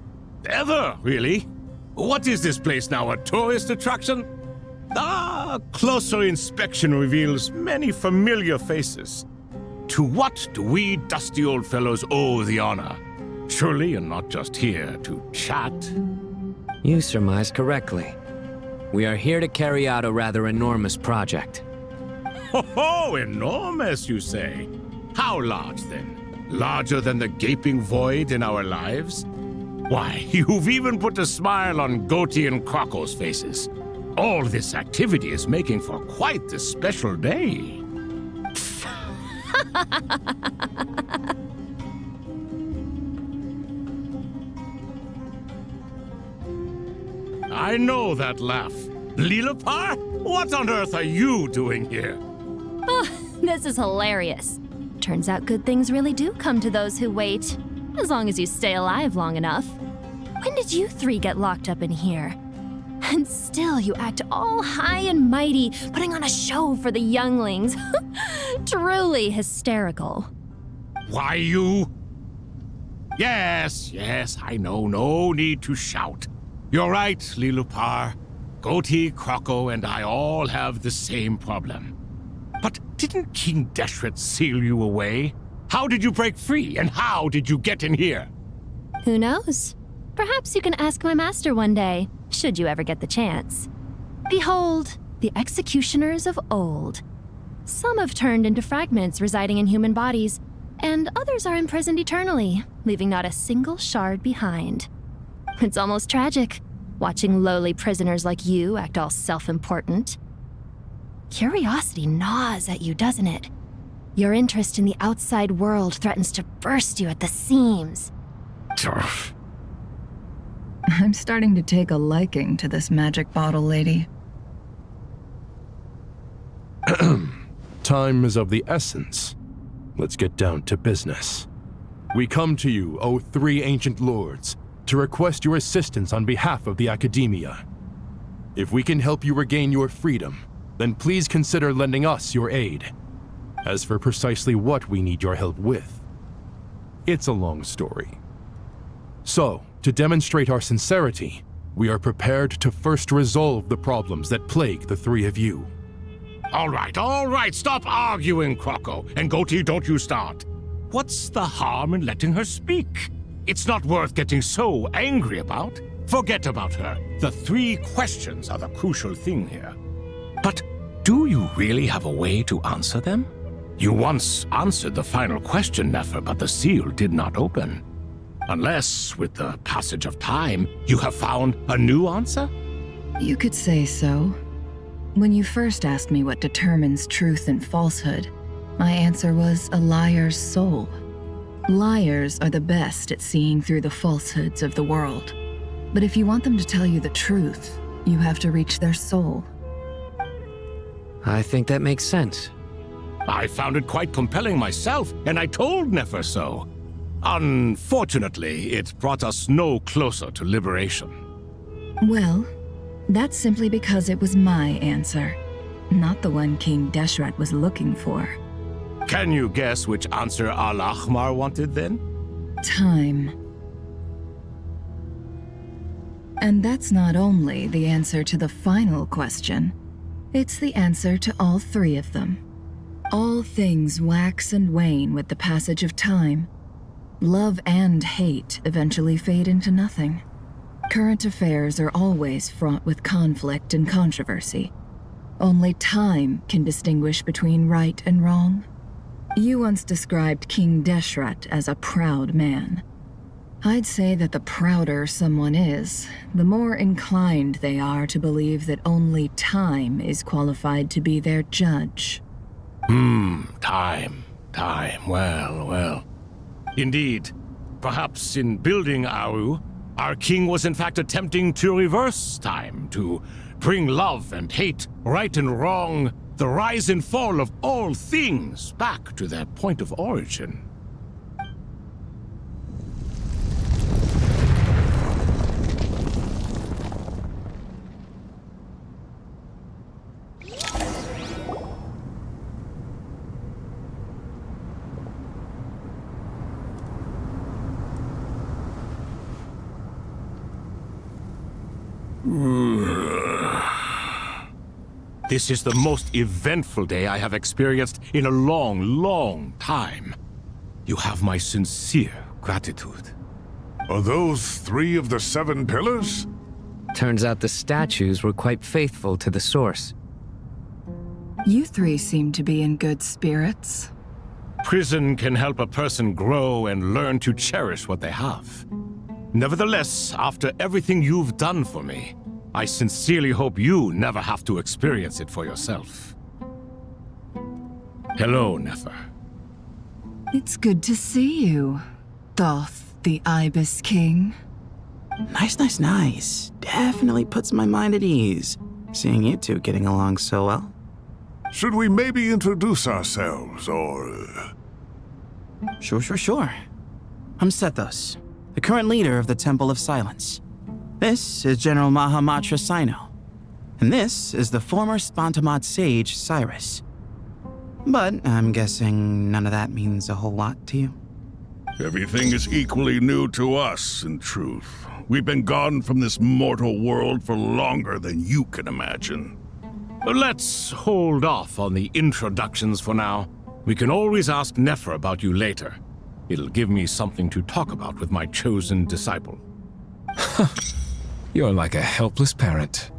ever, really. What is this place now, a tourist attraction? Ah, closer inspection reveals many familiar faces. To what do we dusty old fellows owe the honor? Surely you're not just here to chat. You surmise correctly. We are here to carry out a rather enormous project. Ho, enormous, you say? How large, then? Larger than the gaping void in our lives? Why, you've even put a smile on Goatee and Crocco's faces. All this activity is making for quite the special day. I know that laugh. Lilipar? What on earth are you doing here? Oh, this is hilarious. Turns out good things really do come to those who wait, as long as you stay alive long enough. When did you three get locked up in here? And still you act all high and mighty, putting on a show for the younglings. Truly hysterical. Why, you... Yes, I know, no need to shout. You're right, Lilipar. Goatee, Crocco, and I all have the same problem. But didn't King Deshret seal you away? How did you break free, and how did you get in here? Who knows? Perhaps you can ask my master one day, should you ever get the chance. Behold, the executioners of old. Some have turned into fragments residing in human bodies, and others are imprisoned eternally, leaving not a single shard behind. It's almost tragic, watching lowly prisoners like you act all self-important. Curiosity gnaws at you, doesn't it? Your interest in the outside world threatens to burst you at the seams. I'm starting to take a liking to this magic bottle lady. Time is of the essence. Let's get down to business. We come to you, O three ancient lords, to request your assistance on behalf of the Academia. If we can help you regain your freedom, then please consider lending us your aid. As for precisely what we need your help with, it's a long story. So, to demonstrate our sincerity, we are prepared to first resolve the problems that plague the three of you. All right, stop arguing, Crocco. And Goatee, don't you start. What's the harm in letting her speak? It's not worth getting so angry about. Forget about her. The three questions are the crucial thing here. But do you really have a way to answer them? You once answered the final question, Nefer, but the seal did not open. Unless, with the passage of time, you have found a new answer? You could say so. When you first asked me what determines truth and falsehood, my answer was a liar's soul. Liars are the best at seeing through the falsehoods of the world. But if you want them to tell you the truth, you have to reach their soul. I think that makes sense. I found it quite compelling myself, and I told Nefer so. Unfortunately, it brought us no closer to liberation. Well, that's simply because it was my answer, not the one King Deshret was looking for. Can you guess which answer Al-Ahmar wanted then? Time. And that's not only the answer to the final question, it's the answer to all three of them. All things wax and wane with the passage of time. Love and hate eventually fade into nothing. Current affairs are always fraught with conflict and controversy. Only time can distinguish between right and wrong. You once described King Deshret as a proud man. I'd say that the prouder someone is, the more inclined they are to believe that only time is qualified to be their judge. Time. Well. Indeed. perhaps in building Aru, our king was in fact attempting to reverse time, to bring love and hate, right and wrong, the rise and fall of all things back to their point of origin. This is the most eventful day I have experienced in a long, long time. You have my sincere gratitude. Are those 3 of the 7 pillars? Turns out the statues were quite faithful to the source. You 3 seem to be in good spirits. Prison can help a person grow and learn to cherish what they have. Nevertheless, after everything you've done for me, I sincerely hope you never have to experience it for yourself. Hello, Nefer. It's good to see you, Thoth the Ibis King. Nice. Definitely puts my mind at ease, seeing you 2 getting along so well. Should we maybe introduce ourselves, or... Sure. I'm Sethos, the current leader of the Temple of Silence. This is General Mahamatra Sino, and this is the former Spantamad sage, Cyrus. But I'm guessing none of that means a whole lot to you. Everything is equally new to us, in truth. We've been gone from this mortal world for longer than you can imagine. Let's hold off on the introductions for now. We can always ask Nefer about you later. It'll give me something to talk about with my chosen disciple. You're like a helpless parent.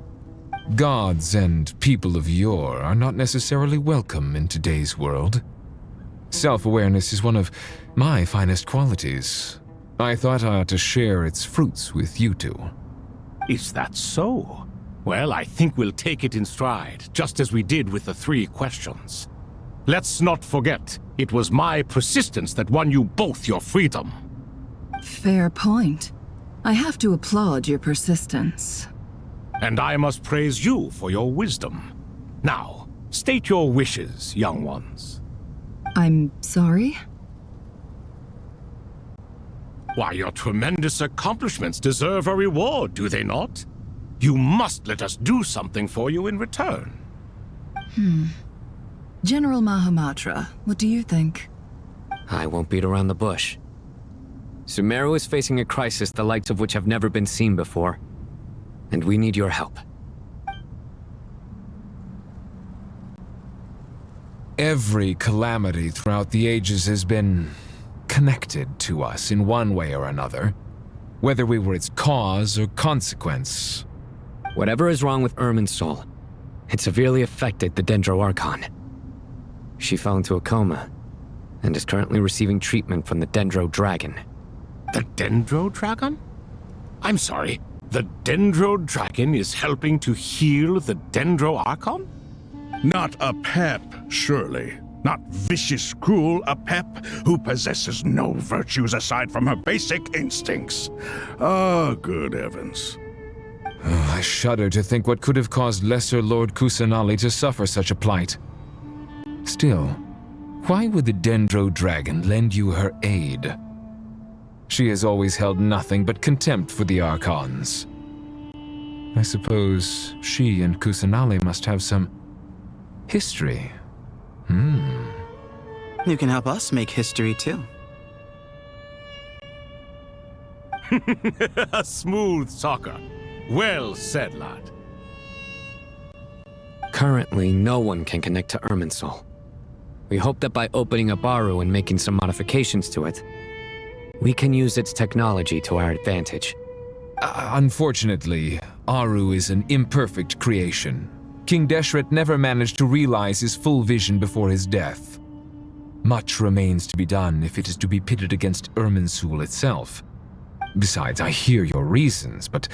Gods and people of yore are not necessarily welcome in today's world. Self-awareness is one of my finest qualities. I thought I ought to share its fruits with you 2. Is that so? Well, I think we'll take it in stride, just as we did with the 3 questions. Let's not forget, it was my persistence that won you both your freedom. Fair point. I have to applaud your persistence. And I must praise you for your wisdom. Now, state your wishes, young ones. I'm sorry? Why, your tremendous accomplishments deserve a reward, do they not? You must let us do something for you in return. General Mahamatra, what do you think? I won't beat around the bush. Sumeru is facing a crisis the likes of which have never been seen before, and we need your help. Every calamity throughout the ages has been connected to us in one way or another, whether we were its cause or consequence. Whatever is wrong with Irminsul, it severely affected the Dendro Archon. She fell into a coma and is currently receiving treatment from the Dendro Dragon. The Dendro Dragon? I'm sorry, the Dendro Dragon is helping to heal the Dendro Archon? Not a pep, surely. Not vicious, cruel a pep who possesses no virtues aside from her basic instincts. Ah, good heavens. I shudder to think what could have caused Lesser Lord Kusanali to suffer such a plight. Still, why would the Dendro Dragon lend you her aid? She has always held nothing but contempt for the Archons. I suppose she and Kusanali must have some history. You can help us make history too. A smooth talker. Well said, lad. Currently, no one can connect to Irminsul. We hope that by opening up Aru and making some modifications to it, we can use its technology to our advantage. Unfortunately, Aru is an imperfect creation. King Deshret never managed to realize his full vision before his death. Much remains to be done if it is to be pitted against Irminsul itself. Besides, I hear your reasons, but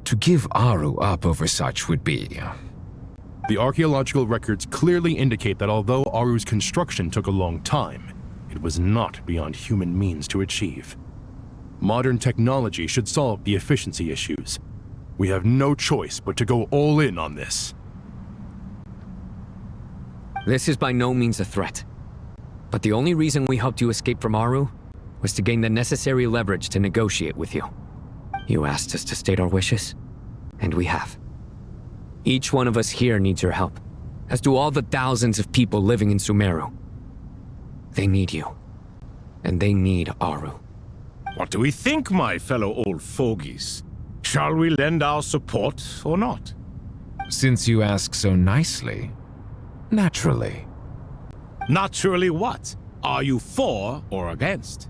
to give Aru up over such would be... The archaeological records clearly indicate that although Aru's construction took a long time, it was not beyond human means to achieve. Modern technology should solve the efficiency issues. We have no choice but to go all in on this. This is by no means a threat. But the only reason we helped you escape from Aru was to gain the necessary leverage to negotiate with you. You asked us to state our wishes, and we have. Each one of us here needs your help, as do all the thousands of people living in Sumeru. They need you, and they need Aru. What do we think, my fellow old fogies? Shall we lend our support or not? Since you ask so nicely, naturally. Naturally what? Are you for or against?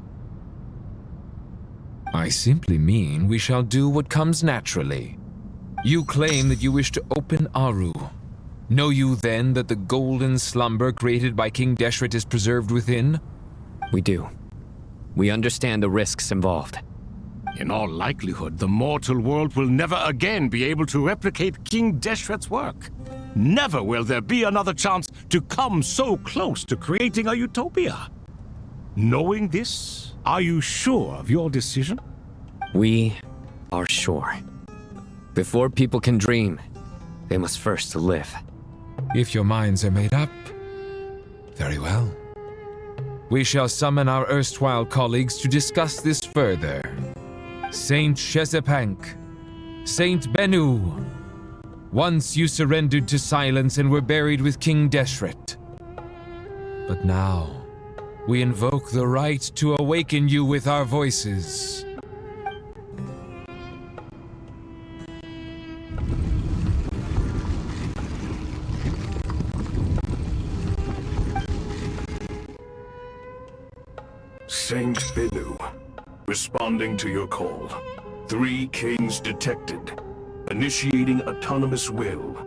I simply mean we shall do what comes naturally. You claim that you wish to open Aru. Know you then that the golden slumber created by King Deshret is preserved within? We do. We understand the risks involved. In all likelihood, the mortal world will never again be able to replicate King Deshret's work. Never will there be another chance to come so close to creating a utopia. Knowing this, are you sure of your decision? We are sure. Before people can dream, they must first live. If your minds are made up, very well. We shall summon our erstwhile colleagues to discuss this further. Saint Shezepank, Saint Bennu. Once you surrendered to silence and were buried with King Deshret. But now, we invoke the right to awaken you with our voices. Saint Bennu, responding to your call. 3 kings detected. Initiating autonomous will.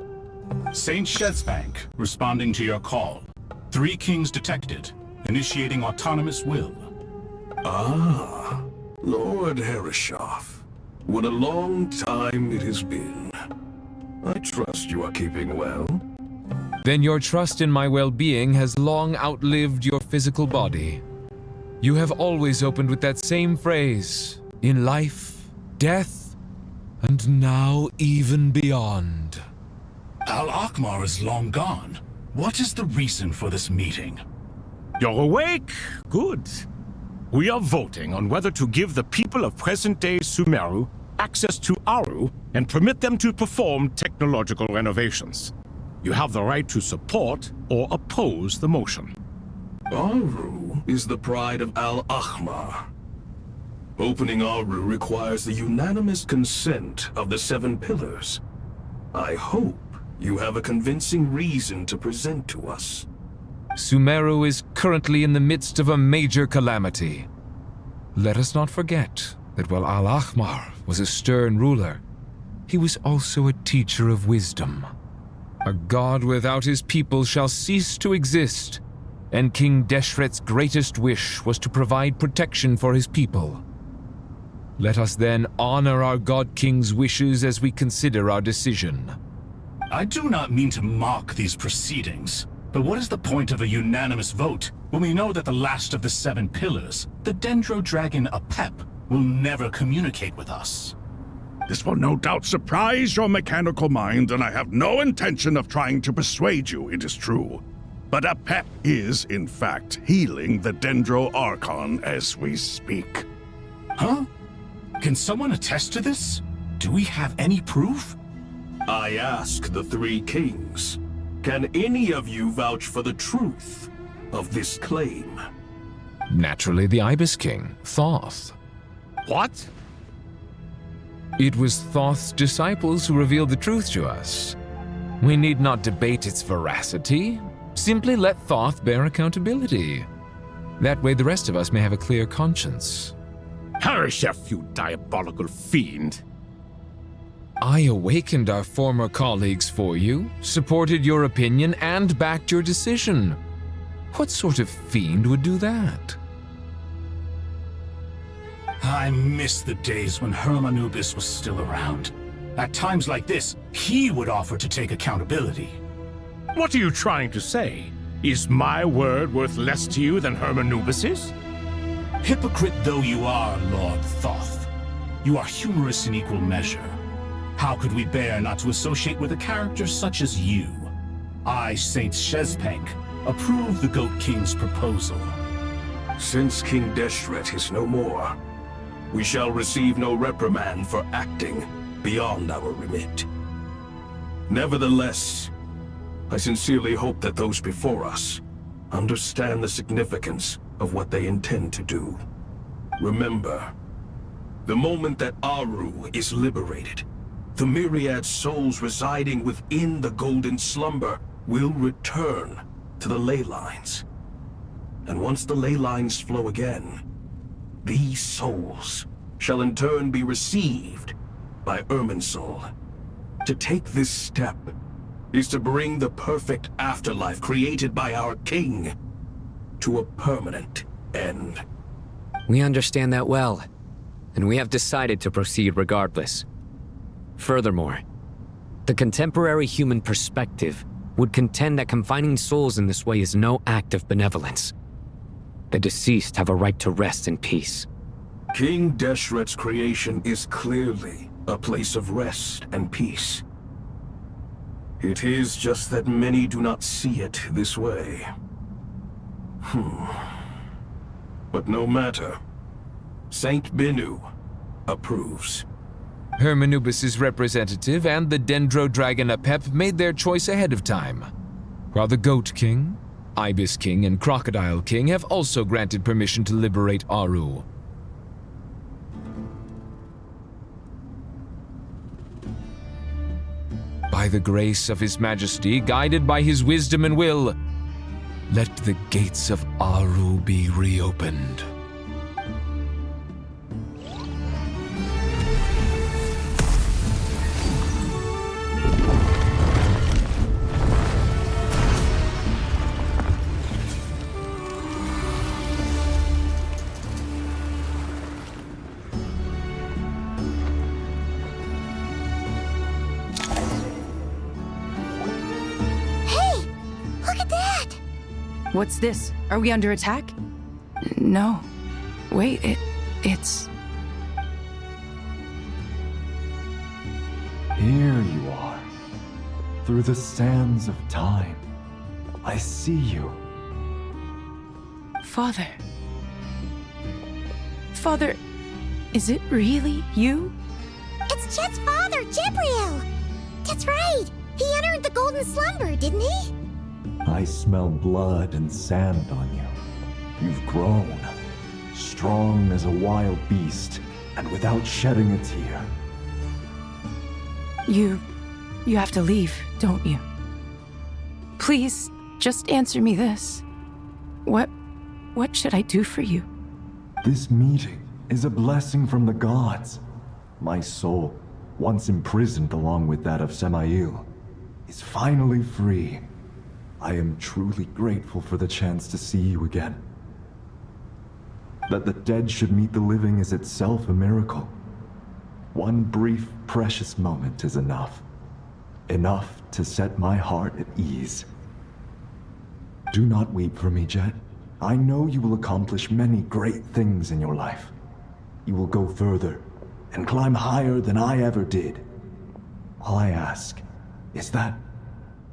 Saint Shezbank, responding to your call. 3 kings detected. Initiating autonomous will. Ah, Lord Herreshoff. What a long time it has been. I trust you are keeping well. Then your trust in my well-being has long outlived your physical body. You have always opened with that same phrase, in life, death, and now even beyond. Al-Akhmar is long gone. What is the reason for this meeting? You're awake? Good. We are voting on whether to give the people of present-day Sumeru access to Aru and permit them to perform technological renovations. You have the right to support or oppose the motion. Aru is the pride of Al-Akhmar. Opening Aru requires the unanimous consent of the 7 pillars. I hope you have a convincing reason to present to us. Sumeru is currently in the midst of a major calamity. Let us not forget that while Al-Akhmar was a stern ruler, he was also a teacher of wisdom. A god without his people shall cease to exist, and King Deshret's greatest wish was to provide protection for his people. Let us then honor our God King's wishes as we consider our decision. I do not mean to mock these proceedings, but what is the point of a unanimous vote when we know that the last of the 7 pillars, the Dendro Dragon Apep, will never communicate with us? This will no doubt surprise your mechanical mind, and I have no intention of trying to persuade you it is true. But Apep is, in fact, healing the Dendro Archon as we speak. Huh? Can someone attest to this? Do we have any proof? I ask the 3 kings. Can any of you vouch for the truth of this claim? Naturally, the Ibis King, Thoth. What? It was Thoth's disciples who revealed the truth to us. We need not debate its veracity. Simply let Thoth bear accountability. That way the rest of us may have a clear conscience. Herreshoff, you diabolical fiend! I awakened our former colleagues for you, supported your opinion, and backed your decision. What sort of fiend would do that? I miss the days when Hermanubis was still around. At times like this, he would offer to take accountability. What are you trying to say? Is my word worth less to you than Hermanubis's? Hypocrite though you are, Lord Thoth, you are humorous in equal measure. How could we bear not to associate with a character such as you? I, Saint Shezpank, approve the Goat King's proposal. Since King Deshret is no more, we shall receive no reprimand for acting beyond our remit. Nevertheless, I sincerely hope that those before us understand the significance of what they intend to do. Remember, the moment that Aru is liberated, the myriad souls residing within the Golden Slumber will return to the ley lines. And once the ley lines flow again, these souls shall in turn be received by Irminsul. To take this step is to bring the perfect afterlife created by our king to a permanent end. We understand that well, and we have decided to proceed regardless. Furthermore, the contemporary human perspective would contend that confining souls in this way is no act of benevolence. The deceased have a right to rest in peace. King Deshret's creation is clearly a place of rest and peace. It is just that many do not see it this way. But no matter. Saint Binu approves. Hermanubis' representative and the Dendro Dragon Apep made their choice ahead of time, while the Goat King, Ibis King, and Crocodile King have also granted permission to liberate Aru. By the grace of His Majesty, guided by His wisdom and will, let the gates of Aru be reopened. What's this? Are we under attack? No. Wait, it's... Here you are. Through the sands of time. I see you. Father. Father, is it really you? It's Chet's father, Jibriel! That's right! He entered the Golden Slumber, didn't he? I smell blood and sand on you. You've grown, strong as a wild beast, and without shedding a tear. You have to leave, don't you? Please, just answer me this. What should I do for you? This meeting is a blessing from the gods. My soul, once imprisoned along with that of Samael, is finally free. I am truly grateful for the chance to see you again. That the dead should meet the living is itself a miracle. One brief, precious moment is enough. Enough to set my heart at ease. Do not weep for me, Jet. I know you will accomplish many great things in your life. You will go further and climb higher than I ever did. All I ask is that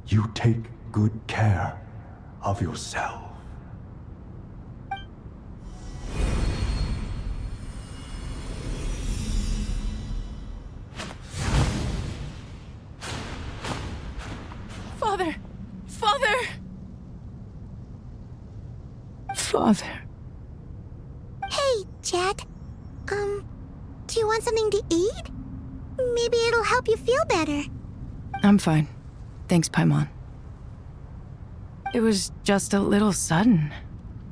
you take good care of yourself. Father! Father! Father. Hey, Jet. Do you want something to eat? Maybe it'll help you feel better. I'm fine. Thanks, Paimon. It was just a little sudden.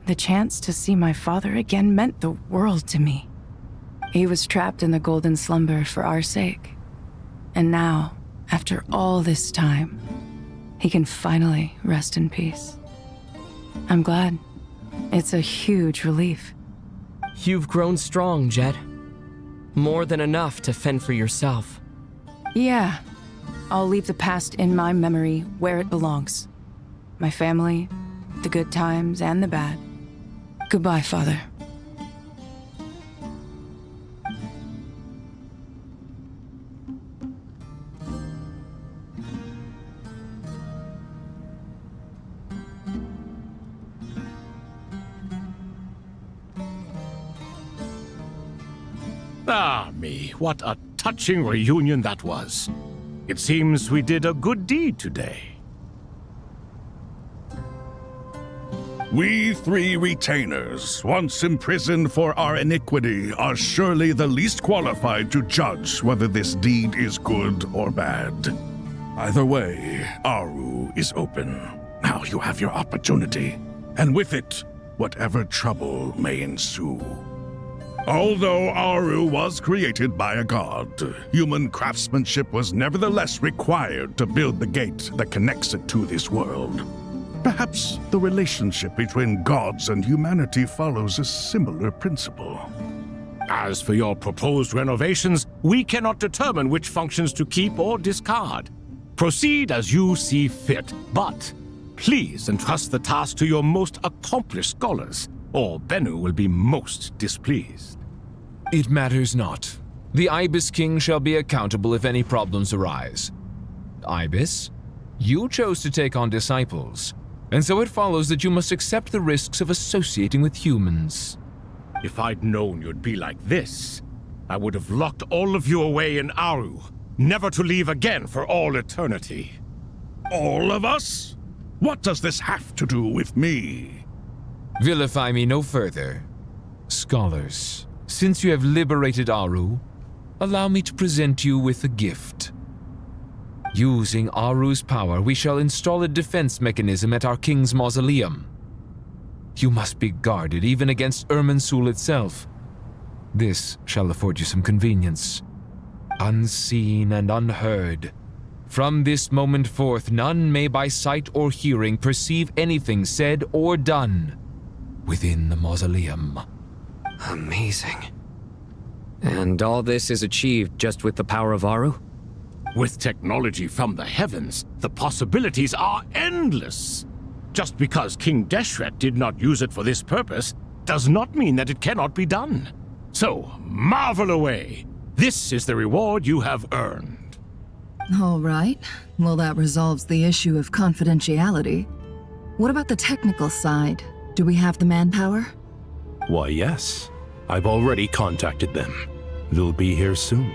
The chance to see my father again meant the world to me. He was trapped in the Golden Slumber for our sake. And now, after all this time, he can finally rest in peace. I'm glad. It's a huge relief. You've grown strong, Jet. More than enough to fend for yourself. Yeah. I'll leave the past in my memory where it belongs. My family, the good times and the bad. Goodbye, Father. Ah, me, what a touching reunion that was. It seems we did a good deed today. We three retainers, once imprisoned for our iniquity, are surely the least qualified to judge whether this deed is good or bad. Either way, Aru is open. Now you have your opportunity, and with it, whatever trouble may ensue. Although Aru was created by a god, human craftsmanship was nevertheless required to build the gate that connects it to this world. Perhaps the relationship between gods and humanity follows a similar principle. As for your proposed renovations, we cannot determine which functions to keep or discard. Proceed as you see fit, but please entrust the task to your most accomplished scholars, or Bennu will be most displeased. It matters not. The Ibis King shall be accountable if any problems arise. Ibis, you chose to take on disciples, and so it follows that you must accept the risks of associating with humans. If I'd known you'd be like this, I would have locked all of you away in Aru, never to leave again for all eternity. All of us? What does this have to do with me? Vilify me no further. Scholars, since you have liberated Aru, allow me to present you with a gift. Using Aru's power, we shall install a defense mechanism at our king's mausoleum. You must be guarded even against Irminsul itself. This shall afford you some convenience. Unseen and unheard. From this moment forth, none may by sight or hearing perceive anything said or done within the mausoleum. Amazing. And all this is achieved just with the power of Aru? With technology from the heavens, the possibilities are endless. Just because King Deshret did not use it for this purpose does not mean that it cannot be done. So, marvel away. This is the reward you have earned. All right. Well, that resolves the issue of confidentiality. What about the technical side? Do we have the manpower? Why, yes. I've already contacted them. They'll be here soon.